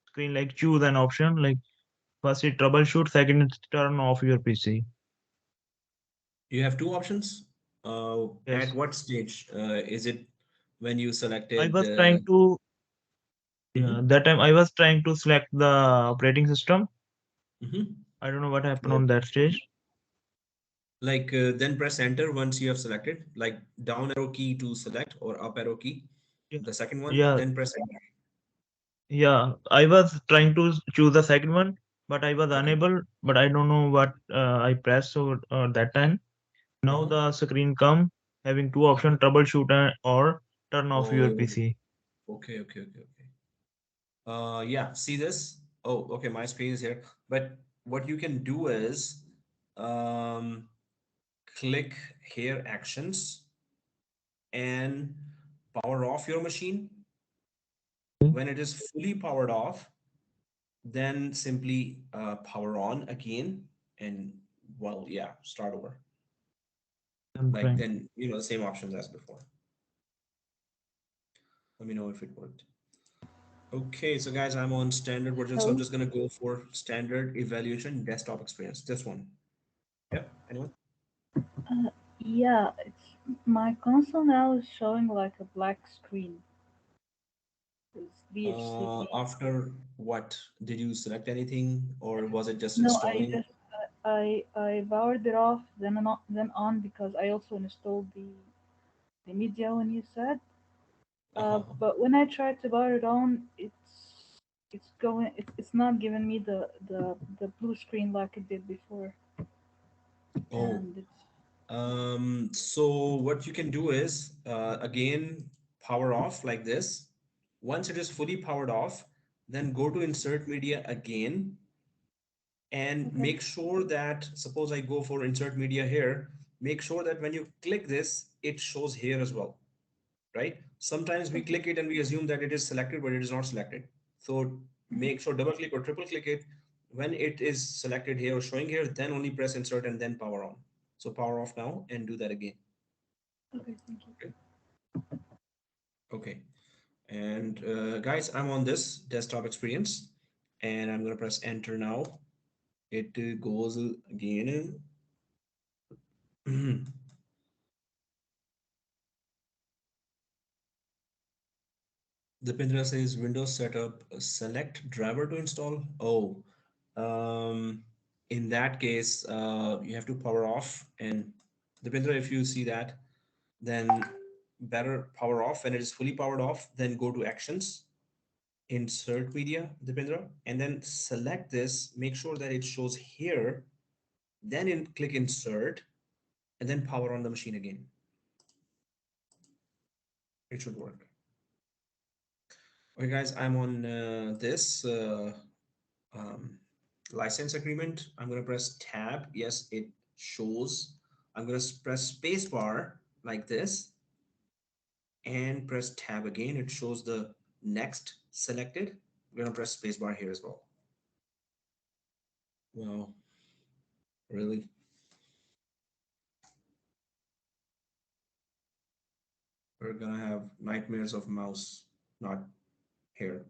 screen like choose an option, like first it troubleshoot, second it turn off your PC. You have two options. At Yes. what stage? Is it when you I selected? was trying to, yeah, Mhm, that time I was trying to select the operating system. mhm. I don't know what happened So, on that stage. like, then press enter once you have selected, like down arrow key to select or up arrow key. Yeah. The second one, Yeah, then press enter. yeah. I was trying to choose the second one, but I was Okay. unable, but I don't know what I pressed so that time. Now Uh-huh. the screen come having two options, troubleshoot or turn off your Oh, PC. okay, okay, okay, okay. Yeah, see this? Oh, okay, my screen is here. But what you can do is um, click here actions and power off your machine. When it is fully powered off, then simply power on again and well, yeah, start over. I'm Like trying. then, the same options as before. Let me know if it worked. Okay, so guys, I'm on standard version, so I'm Hello? just gonna go for standard evaluation desktop experience. This one. Yep. Anyone? Yeah, it's my console now is showing like a black screen. It's VHCP. After what? Did you select anything or was it just No, I installing? just I powered it off, then on because I also installed the media when you said. Uh-huh. But when I tried to power it on, it's not giving me the blue screen like it did before, Oh, and it's so what you can do is again power off like this. Once it is fully powered off, then go to insert media again and okay. make sure that suppose I go for insert media here, make sure that when you click this, it shows here as well, right? Sometimes we Okay. click it and we assume that it is selected, but it is not selected. So make sure double click or triple click it. when it is selected here or showing here, then only press insert and then power on. So power off now and do that again. Okay, thank you. Okay. Okay. And guys, I'm on this desktop experience and I'm gonna press enter now. It goes again. Dipendra says Windows setup, select driver to install. Oh, in that case, you have to power off. And Dipendra, if you see that, then better power off. When it is fully powered off, then go to actions, insert media, Dipendra, and then select this. Make sure that it shows here. Then click insert, and then power on the machine again. It should work. Okay, guys, I'm on this. Um, license agreement. I'm going to press tab. Yes, it shows. I'm going to press space bar like this and press tab again. It shows the next selected. I'm going to press space bar here as well. Wow, really? We're going to have nightmares of mouse not here.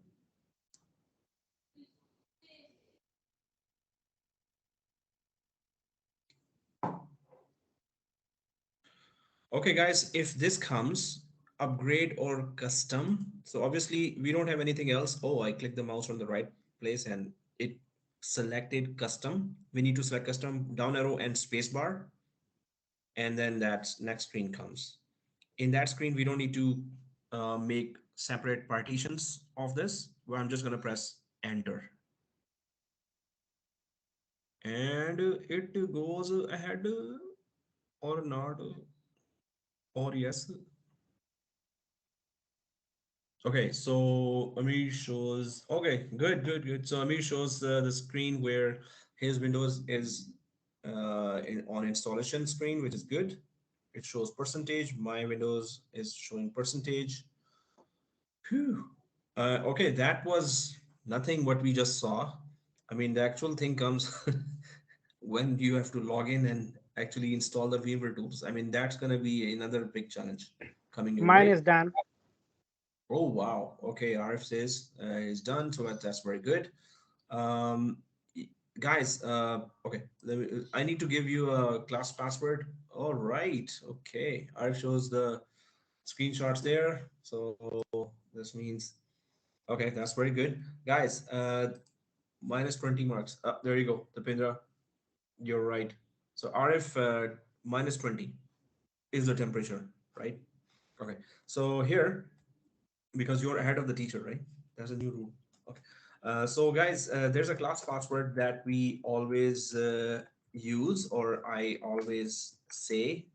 Okay, guys, if this comes, upgrade or custom. So obviously we don't have anything else. Oh, I clicked the mouse on the right place and it selected custom. We need to select custom, down arrow and space bar. And then that next screen comes. In that screen, we don't need to make separate partitions of this. Well, I'm just going to press enter. And it goes ahead or not, or yes. Okay, so Amir shows, okay, good. So Amir shows the screen where his Windows is on installation screen, which is good. It shows percentage. My Windows is showing percentage. Phew. Okay, that was nothing what we just saw. I mean, the actual thing comes when you have to log in and actually install the VMware tools. I mean, that's going to be another big challenge coming your Mine way. is done. Oh, wow. Okay, RF says is done, so that's very good. Um, guys, okay, I need to give you a class password. All right, okay. RF shows the screenshots there, so this means, okay, that's very good. Guys, minus 20 marks. There you go, Dipendra, you're right. So RF minus 20 is the temperature, right? Okay, so here, because you're ahead of the teacher, right? That's a new rule. Okay. So guys, there's a class password that we always use, or I always say,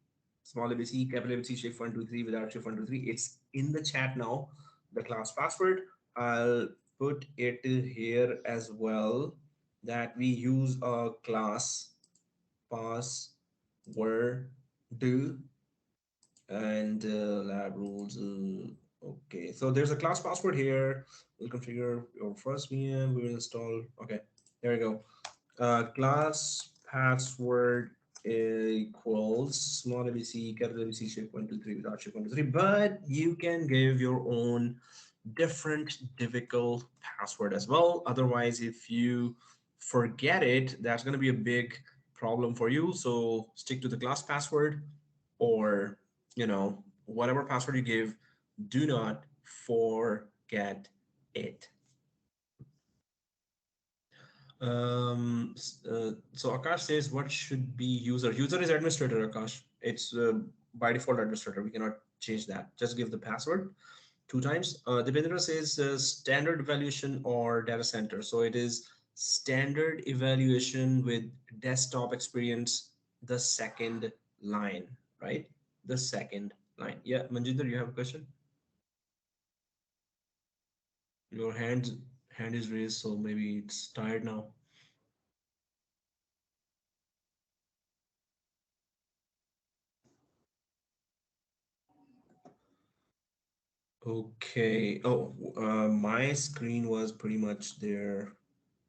small ABC, capital ABC, shift 123 without shift 123. It's in the chat now, the class password. I'll put it here as well, that we use a class password and lab rules. Okay, so there's a class password here. We'll configure your first VM. We will install. Okay, there we go. Class password equals small abc, capital ABC, shift 123 without shift 123. But you can give your own different difficult password as well. Otherwise, if you forget it, that's going to be a big problem for you. So stick to the class password, or whatever password you give, do not forget it. So Akash says, what should be user? User is administrator, Akash. It's by default administrator. We cannot change that. Just give the password two times. Devendra says standard evaluation or data center. So it is standard evaluation with desktop experience, the second line, right? The second line. Yeah, Manjinder, you have a question? Your hand is raised, so maybe it's tired now. Okay. Oh, my screen was pretty much there.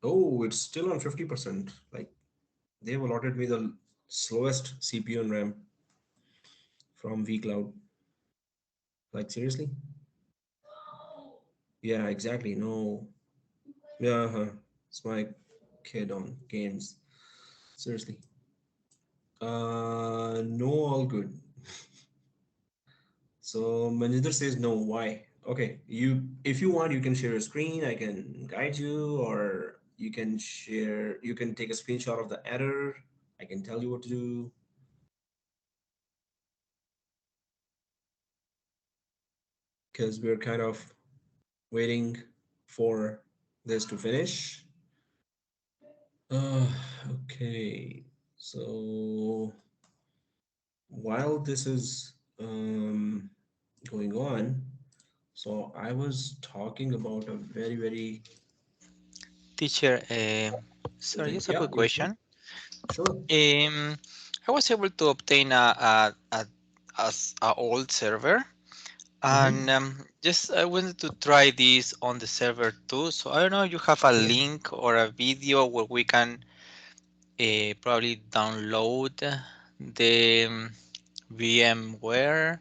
Oh, it's still on 50%. Like they've allotted me the slowest CPU and RAM from vCloud. Like seriously? Yeah, exactly. No. Yeah, it's my kid on games. Seriously. No, all good. So Maninder says no. Why? Okay, if you want, you can share a screen. I can guide you, or you can share. You can take a screenshot of the error. I can tell you what to do because we're kind of waiting for this to finish. Uh, okay, so while this is going on, so I was talking about a very Teacher, good sorry, thing. just a Yeah, quick you're saying? question. Sure. I was able to obtain a old server, Mm-hmm. and just I wanted to try this on the server too. So I don't know if you have a Yeah. link or a video where we can probably download the VMware,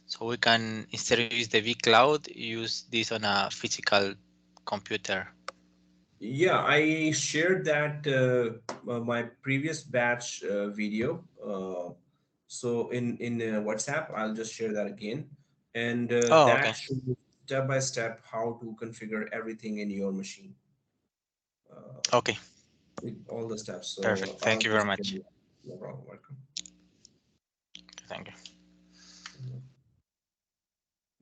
so we can, instead of use the vCloud, use this on a physical computer. Yeah, I shared that my previous batch video. So in WhatsApp, I'll just share that again, and Oh, that okay, shows step by step how to configure everything in your machine, okay, with all the steps. perfect. So Thank I'll you very just share much. you. No problem. Welcome. Thank you.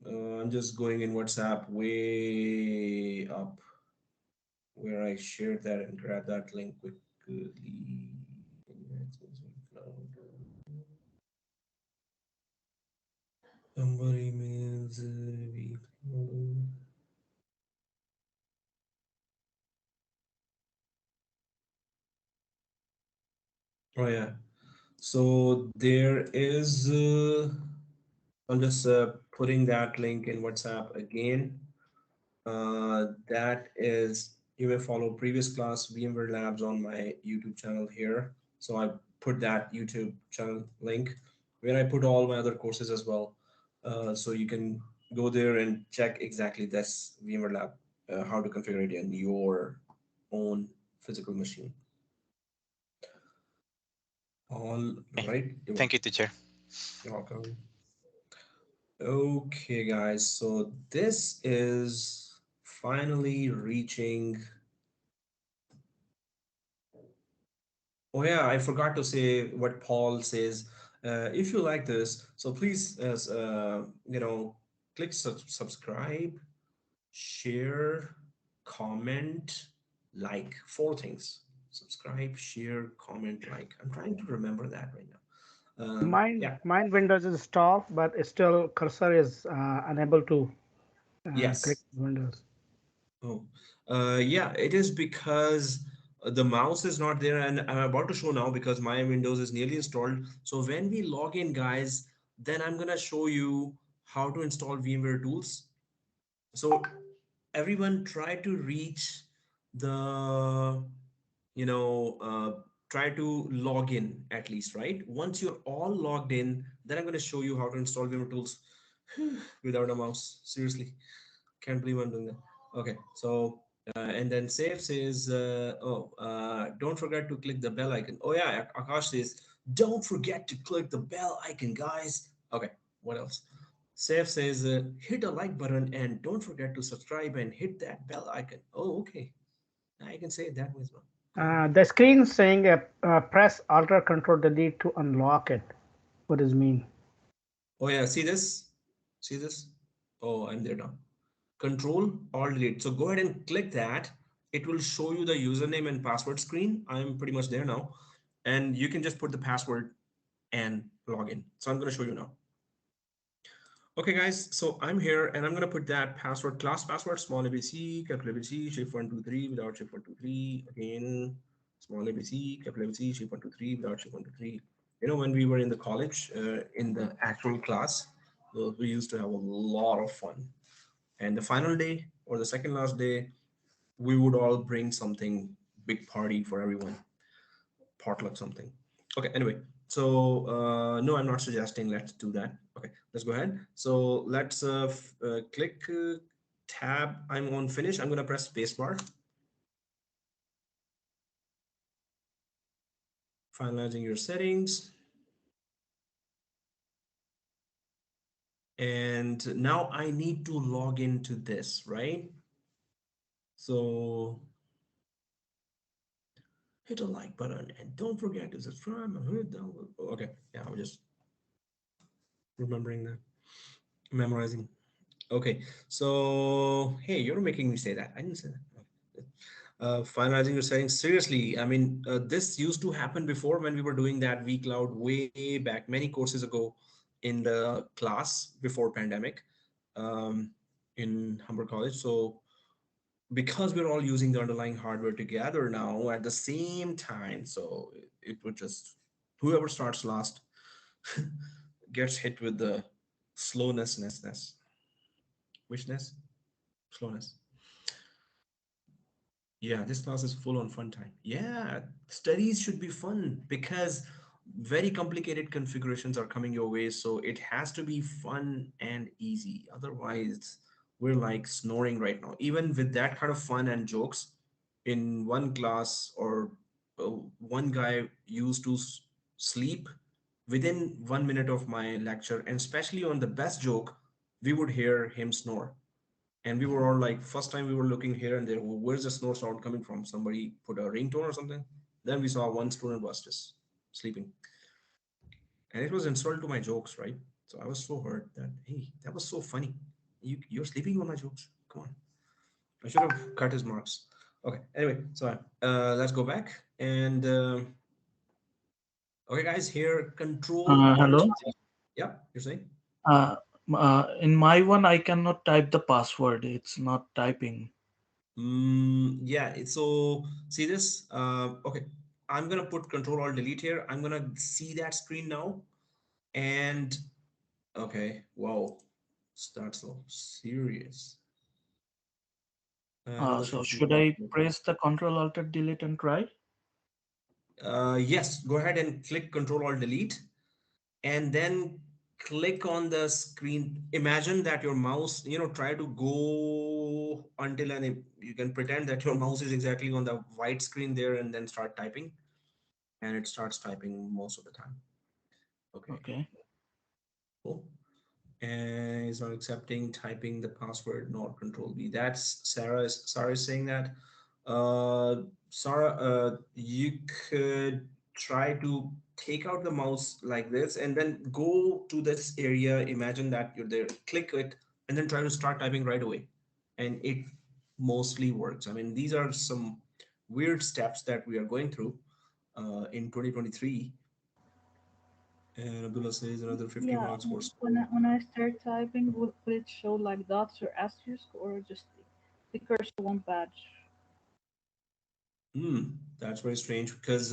I'm just going in WhatsApp way up where I shared that and grab that link quickly. Somebody means oh yeah. So there is. I'm just putting that link in WhatsApp again. That is, you may follow previous class VMware Labs on my YouTube channel here. So I put that YouTube channel link where I put all my other courses as well. So you can go there and check exactly this VMware Lab, how to configure it in your own physical machine. All Okay. right, Thank you, teacher. you're welcome. Okay, guys, so this is finally reaching. Oh yeah, I forgot to say what Paul says. If you like this, so please, click subscribe, share, comment, like. Four things: subscribe, share, comment, like. I'm trying to remember that right now. Mine Yeah. mine Windows is installed, but it's still cursor is unable to click Yes. Windows. Oh, yeah, it is because the mouse is not there, and I'm about to show now because my Windows is nearly installed. So when we log in, guys, then I'm gonna show you how to install VMware tools. So everyone try to reach the, you know, try to log in at least, right? Once you're all logged in, then I'm gonna show you how to install VMware tools without a mouse. Seriously. Can't believe I'm doing that. Okay, so and then save says, don't forget to click the bell icon. Oh yeah, Akash says, don't forget to click the bell icon, guys. Okay, what else? Save says, hit a like button and don't forget to subscribe and hit that bell icon. Oh, okay. I can say it that way as well. Cool. The screen saying press Alt Control Delete to unlock it. What does it mean? Oh yeah, see this? See this? Oh, I'm there now. Control Alt Delete. So go ahead and click that. It will show you the username and password screen. I'm pretty much there now. And you can just put the password and log in. So I'm going to show you now. Okay, guys, so I'm here and I'm going to put that password, class password, small abc, capital ABC, shift 123 without shift 123. Again, small abc, capital ABC, shift 123 without shift 123. You know, when we were in the college, in the actual class, we used to have a lot of fun. And the final day or the second last day, we would all bring something big party for everyone, potluck something. Okay, anyway, so no, I'm not suggesting let's do that. Okay, let's go ahead. So let's click tab. I'm on finish. I'm gonna press spacebar. Finalizing your settings. And now I need to log into this, right? So hit a like button and don't forget to subscribe and hit download. Okay, yeah, I'm just remembering that, memorizing. Okay, so hey, you're making me say that. I didn't say that. Okay. Finalizing your settings. Seriously, I mean, this used to happen before when we were doing that vCloud way back, many courses ago in the class before pandemic, in Humber College. So because we're all using the underlying hardware together now at the same time, so it would just, whoever starts last gets hit with the slowness, wishness, slowness. Yeah, this class is full on fun time. Yeah, studies should be fun because very complicated configurations are coming your way. So it has to be fun and easy. Otherwise, we're like snoring right now. Even with that kind of fun and jokes, in one class or one guy used to sleep within 1 minute of my lecture. And especially on the best joke, we would hear him snore, and we were all like, first time we were looking here and there, where's the snore sound coming from? Somebody put a ringtone or something. Then we saw one student was just sleeping, and it was insult to my jokes, right? So I was so hurt that, hey, that was so funny. You're sleeping on my jokes, come on. I should have cut his marks. Okay, anyway, so let's go back and okay guys, here control alt. Hello. Yeah, you're saying. In my one, I cannot type the password. It's not typing. Yeah, so see this. Okay, I'm gonna put Control Alt Delete here. I'm gonna see that screen now, and okay, wow, start slow, serious. Another So 50 should minutes. I press the Control Alt Delete and try? Yes, go ahead and click Control Alt Delete, and then click on the screen. Imagine that your mouse, try to go until you can pretend that your mouse is exactly on the white screen there, and then start typing, and it starts typing most of the time. Okay, Okay. cool. And it's not accepting typing the password nor control B. That's Sarah is saying that. Sarah, you could try to take out the mouse like this and then go to this area. Imagine that you're there, click it, and then try to start typing right away. And it mostly works. I mean, these are some weird steps that we are going through in 2023. And Abdullah says another 50 Yeah, marks for when I start typing, will it show like dots or asterisk or just the cursor won't badge? That's very strange because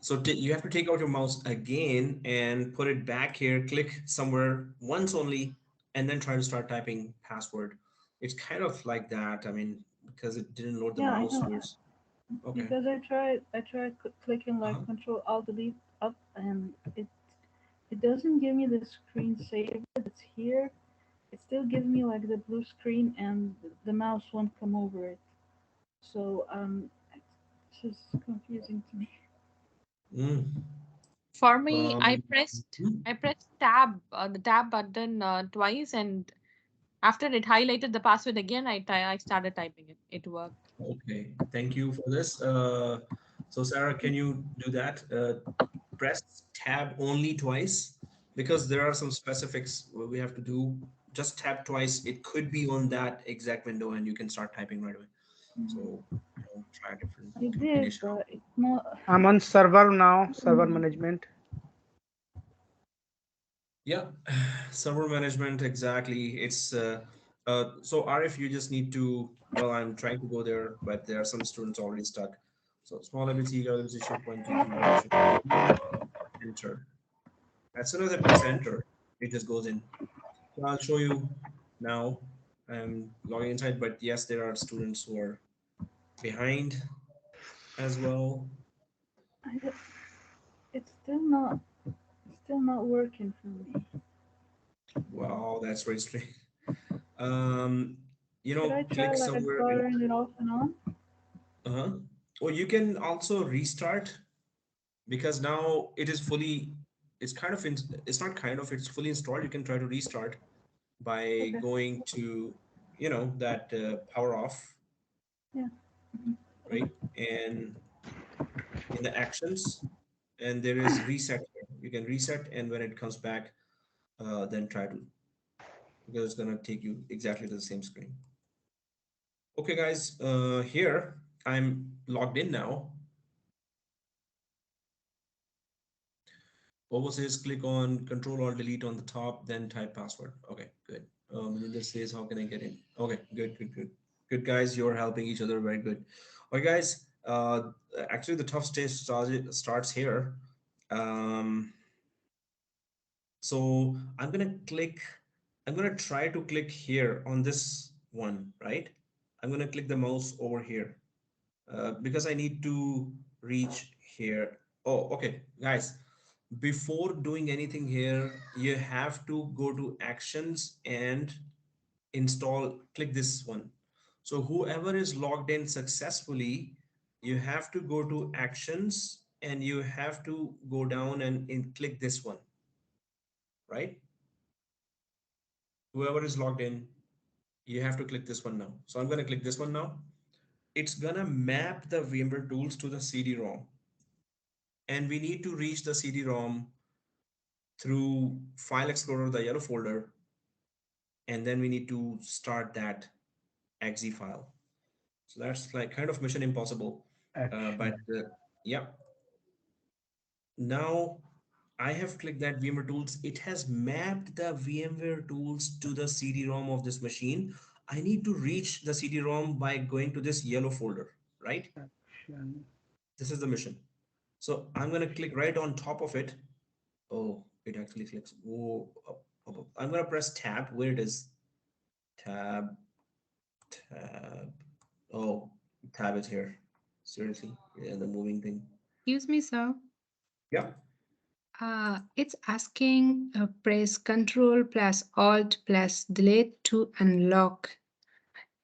so you have to take out your mouse again and put it back here, click somewhere once only, and then try to start typing password. It's kind of like that. I mean, because it didn't load the Yeah, I mouse know. where's okay. Because I tried clicking like Uh-huh. Control Alt Delete up, and it doesn't give me the screensaver that's here. It still gives me like the blue screen, and the mouse won't come over it. So it's just confusing to me. Mm. For me, I Um, pressed hmm. I pressed tab the tab button twice, and after it highlighted the password again, I started typing it. It worked. Okay, thank you for this. So Sarah, can you do that? Press tab only twice because there are some specifics we have to do. Just tap twice. It could be on that exact window and you can start typing right away. So try a different I did, combination. but it's not. I'm on server now, server management. Yeah, server management, exactly. It's so Arif, you just need to, well, I'm trying to go there, but there are some students already stuck. So small ABC, ABC SharePoint, GP, version, enter. As soon as I press enter, it just goes in. So I'll show you now. I'm logging inside, but yes, there are students who are behind. as well? I don't- it's still not working for me. Wow, that's very strange. You Should I know, try click like somewhere in. powering it off and on? Uh-huh. Or you can also restart because now it is fully. It's kind of it's not kind of, it's fully installed. You can try to restart by Okay. going to, that power off, Yeah. Mhm. right? And in the actions, and there is reset here. You can reset, and when it comes back, then try to, because it's gonna take you exactly to the same screen. Okay, guys, here I'm logged in now. Ovo says click on Control Alt Delete on the top, then type password. Okay, good. Maninder says how can I get in? Okay, good, good, good, good, guys. You're helping each other. Very good. Okay, guys. Actually, the tough stage starts here. Um, so I'm gonna try to click here on this one, right? I'm gonna click the mouse over here because I need to reach here. Oh, okay, guys. Before doing anything here, you have to go to actions and install, click this one. So whoever is logged in successfully, you have to go to actions and you have to go down and click this one, right? Whoever is logged in, you have to click this one now. So I'm going to click this one now. It's going to map the VMware tools to the CD-ROM. And we need to reach the CD-ROM through File Explorer, the yellow folder, and then we need to start that exe file. So that's like kind of mission impossible. But Action. yeah, now I have clicked that VMware tools. It has mapped the VMware tools to the CD-ROM of this machine. I need to reach the CD-ROM by going to this yellow folder, right? Action. This is the mission. So I'm going to click right on top of it. Oh, it actually clicks. Oh, up, up, up. I'm going to press tab where it is. Tab, tab. Oh, tab is here. Seriously? Yeah, the moving thing. Excuse me, sir. Yeah. It's asking press Control plus Alt plus Delete to unlock.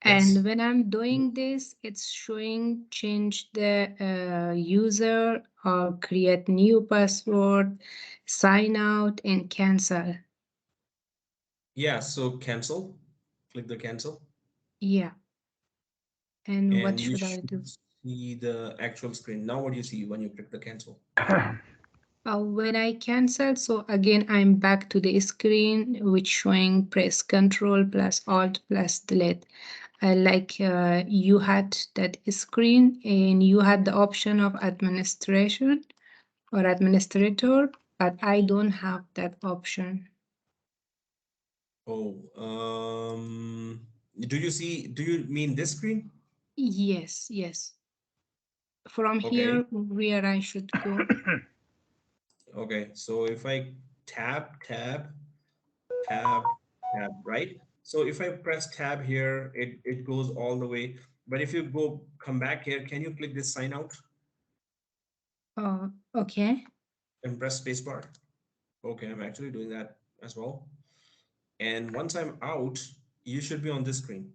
And Yes. when I'm doing this, it's showing change the user or create new password, sign out, and cancel. Yeah. So cancel. Click the cancel. Yeah. And what And you should I should do? see the actual screen. Now what do you see when you click the cancel? When I cancel, so again, I'm back to the screen, which showing press Control plus Alt plus Delete. You had that screen and you had the option of administration or administrator, but I don't have that option. Oh, do you mean this screen? Yes, yes. From Okay. here, where I should go? Okay. So if I tab, tab, tab, right? So if I press tab here, it goes all the way. But if you come back here, can you click this sign out Okay. and press spacebar? Okay, I'm actually doing that as well. And once I'm out, you should be on this screen.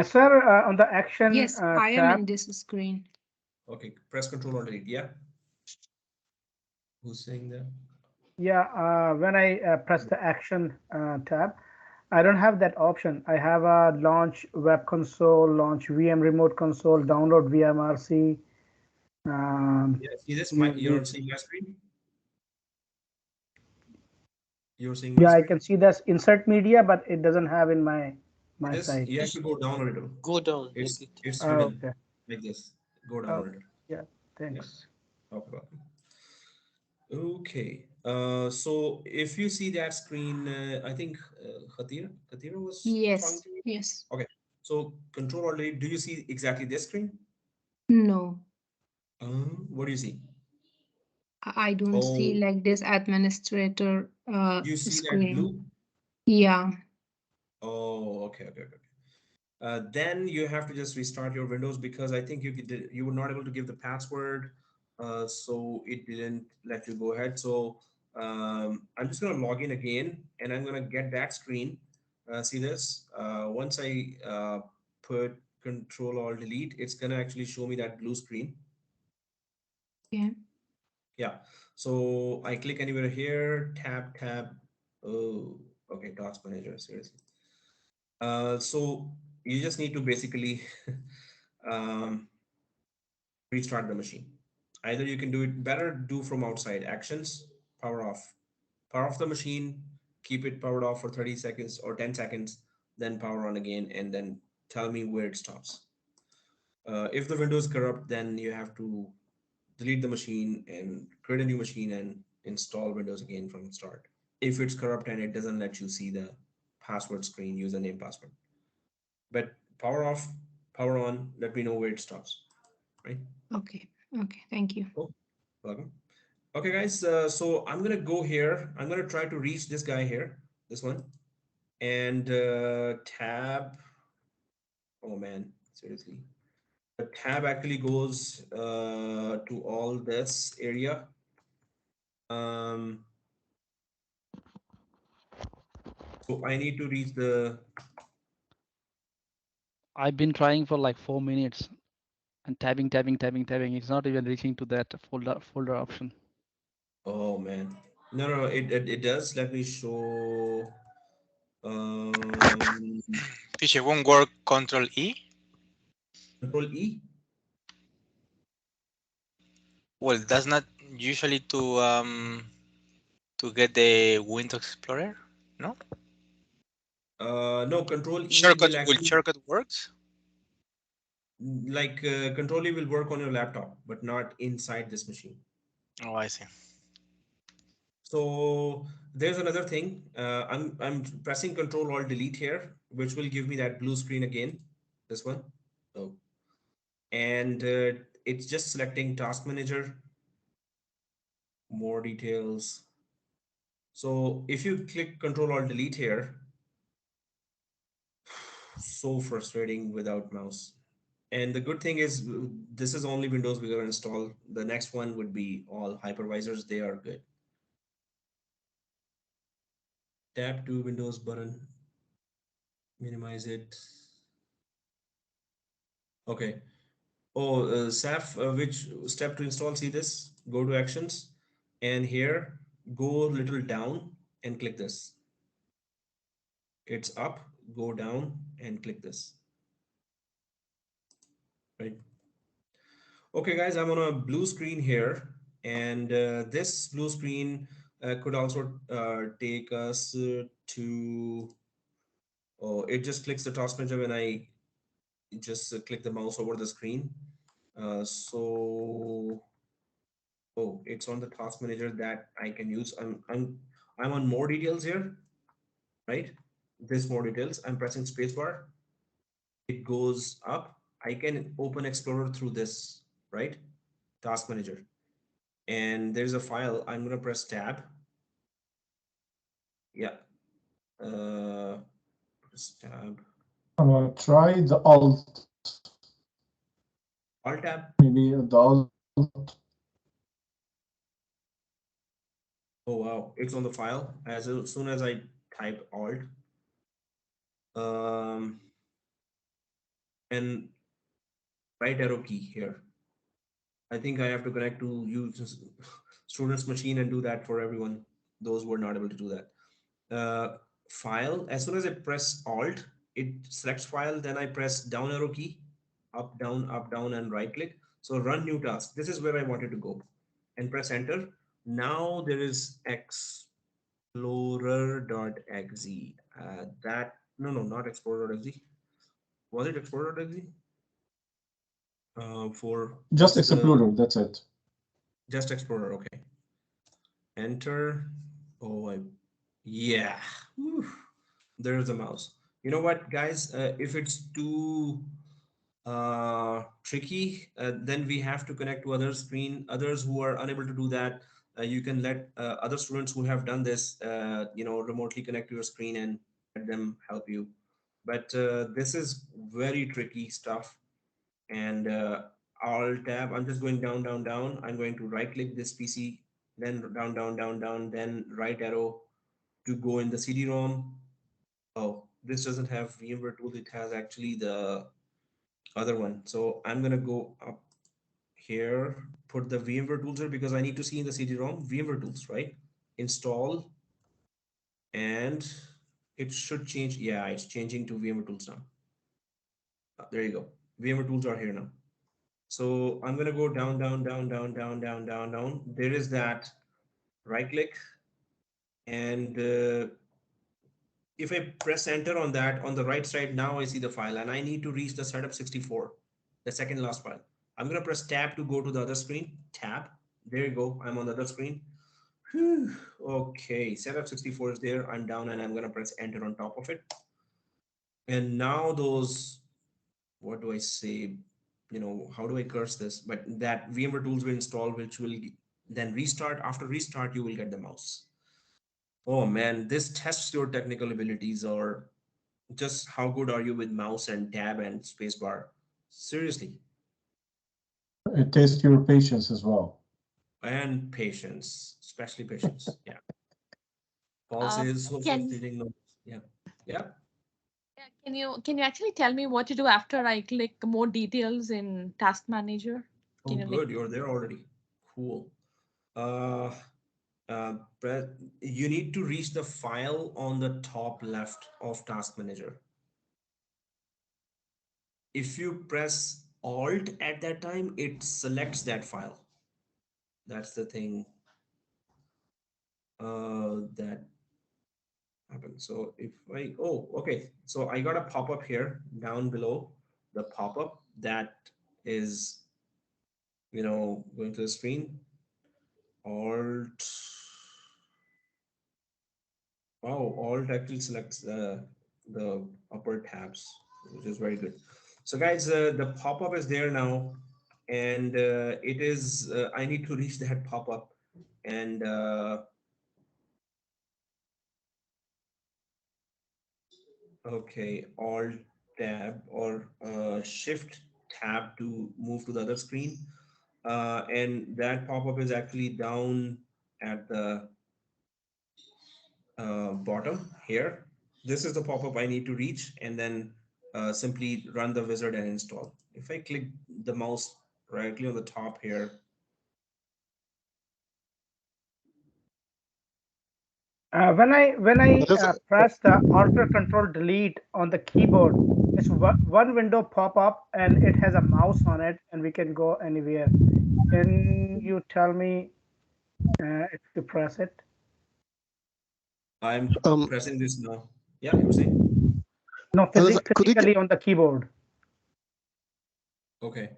Sir, on the action Yes, I am tab, in this screen. Okay, press Control or Delete. Yeah. Who's saying that? yeah, when I press the action tab, I don't have that option. I have a launch web console, launch VM remote console, download VMRC, um, Yeah. See this? use You're seeing my screen. You're seeing my yeah, I screen. can see this insert media, but it doesn't have in my See this? site. You have to Just go down a little. go down like It's it. it's Oh, hidden okay. like this. Go down a Oh, little. yeah. Yeah. Thanks. Okay. Okay. So if you see that screen, I think Khatira was talking Yes, to you. yes. Okay. So Control or Delete. Do you see exactly this screen? No, What do you see? I don't see Oh, like this administrator you see that screen. blue? Yeah. Oh, okay, okay, okay. Then you have to just restart your Windows because I think you were not able to give the password, so it didn't let you go ahead. So I'm just going to log in again, and I'm going to get that screen. See this? Once I put Control Alt Delete, it's going to actually show me that blue screen. Yeah. Yeah. So I click anywhere here, tab. Oh, okay. Task Manager. Seriously. So you just need to basically um, restart the machine. Either you can do it better, do from outside actions, power off the machine, keep it powered off for 30 seconds or 10 seconds, then power on again, and then tell me where it stops. If the window is corrupt, then you have to delete the machine and create a new machine and install Windows again from the start. If it's corrupt and it doesn't let you see the password screen, username, password. But power off, power on, let me know where it stops, right? Okay. Okay. Thank you. Cool. Welcome. Okay, guys. So I'm gonna go here. I'm gonna try to reach this guy here, this one, and tab. Oh man, seriously. The tab actually goes to all this area. Um, so I need to reach the. I've been trying for like 4 minutes and tabbing. It's not even reaching to that folder option. Oh man, no. It does. Let me show. Um, Teacher, won't work Control E? Control E. Well, that's not usually to get the Windows Explorer, no? No, Control E Shortcut will will actually shortcut works? like Control E will work on your laptop, but not inside this machine. Oh, I see. So there's another thing. I'm pressing Control Alt Delete here, which will give me that blue screen again. This one. Oh, and it's just selecting Task Manager, more details. So if you click Control Alt Delete here, so frustrating without mouse. And the good thing is this is only Windows we're going to install. The next one would be all hypervisors. They are good. Tab to Windows button, minimize it. Okay. Oh, Saf, which step to install? See this? Go to actions and here go a little down and click this. It's up, go down and click this. Right. Okay, guys, I'm on a blue screen here, and this blue screen could also take us to. Oh, it just clicks the task manager when I just click the mouse over the screen. So oh, it's on the task manager that I can use. I'm on more details here, right? This more details. I'm pressing spacebar. It goes up. I can open Explorer through this, right? Task manager. And there's a file. I'm gonna press tab. Yeah. Press tab. Try the alt. Alt tab. Maybe the alt. Oh wow, it's on the file. As soon as I type alt, um, and right arrow key here. I think I have to connect to use students machine and do that for everyone. Those who are not able to do that. File. As soon as I press alt, it selects file. Then I press down arrow key, up, down, and right click. So run new task. This is where I wanted to go, and press enter. Now there is explorer.exe. That no, not explorer.exe. Was it explorer.exe? For Just what's the Explorer, that's it. just explorer? Okay. Enter. Oh, yeah. Whew. There's a mouse. You know what, guys? If it's too tricky, then we have to connect to other screen. Others who are unable to do that, you can let other students who have done this, remotely connect to your screen and let them help you. But this is very tricky stuff. And Alt tab, I'm just going down, down, down. I'm going to right click this PC, then down, down, down, down, then right arrow to go in the CD-ROM. Oh, this doesn't have VMware tool. It has actually the other one. So I'm gonna go up here, put the VMware tools here because I need to see in the CD-ROM VMware tools, right? Install, and it should change. Yeah, it's changing to VMware tools now. There you go. VMware tools are here now. So I'm gonna go down, down, down, down, down, down, down, down. There is that right click, and if I press enter on that, on the right side, now I see the file, and I need to reach the setup 64, the second last file. I'm gonna press tab to go to the other screen. Tab. There you go. I'm on the other screen. Whew. Okay, setup 64 is there. I'm down, and I'm gonna press enter on top of it. And now those, what do I say? How do I curse this? But that VMware tools will install, which will then restart. After restart, you will get the mouse. Oh man, this tests your technical abilities, or just how good are you with mouse and tab and spacebar. Seriously. It tests your patience as well. And patience, especially patience. Yeah. Paul Uh, says so can frustrating notes. Yeah. Yeah. yeah, can you actually tell me what to do after I click more details in Task Manager? Oh, Can you like good. You're there already. Cool. Uh, Brett, you need to reach the file on the top left of Task Manager. If you press Alt at that time, it selects that file. That's the thing that happens. So if oh, okay. So I got a pop-up here down below, the pop-up that is, going to the screen. Alt. Wow, Alt actually selects the upper tabs, which is very good. So guys, the pop-up is there now, and it is, I need to reach that pop-up, and okay, Alt tab or Shift tab to move to the other screen, and that pop-up is actually down at the bottom here. This is the pop-up I need to reach, and then simply run the wizard and install. If I click the mouse directly on the top here, When I press the Alt Control Delete on the keyboard, it's one window pop up and it has a mouse on it, and we can go anywhere. Can you tell me if you press it? I'm Um, pressing this now. Yeah, you were saying? No, hello, sir, could you physically on the keyboard. Okay.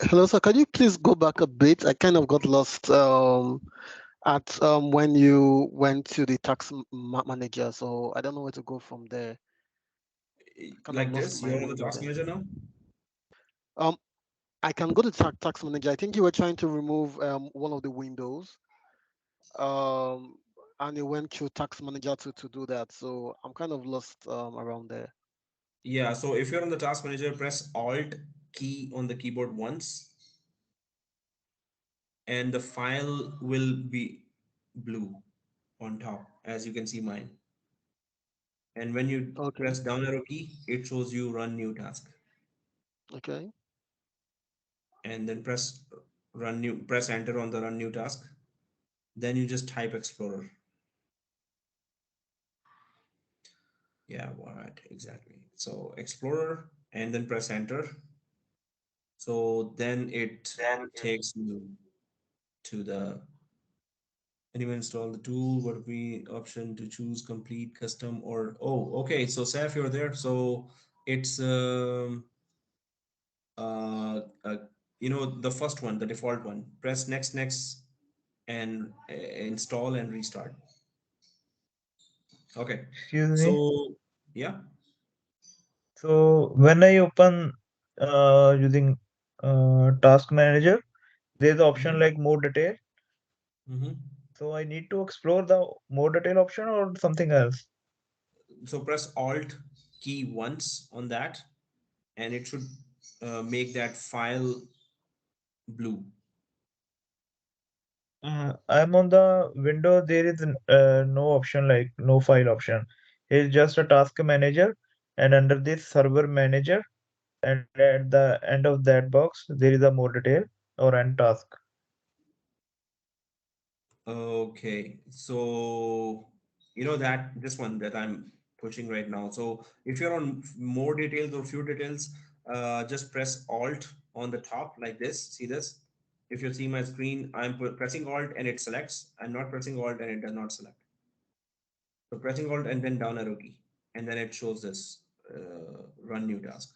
hello, sir, can you please go back a bit? I kind of got lost at when you went to the tax manager, so I don't know where to go from there. Kind of Like lost this, my you're on way the over task there. manager now? Um, I can go to tax manager. I think you were trying to remove one of the windows. Um, and you went through tax manager to do that. So I'm kind of lost around there. Yeah, so if you're on the task manager, press Alt key on the keyboard once, and the file will be blue on top, as you can see mine. And when you Okay. press down arrow key, it shows you run new task. Okay. And then press enter on the run new task. Then you just type Explorer. Yeah, what exactly? So Explorer, and then press enter. So then it takes you to the, and you install the tool. What we option to choose complete, custom, or oh, okay. So Saf, you're there. So it's uh, uh the first one, the default one. Press next, next, and install and restart. Okay. Excuse me. So yeah. So when I open using Task Manager, there's the option Mm-hmm. like more detail. Mm-hmm. So I need to explore the more detail option or something else. So press Alt key once on that, and it should make that file blue. I'm on the window. There is no option like no file option. It's just a task manager, and under this server manager, and at the end of that box, there is a more detail or end task. Okay, so you know that this one that I'm pushing right now. So if you're on more details or few details, just press Alt on the top like this. See this? If you see my screen, I'm pressing Alt and it selects. I'm not pressing Alt and it does not select. So pressing Alt and then down arrow key, and then it shows this run new task.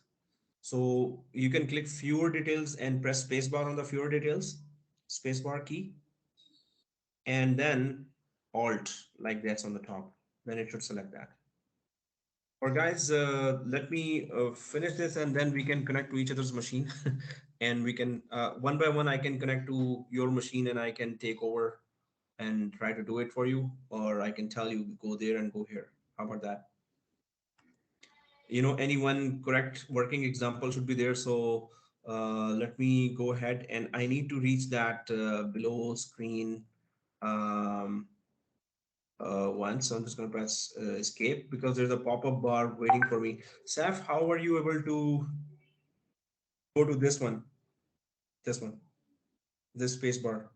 So you can click fewer details and press spacebar on the fewer details, spacebar key, and then Alt like that's on the top. Then it should select that. Or guys, let me finish this and then we can connect to each other's machine, and we can one by one. I can connect to your machine and I can take over and try to do it for you, or I can tell you go there and go here. How about that? Any one correct working example should be there. So let me go ahead, and I need to reach that below screen um, once. So I'm just going to press escape because there's a pop-up bar waiting for me. Saf, how are you able to go to this one, this space bar?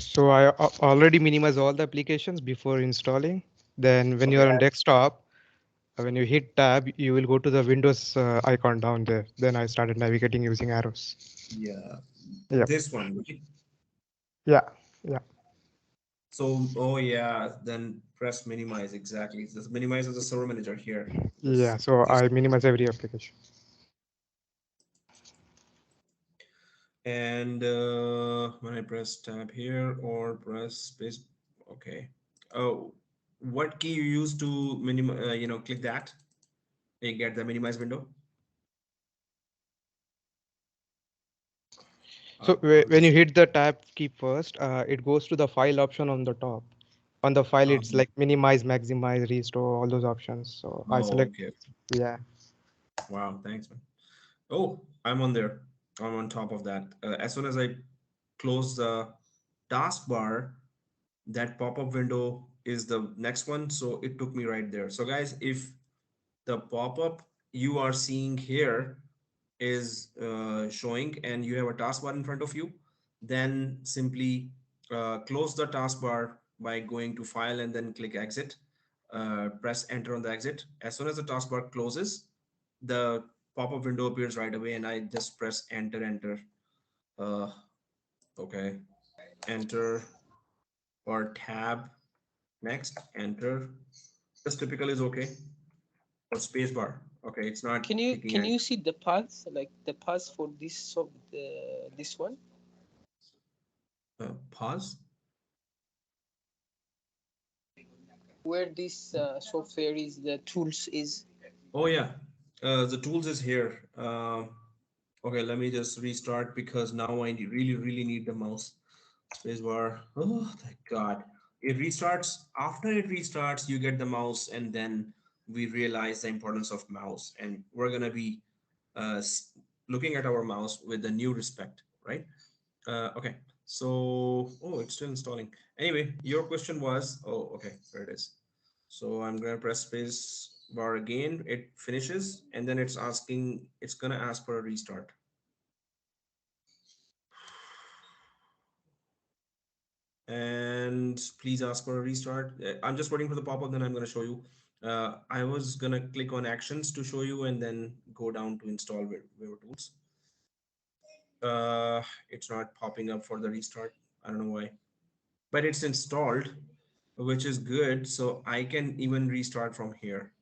So I already minimize all the applications before installing. Then when you are Okay. on desktop, when you hit tab, you will go to the Windows icon down there. Then I started navigating using arrows. Yeah, Yep. this one, right? Yeah. Yeah. So, oh yeah, then press minimize. Exactly. This minimize as a server manager here. Yeah. So This I minimize every application. and when I press tab here or press space, okay. Oh, what key you use to click that? You get the minimize window. So I'll when you just. hit the tab key first, it goes to the file option on the top. On the file, it's like minimize, maximize, restore, all those options. So I Oh, select, okay. yeah. Wow, thanks, man. Oh, I'm on there. I'm on top of that. As soon as I close the taskbar, that pop-up window is the next one. So it took me right there. So guys, if the pop-up you are seeing here is showing and you have a taskbar in front of you, then simply close the taskbar by going to file and then click exit. Press enter on the exit. As soon as the taskbar closes, the pop-up window appears right away, and I just press enter. uh, okay, enter or tab, next, enter. This typical is okay, or spacebar. Okay, it's not taking Can any. you see the path, like the path for this one? Pause. Where this software is, the tools is. Oh yeah, the tools is here. Okay, let me just restart because now I really need the mouse. Spacebar. Oh, thank God. It restarts. After it restarts, you get the mouse, and then we realize the importance of mouse, and we're gonna be looking at our mouse with a new respect, right? Okay. So, oh, it's still installing. Anyway, your question was, oh, okay, there it is. So I'm gonna press space bar again. It finishes, and then it's gonna ask for a restart. And please ask for a restart. I'm just waiting for the pop-up, then I'm gonna show you. I was gonna click on actions to show you and then go down to install Vivo tools. It's not popping up for the restart. I don't know why, but it's installed, which is good. So I can even restart from here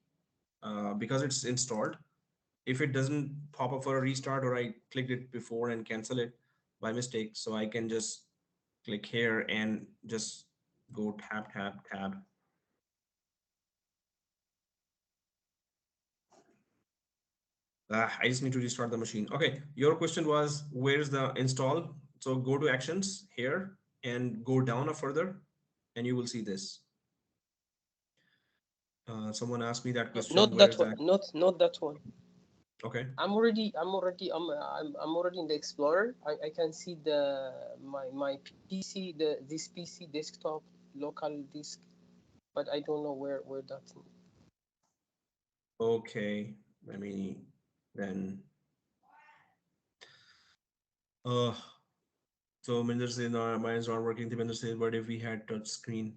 because it's installed. If it doesn't pop up for a restart, or I clicked it before and cancel it by mistake, so I can just click here and just go tab. I just need to restart the machine. Okay, your question was where's the install? So go to actions here and go down a further, and you will see this. Someone asked me that question. Not Where that is one. that? Not that one. Okay. I'm already in the Explorer. I can see my PC, this PC desktop local disk, but I don't know where that. Okay. Let me then. Uh, so Minder says, no, mine is not working. Minder says, what if we had touch screen?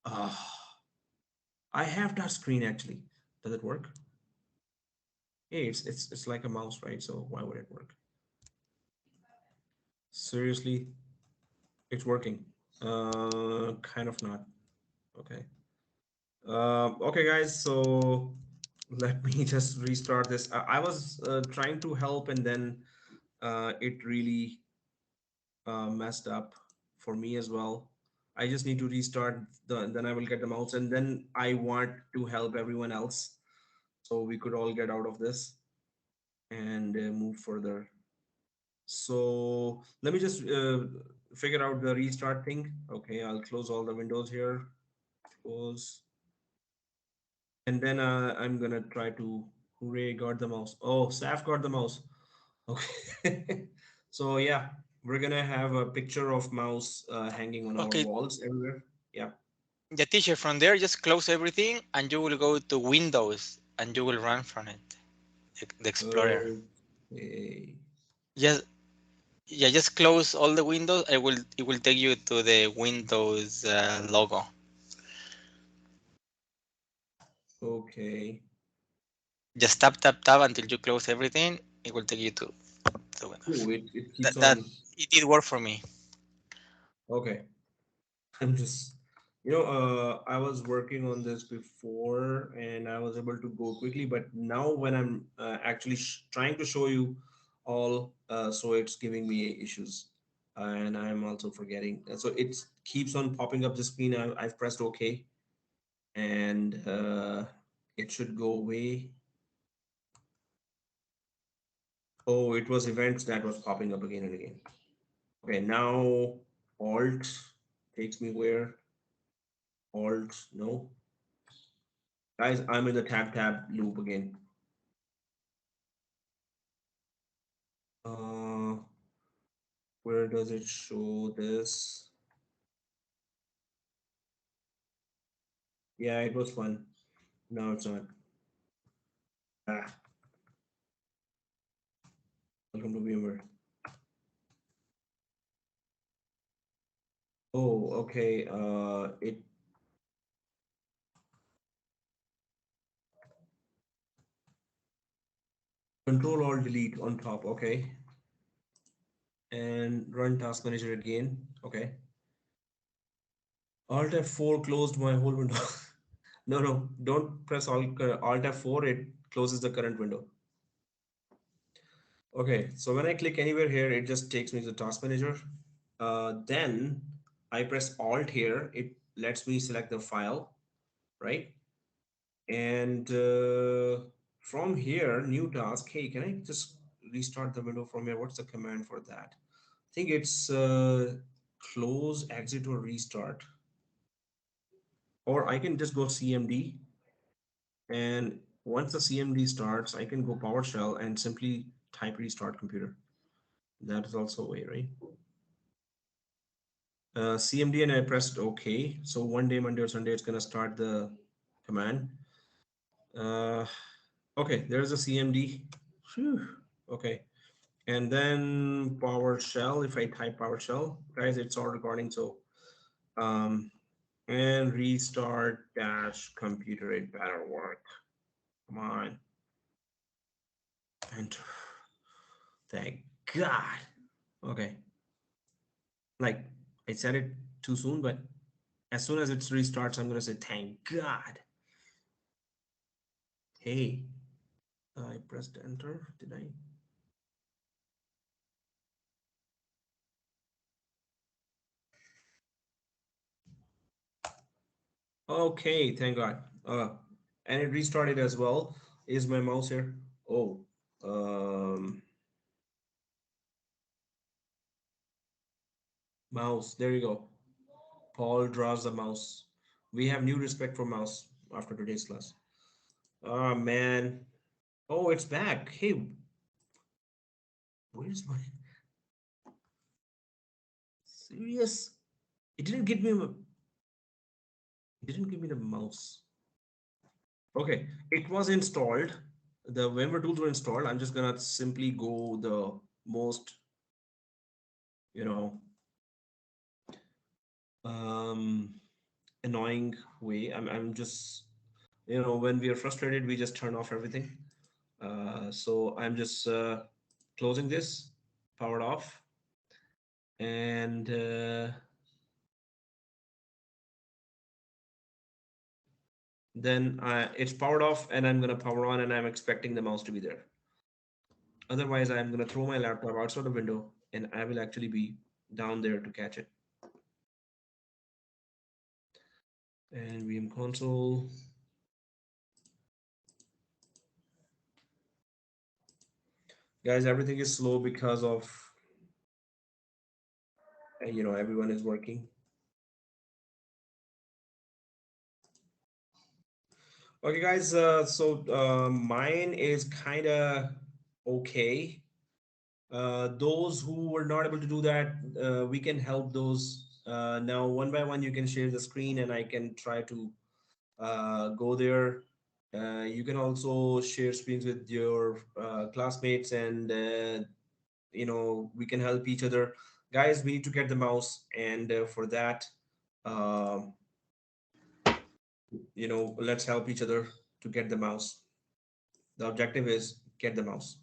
I have touch screen actually. Does it work? Hey, it's like a mouse, right? So why would it work? Seriously, it's working. Kind of not. Okay. Okay, guys. So let me just restart this. I was trying to help, and then it really messed up for me as well. I just need to restart then I will get the mouse, and then I want to help everyone else so we could all get out of this and move further. So let me just figure out the restart thing. Okay, I'll close all the windows here. Close. And then I'm gonna try to, hooray, got the mouse. Oh, Saf got the mouse. Okay. So yeah, we're gonna have a picture of mouse hanging on our Okay, walls everywhere. Yeah. the teacher, from there, just close everything and you will go to Windows and you will run from it, the Explorer. Okay. Just yeah, just close all the windows. It will take you to the Windows logo. Okay. Just tap until you close everything. It will take you to the Windows. Cool. It keeps That on. it did work for me. Okay. I'm just, I was working on this before and I was able to go quickly, but now when I'm actually trying to show you all, so it's giving me issues, and I'm also forgetting. So it keeps on popping up the screen. I've pressed OK, and it should go away. Oh, it was events that was popping up again and again. Okay, now Alt takes me where? Alt, no. Guys, I'm in the tab loop again. Uh, where does it show this? Yeah, it was fun. No, it's not. Ah, welcome to VMware. Oh, okay. It Control Alt Delete on top. Okay, and run Task Manager again. Okay. Alt F4 closed my whole window. No, no, don't press Alt F4. It closes the current window. Okay, so when I click anywhere here, it just takes me to the Task Manager. Then I press Alt here. It lets me select the file, right? And from here, new task. Hey, can I just restart the window from here? What's the command for that? I think it's close, exit, or restart. Or I can just go CMD. And once the CMD starts, I can go PowerShell and simply type restart computer. That is also a way, right? CMD, and I pressed OK. So one day, Monday or Sunday, it's going to start the command. Okay, there's a CMD. Whew. Okay. And then PowerShell, if I type PowerShell, guys, it's all recording. So, and restart dash computer, it better work. Come on. Enter. Thank God. Okay. Like I said it too soon, but as soon as it restarts, I'm going to say, thank God. Hey, I pressed enter. Did I? Okay, thank God. And it restarted as well. Is my mouse here? Oh, um, Mouse. There you go. Paul draws the mouse. We have new respect for mouse after today's class. Oh man. Oh, it's back. Hey, where's my serious? It didn't give me it didn't give me the mouse. Okay, it was installed. The VMware tools were installed. I'm just gonna simply go the most, you know, um, annoying way. I'm just, when we are frustrated, we just turn off everything. So I'm just closing this, powered off, and then it's powered off, and I'm gonna power on, and I'm expecting the mouse to be there. Otherwise, I'm gonna throw my laptop outside the window, and I will actually be down there to catch it. And VM console. Guys, everything is slow because of, everyone is working. Okay, guys, so mine is kind of okay. Those who were not able to do that, we can help those. Now, one by one, you can share the screen and I can try to go there. You can also share screens with your classmates, and we can help each other. Guys, we need to get the mouse, and for that, um, let's help each other to get the mouse. The objective is get the mouse.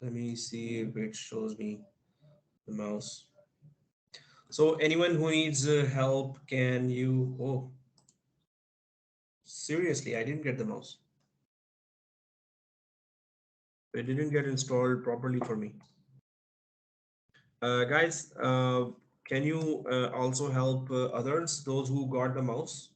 Let me see if it shows me the mouse. So anyone who needs help, can you? Oh, seriously, I didn't get the mouse. It didn't get installed properly for me. Guys, can you also help others, those who got the mouse?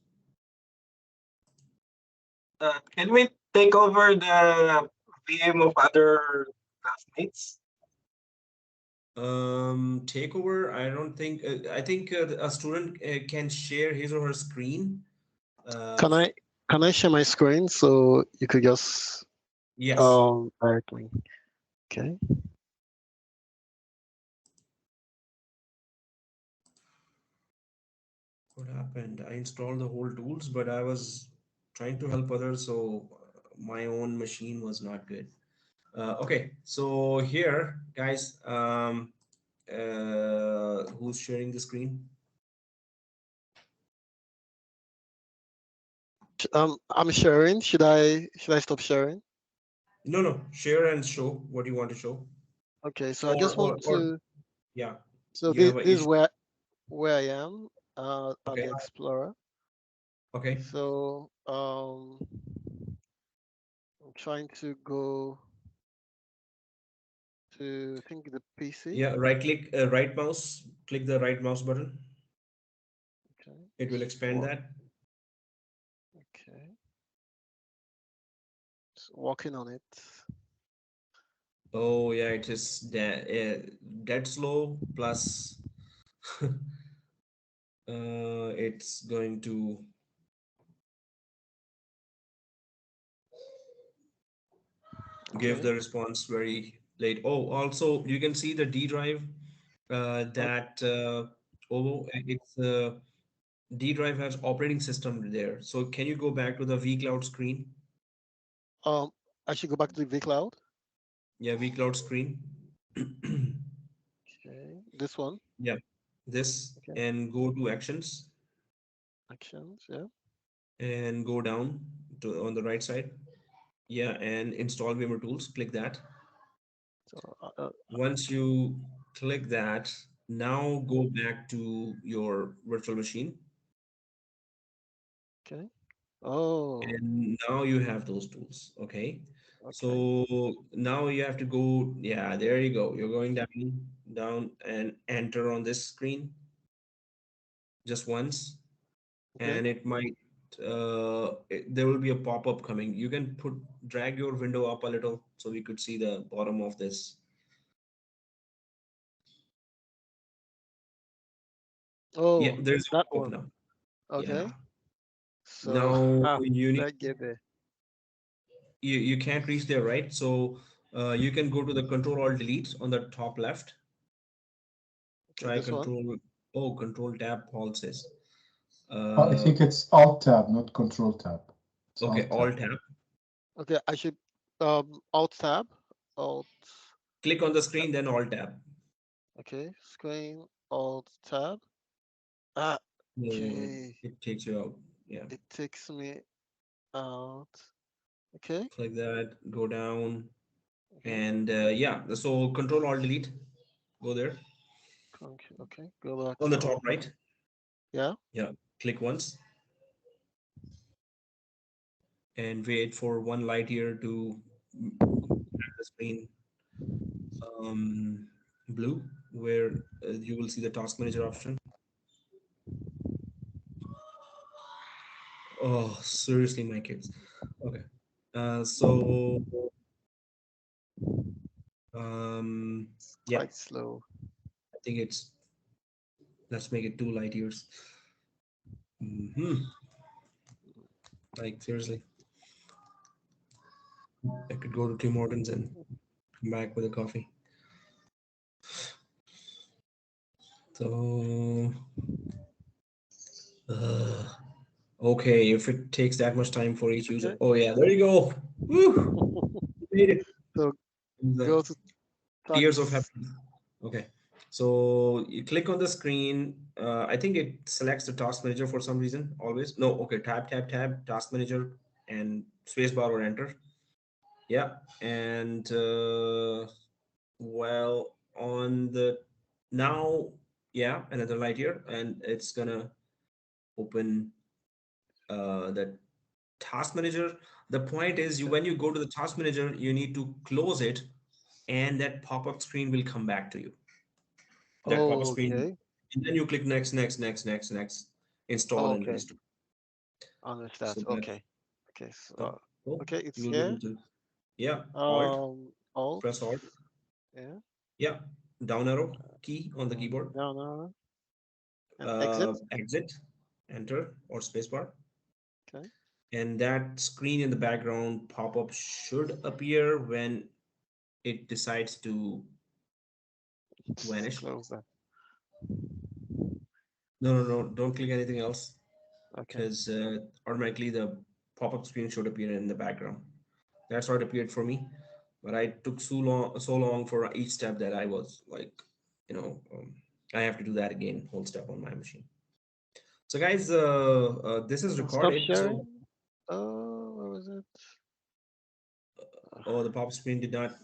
Can we take over the VM of other classmates? Takeover. I don't think. I think a student can share his or her screen. Uh, Can I share my screen so you could just yes. directly? Okay. What happened? I installed the whole tools, but I was trying to help others, so my own machine was not good. Okay, so here, guys, who's sharing the screen? I'm sharing. Should I stop sharing? No, no, share and show what you want to show. Okay, so I Or, just want or to. yeah, So you have an this is issue. where I am on Okay, the Explorer. okay. So I'm trying to go to I think the PC. Yeah, right click, right mouse, click the right mouse button. Okay, It will expand what? that. Okay, just working on it. Oh yeah, it is dead slow plus it's going to give Okay. the response very late. Oh, also you can see the D drive o- that oh, it's D drive has operating system there. So can you go back to the vCloud screen? Um, I should go back to the vCloud. Yeah, vCloud screen. Okay, this one. Yeah, this, Okay, and go to actions actions. Yeah. and go down to on the right side. Yeah, and install VMware tools. Click that. So Once you click that, now go back to your virtual machine, okay. Oh, and now you have those tools. Okay. okay. So now you have to go, yeah, there you go. You're going down, and enter on this screen just once, Okay. and it might there will be a pop-up coming. You can drag your window up a little so we could see the bottom of this. Yeah, Oh, there's that a pop-up one. now. Yeah. Okay. So Now you need, let's get there. you can't reach there, right? So you can go to the Control Alt Delete on the top left. Okay, Try this one. Control. Oh, Control Tab. Paul says. I think it's Alt Tab, not Control Tab. It's Okay, Alt Alt Tab. Tab. Okay, I should Alt tab. Alt. Click on the Tab. screen, then Alt Tab. Okay, screen. Alt tab. Ah. Yeah, Okay. it takes you out. Yeah. It takes me out. Okay. Like that. Go down. Okay. And yeah, so Control Alt Delete. Go there. Okay. Okay. Go back On to the top Alt. right. Yeah. Yeah. Click once and wait for one light here to have the screen blue, where you will see the Task Manager option. Oh, seriously, my kids. Okay. So yeah, Quite slow. I think it's, let's make it 2 light years. Like seriously, I could go to Tim Hortons and come back with a coffee. So uh, okay, if it takes that much time for each user. Okay. Oh yeah, there you go. Woo! Made it. So go to Tears of tax. happiness. Okay. So you click on the screen. I think it selects the task manager for some reason, always. No, okay, tab, task manager, and spacebar or enter. Yeah. And well, on the now, yeah, another light here, and it's gonna open the task manager. The point is, when you go to the task manager, you need to close it, and that pop-up screen will come back to you. That pop-up screen, Okay. and then you click next, install and Okay. restore. Understand. So that, Okay. Okay. that So oh, okay, it's you will be here. able to, yeah, alt, Alt. press alt, Yeah. yeah, down arrow key on the keyboard, Down arrow and exit. exit, enter or spacebar, Okay. and that screen in the background pop-up should appear when it decides to Let's vanish. close that. No, don't click anything else, Okay. because automatically the pop-up screen should appear in the background. That's how it appeared for me, but I took so long for each step that I was like, I have to do that again, whole step on my machine. So guys, this is Stop recorded. So sharing. Where was it? oh, the pop screen did not.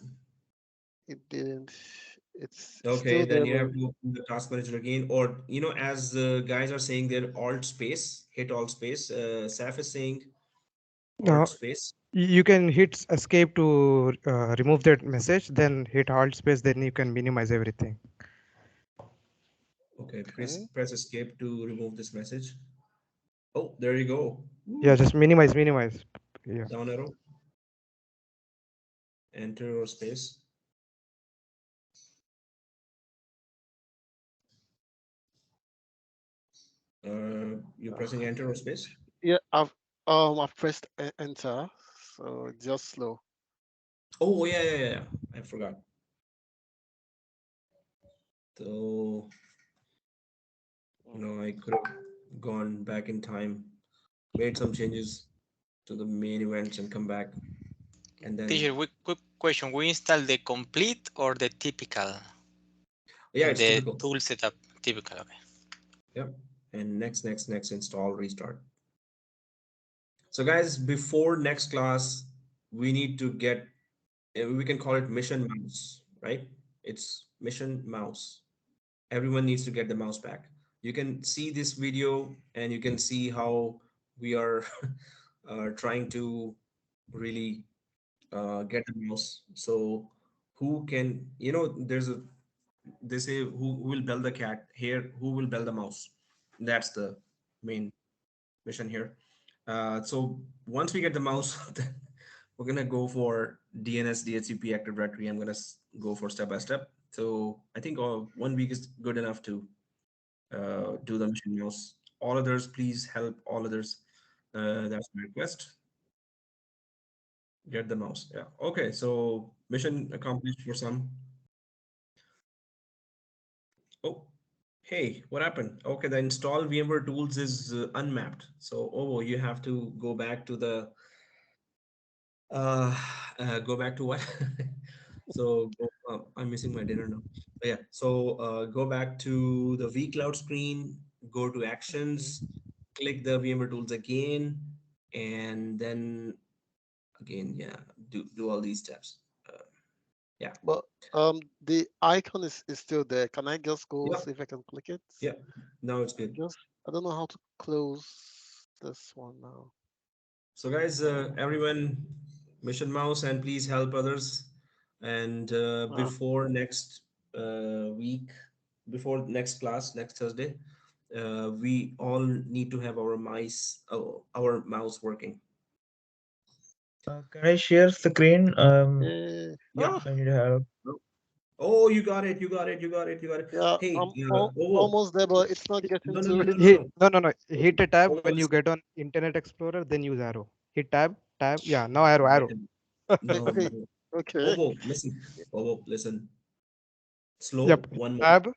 It didn't. It's Okay, still then there, you but have to open the task manager again, or as guys are saying, their alt space, hit alt space. Saf is saying alt Now space. you can hit escape to remove that message, then hit alt space, then you can minimize everything. Okay, okay. press escape to remove this message. Oh, there you go. Yeah, Woo. just minimize. Yeah. Down arrow, enter or space. You're pressing enter or space. Yeah, I've pressed enter, so it's just slow. Oh yeah. I forgot. So I could have gone back in time, made some changes to the main events, and come back, and then Teacher, quick question. We install the complete or the typical yeah, in it's the typical. tool setup? Typical, okay. Yep. And next, install, restart. So guys, before next class, we need to get, we can call it mission mouse, right? It's mission mouse. Everyone needs to get the mouse back. You can see this video and you can see how we are trying to really get the mouse. So who can, there's a, they say who will build the cat here, who will build the mouse. That's the main mission here. So once we get the mouse, then we're gonna go for DNS DHCP Active Directory. I'm gonna go for step by step. So I think 1 week is good enough to do the mission mouse. All others, please help all others. That's my request. Get the mouse. Yeah. Okay. So mission accomplished for some. Oh, hey, what happened? Okay, the install VMware tools is unmapped. So, oh, you have to go back to the uh, go back to what? So I'm missing my dinner now. But yeah. So go back to the vCloud screen. Go to Okay. Actions. Click the VMware tools again, and then again, yeah, do all these steps. Yeah. But the icon is still there. Can I just go Yeah. see if I can click it? Yeah. Now it's good. I don't know how to close this one now. So, guys, everyone, mission mouse, and please help others. And Ah, before next week, before next class, next Thursday, we all need to have our mouse working. Can I share screen? Yeah. ah, I need help. Oh, you got it. You got it. You got it. You got it. yeah, Hey, I'm oh, almost there, but it's not getting no, no, to no, no, it. no, no. No, no, no. Hit a tab Oh, when you listen. get on Internet Explorer, then use arrow. Hit tab, tab. Yeah, now arrow, Right. arrow. No, Okay, no. okay. Oh, listen. Oh, listen. Slow. Yep. One more. Tab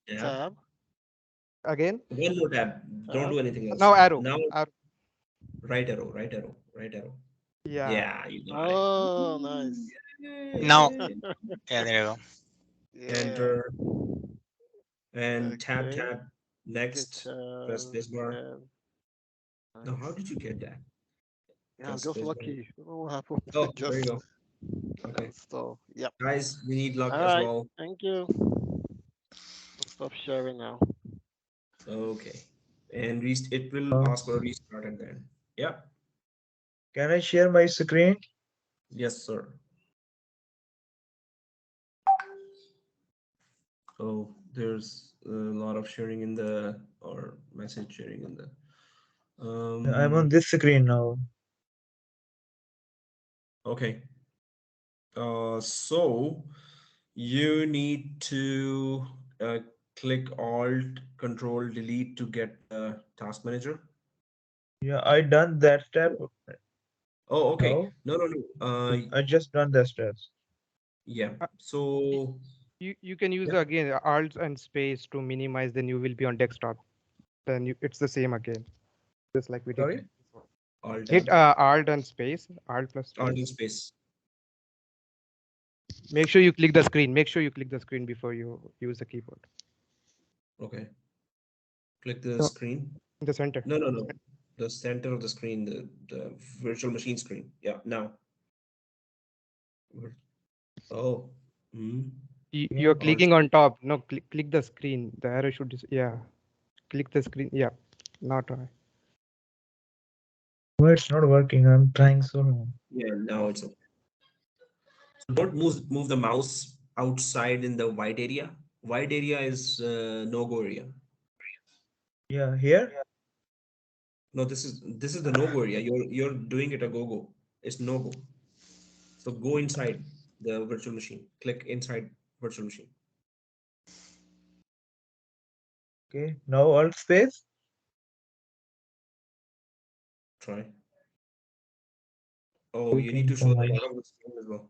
Yeah. Tab, again. One more tab. Don't tab. do anything else. Now arrow. Now, Arrow. right arrow, right arrow, right arrow. Yeah. Yeah, you got it. Oh, nice. Now, Yay. yeah, there you go. Yeah. Enter and tab, Okay. tab. Good Next, press job. spacebar. Yeah. Now, how Nice. did you get that? Yeah, I'm Press just spacebar. lucky. I don't know what happened. Oh, there you Just go. Okay. install. Yep. Guys, we need luck All as right. well. Thank you. I'll stop sharing now. Okay. And it will Uh, ask for a restart at the end. Yeah. can I share my screen? Yes, sir. So there's a lot of sharing in the or message sharing in the I'm on this screen now. okay. So you need to click Alt Control Delete to get the task manager. Yeah, I done that step. Oh, okay. No, No, no, no. I just done the steps. Yeah. Uh, y- So you can use yeah, again Alt and space to minimize. Then you will be on desktop. Then it's the same again, just like we did. okay. Sorry. Alt Hit tab, Alt and space. Alt plus Alt and space. space. Make sure you click the screen. Make sure you click the screen before you use the keyboard. Okay. Click the No, screen. in the center. No, no, no. The center of the screen, the virtual machine screen. Yeah. Now. Oh. Hmm. You're Again. Alt. clicking on top. No, click the screen. The arrow should. Yeah. Click the screen. Yeah. Now try. Why it's not working? I'm trying so long. Yeah. Now it's okay. So don't move the mouse outside in the white area. White area is no-go area. Yeah, here. No, this is the no-go area. You're doing it a go-go. It's no-go. So go inside the virtual machine. Click inside virtual machine. Okay. Now alt space. Try. Oh, you need Looking to for show the my. bottom of the screen as well.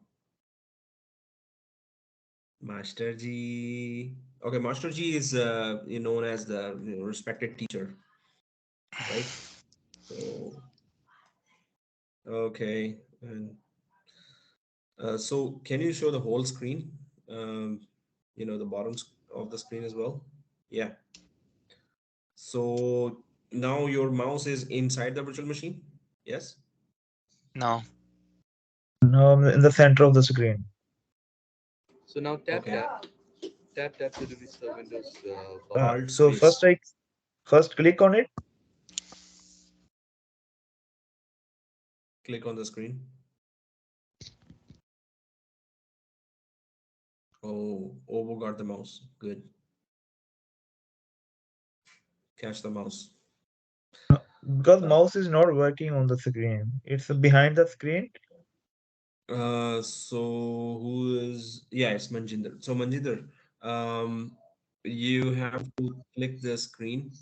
Master G. Okay, Master G is known as the respected teacher, right? So okay, and so can you show the whole screen? Um, the bottom of the screen as well. Yeah. So now your mouse is inside the virtual machine. Yes. No. Now I'm in the center of the screen. So now Okay. tap to release the Windows Alt So space. first click on it. Click on the screen. Oh, Ovo got the mouse. Good. Catch the mouse. because mouse is not working on the screen. It's behind the screen. So who is? Yeah, it's Manjinder. So Manjinder, um, you have to click the screen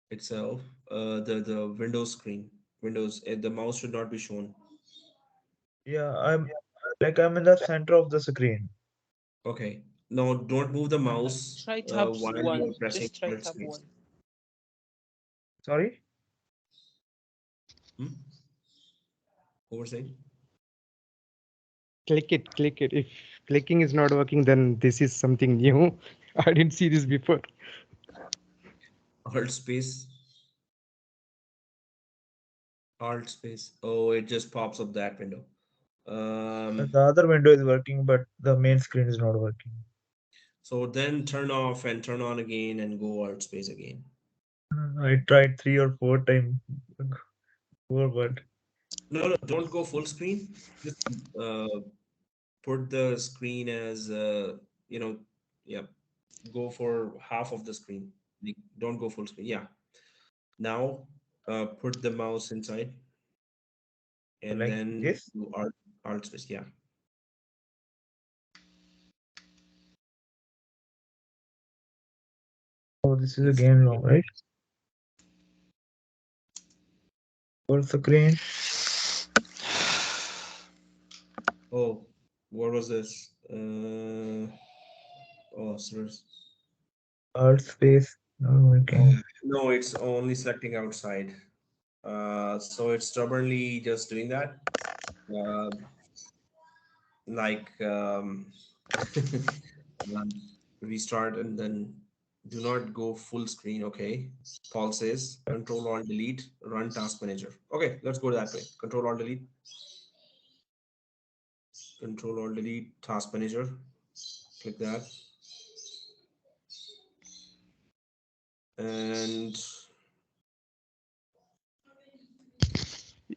itself. The Windows screen. Windows. The mouse should not be shown. Yeah, I'm in the center of the screen. Okay. No, don't move the mouse Try tab while you one. are pressing Just try Alt tab space. one. Sorry? Hmm? What was saying? Click it, click it. If clicking is not working, then this is something new. I didn't see this before. Alt space. Alt space. Oh, it just pops up that window. The other window is working, but the main screen is not working. So then turn off and turn on again and go Alt space again. I tried 3 or 4 times forward. No, no, don't go full screen. Just uh, put the screen as you know, yeah. Go for half of the screen. Like, don't go full screen. Yeah. Now, put the mouse inside and Like then this. do Alt space. Yeah. Oh, this is It's again wrong, right? Full screen. oh, what was this? Oh, sorry. Alt space not working. No, it's only selecting outside. So it's stubbornly just doing that. Uh, like um, restart and then do not go full screen. Okay. Paul says Control Alt Delete, run Task Manager. Okay, let's go that way. Control Alt Delete, Control Alt Delete, Task Manager. Click that. And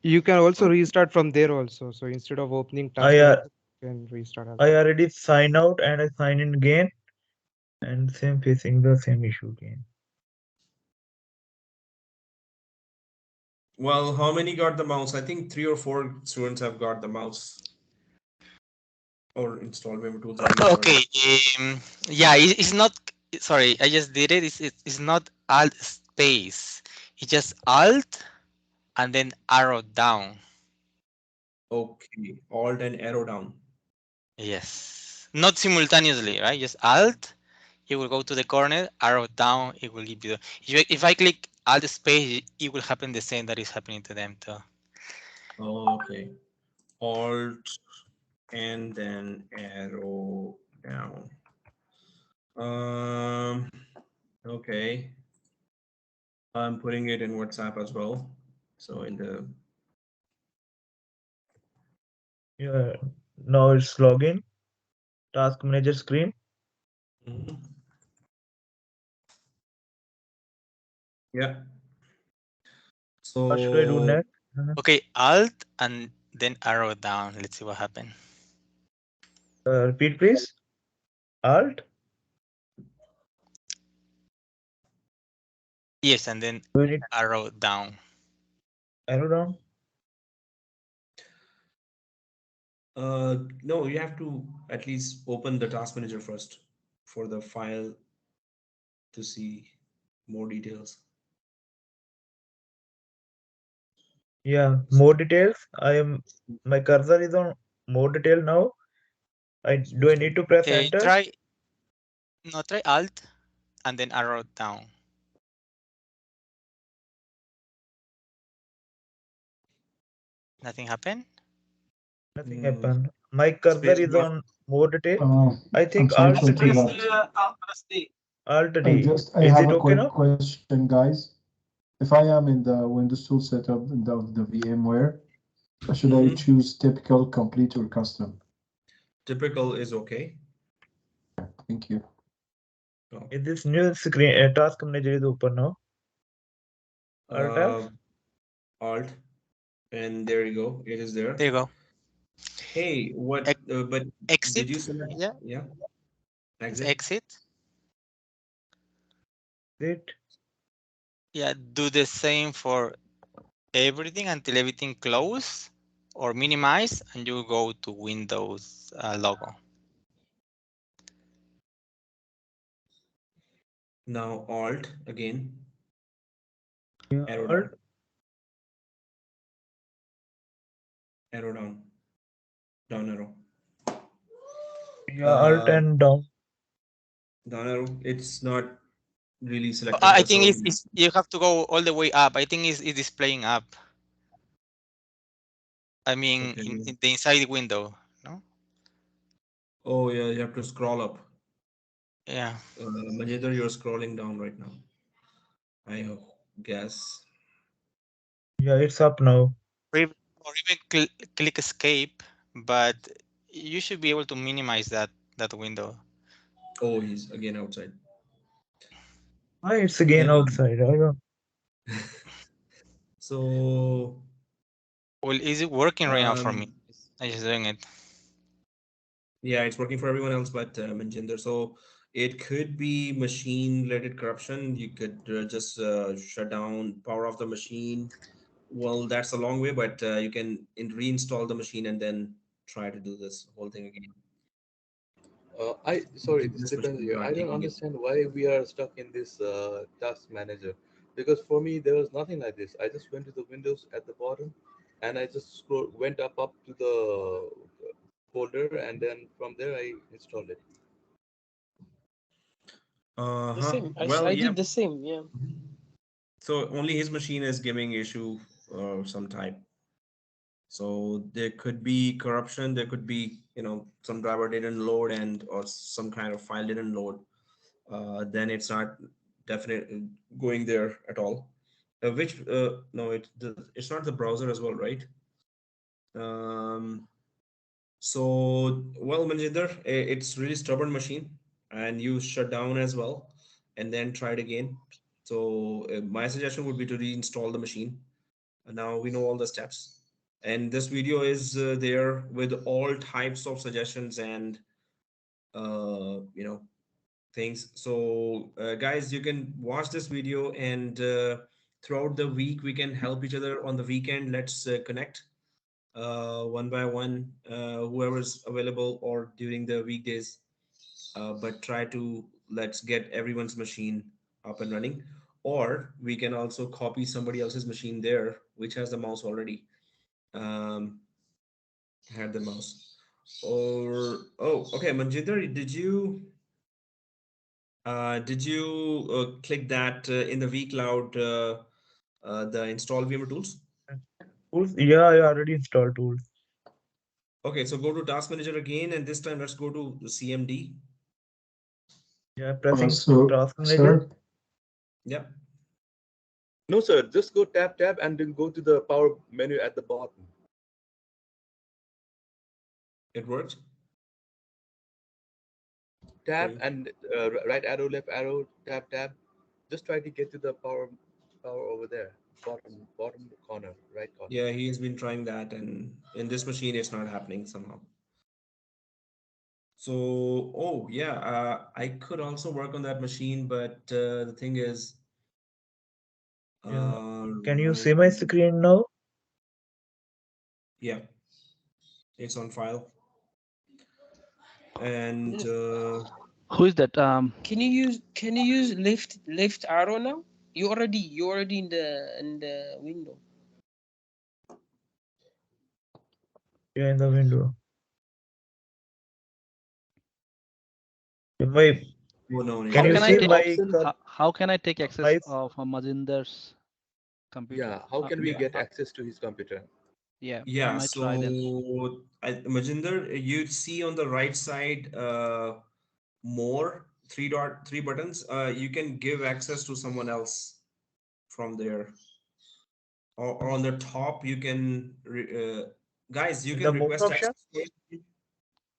You can also restart from there also. So instead of opening I task manager, you can restart as I well. already sign out and I sign in again, and same facing the same issue again. well, how many got the mouse? I think 3 or 4 students have got the mouse or installed Member Tools and restart Okay. it. Yeah, it's not. Sorry, I just did it. It's not Alt space. It's just Alt and then arrow down. Okay, Alt and arrow down. Yes. Not simultaneously, right? Just Alt. It will go to the corner. Arrow down. It will give you. If I click Alt space, it will happen the same that is happening to them too. Okay. Alt and then arrow down. Um, okay. I'm putting it in WhatsApp as well. So in the Yeah, now it's login. Task manager screen. Mhm. Yeah. What should I do So next? Okay, Alt and then arrow down. Let's see what happened. Repeat, please. Alt. Yes, and then Do we need arrow down. arrow down? no, you have to at least open the task manager first for the file to see more details. Yeah, more details. My cursor is on more detail now. Do I need to press enter? Try no, try Alt and then arrow down. Nothing happened. Nothing Mm, happened. My cursor space is bar. on more detail. I I'm think sorry Alt to D. interrupt. Alt D. I Is have it a okay quick now? question, guys. If I am in the Windows tool setup in the VMware, should I Mhm. choose typical, complete, or custom? Typical is okay. Thank you. Oh. Is this new screen task manager is open now? Alt Uh, F. Alt, and there you go. It is there. There you go. Hey, what? But did you Exit. select? Yeah, Yeah, just exit. exit. Exit. Yeah, do the same for everything until everything close or minimize, and you go to Windows logo. Now Alt again, Yeah, arrow Alt. down, arrow down, down arrow. Yeah, Alt Uh, and down. Down arrow. It's not really selected I for think some it's reason. you have to go all the way up. I think it's displaying up. I mean, Okay. in the inside window, no? Oh yeah, you have to scroll up. Yeah. Manjendra, you're scrolling down right now. Guess. Yeah, it's up now. Or even click escape, but you should be able to minimize that window. Oh, he's again outside. Why it's again And outside? I don't. so Well, is it working right now for me? um, I'm just doing it. yeah, it's working for everyone else but Manjinder. So it could be machine-related corruption. You could just shut down, power off the machine. Well, that's a long way, but you can reinstall the machine and then try to do this whole thing again. I sorry, this This machine depends is here. not I don't taking it. understand why we are stuck in this task manager, because for me there was nothing like this. I just went to the windows at the bottom, and I just went up to the folder, and then from there I installed it. The Uh-huh. same. Well, I yeah. did the same. Yeah. So only his machine is giving issue some type. So there could be corruption. There could be, some driver didn't load and or some kind of file didn't load. Then it's not definite going there at all. Which no, it's not the browser as well, right? Um, so well, Manjinder, it's really stubborn machine, and you shut down as well, and then try it again. So my suggestion would be to reinstall the machine. And now we know all the steps, and this video is there with all types of suggestions and you know things. So guys, you can watch this video, and throughout the week we can help each other. On the weekend, let's connect one by one, whoever's available, or during the weekdays, but try to let's get everyone's machine up and running. Or we can also copy somebody else's machine there which has the mouse already, um, had the mouse. Or oh, okay, Manjinder, did you click that in the vCloud, the install VMware tools? Tools? Yeah, I already installed tools. Okay, so go to Task Manager again, and this time let's go to the CMD. Yeah, pressing So, task manager. sir, Yep, No, sir. Just go tab and then go to the power menu at the bottom. it worked for Tab you. and right arrow, left arrow, tab. Just try to get to the power over there, bottom corner, right corner. Yeah, he has been trying that, and in this machine, it's not happening somehow. So, oh yeah, I could also work on that machine, but the thing is, Yeah. uh, Can you right, see my screen now? yeah, it's on file, and Yes. Who is that? Can you use left arrow now? You already in the window. Yeah, in the window. My, oh no, can How Ninja, you can I see Is take there my option? how can I take access my of Mazinder's computer? Yeah. How can we yeah, get access to his computer? Yeah, I yeah. might try then. So, Majinder, you see on the right side, more three buttons. You can give access to someone else from there, or on the top you can guys, you in can the more request option. access for it. It's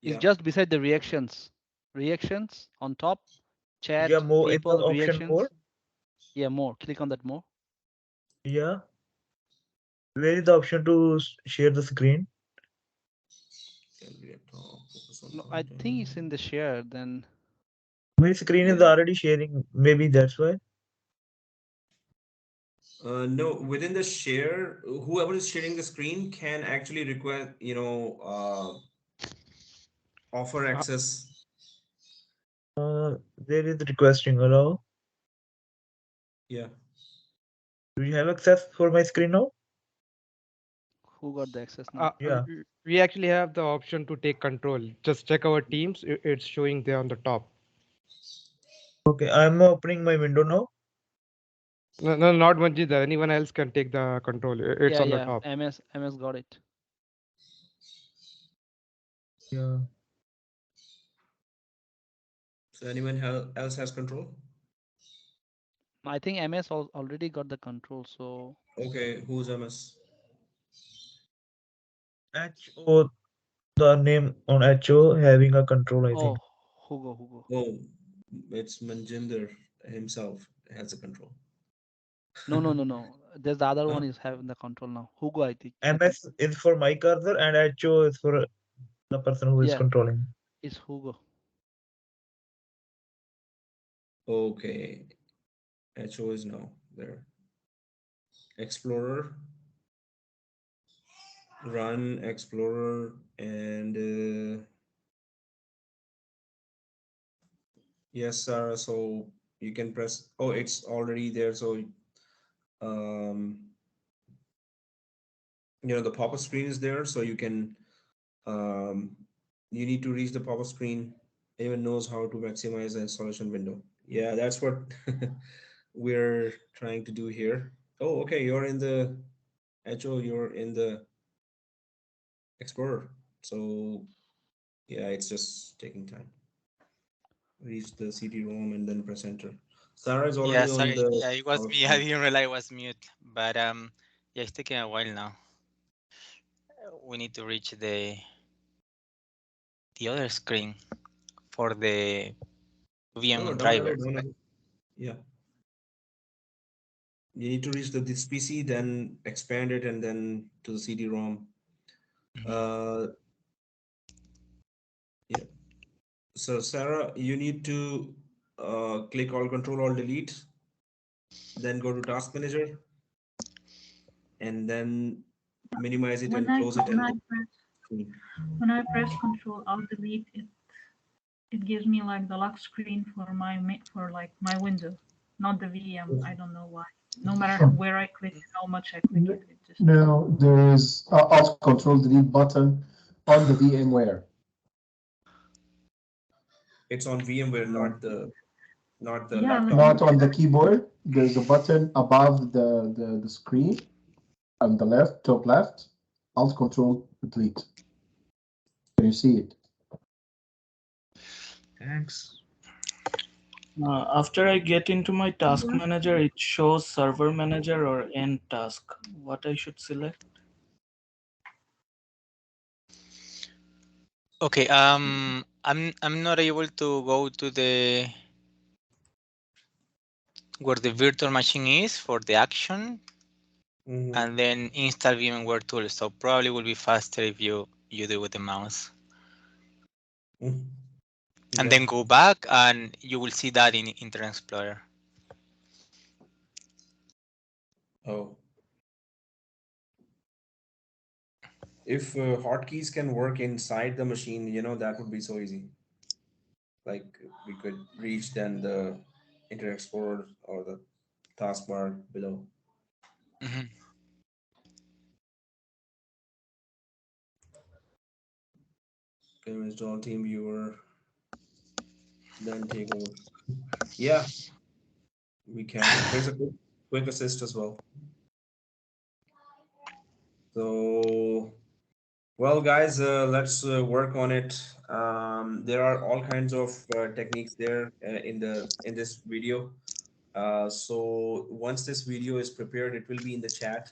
Yeah, just beside the reactions. Reactions on top, Yeah, chat, more in the people, option more. reactions. Yeah, more. Click on that more. Yeah. Where is the option to share the screen? gallery at top, focus on No, I think it's content. in the share. Then My screen is Yeah, already sharing. Maybe that's why. No, within the share, whoever is sharing the screen can actually request, offer Uh, access. There is requesting allow. Yeah. Do you have access for my screen now? Who got the access uh, now? Yeah. we actually have the option to take control. Just check our teams. It's showing there on the top. Okay, I'm opening my window now. No, no, not Manjit. Anyone else can take the control. It's Yeah, on the yeah. top. MS got it. Yeah. So anyone else has control? I think MS already got the control. So Okay, who's MS? HO, the name on HO having a control, I think. oh, Hugo. Oh, it's Manjinder himself has the control. No. There's the other Huh? one is having the control now. Hugo, I think. MS is for my cursor and HO is for the person who is Yeah, controlling. it's Hugo. Okay, HO is now there. Explorer, run Explorer, and yes, Sarah. So you can press. Oh, it's already there. So um, the pop-up screen is there, so you can um, you need to reach the pop-up screen. Anyone knows how to maximize the installation window. Yeah, that's what we're trying to do here. Oh, okay, you're in the HO, you're in the Explorer. So yeah, it's just taking time. Reach the CD-ROM and then press enter. Sarah is Yeah, already on sorry. the Yeah, it was power me. I screen. didn't realize I was mute. But yeah, it's taking a while now. We need to reach the other screen for the No, VM down arrow, driver. down arrow. Yeah. You need to reach this PC, then expand it, and then to the CD-ROM. Mhm. Uh, yeah. So Sarah, you need to click Alt Control Alt Delete, then go to Task Manager, and then minimize it When and I close it, when and I then press screen. when I press Control Alt Delete, it gives me like the lock screen for for like my window, not the VM. I don't know why. No matter where I click, how much I click it, it just. No, there is Alt Control Delete button on the VMware. It's on VMware, not the Yeah, let laptop. me. Not on the keyboard. There's a button above the screen on the left, top left. Alt Control Delete. Can you see it? Thanks. After I get into my task manager, it shows server manager or end task. What I should select? Okay. I'm not able to go to the where the virtual machine is for the action, Mm-hmm. and then install VMware tools. So probably will be faster if you do it with the mouse, Mm-hmm. and Yeah. then go back, and you will see that in Internet Explorer. Oh, if hotkeys can work inside the machine, that would be so easy. Like we could reach then the Internet Explorer or the taskbar below. Mhm. Okay, install Team Viewer, then take over. Yeah, we can. There's a quick assist as well. So, well, guys, let's work on it. There are all kinds of techniques there in this video. So once this video is prepared, it will be in the chat.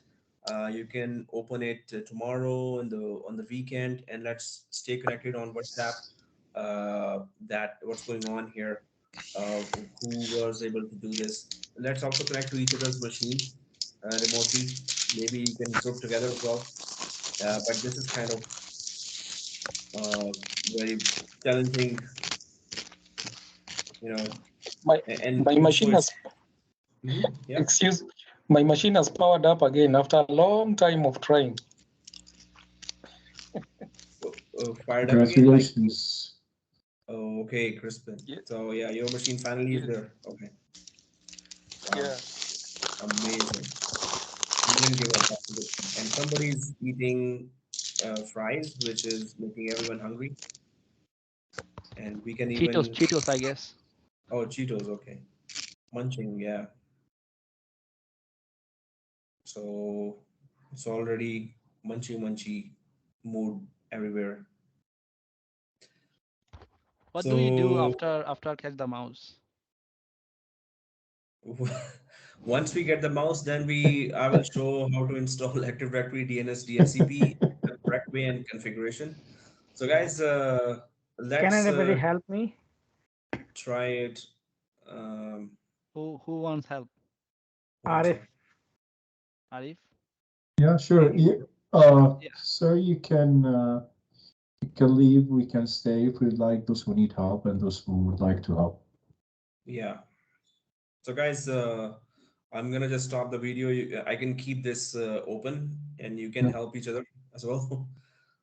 You can open it tomorrow on the weekend, and let's stay connected on WhatsApp. That what's going on here? Who was able to do this? Let's also connect to each other's machines remotely. Maybe you can group together as well. But this is kind of uh, very challenging, you know, My and my also machine has it's. Mhm, yeah. excuse My machine has powered up again after a long time of trying. Fired up again, like. Congratulations. Oh, okay, Crispin. Yeah. So yeah, your machine finally is Yes. there. Okay. Wow. Yeah. Amazing. You didn't give up. That's a good thing. And somebody's eating fries, which is making everyone hungry. And we can even. Cheetos, I guess. Oh, Cheetos. Okay. Munching. Yeah. So it's already munchy mood everywhere. What do you do So after catch the mouse? once we get the mouse, then I will show how to install Active Directory DNS DHCP the correct way and configuration. So guys, Can let's anybody help me? try it. Um, Who wants help? wants Arif. help. Arif? Yeah, sure. Maybe. Yeah. Sir, you can leave. We can stay if we like those who need help and those who would like to help. Yeah. So guys, I'm gonna just stop the video. I can keep this open, and you can Yeah. help each other as well. Okay.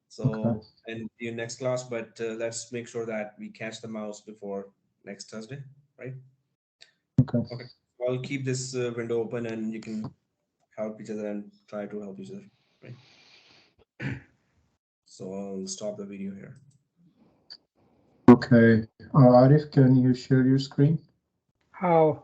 So, and the next class, but let's make sure that we catch the mouse before next Thursday, right? Okay. Okay. I'll keep this window open, and you can help each other and try to help each other, right? So I'll stop the video here. Okay. Arif, can you share your screen? How?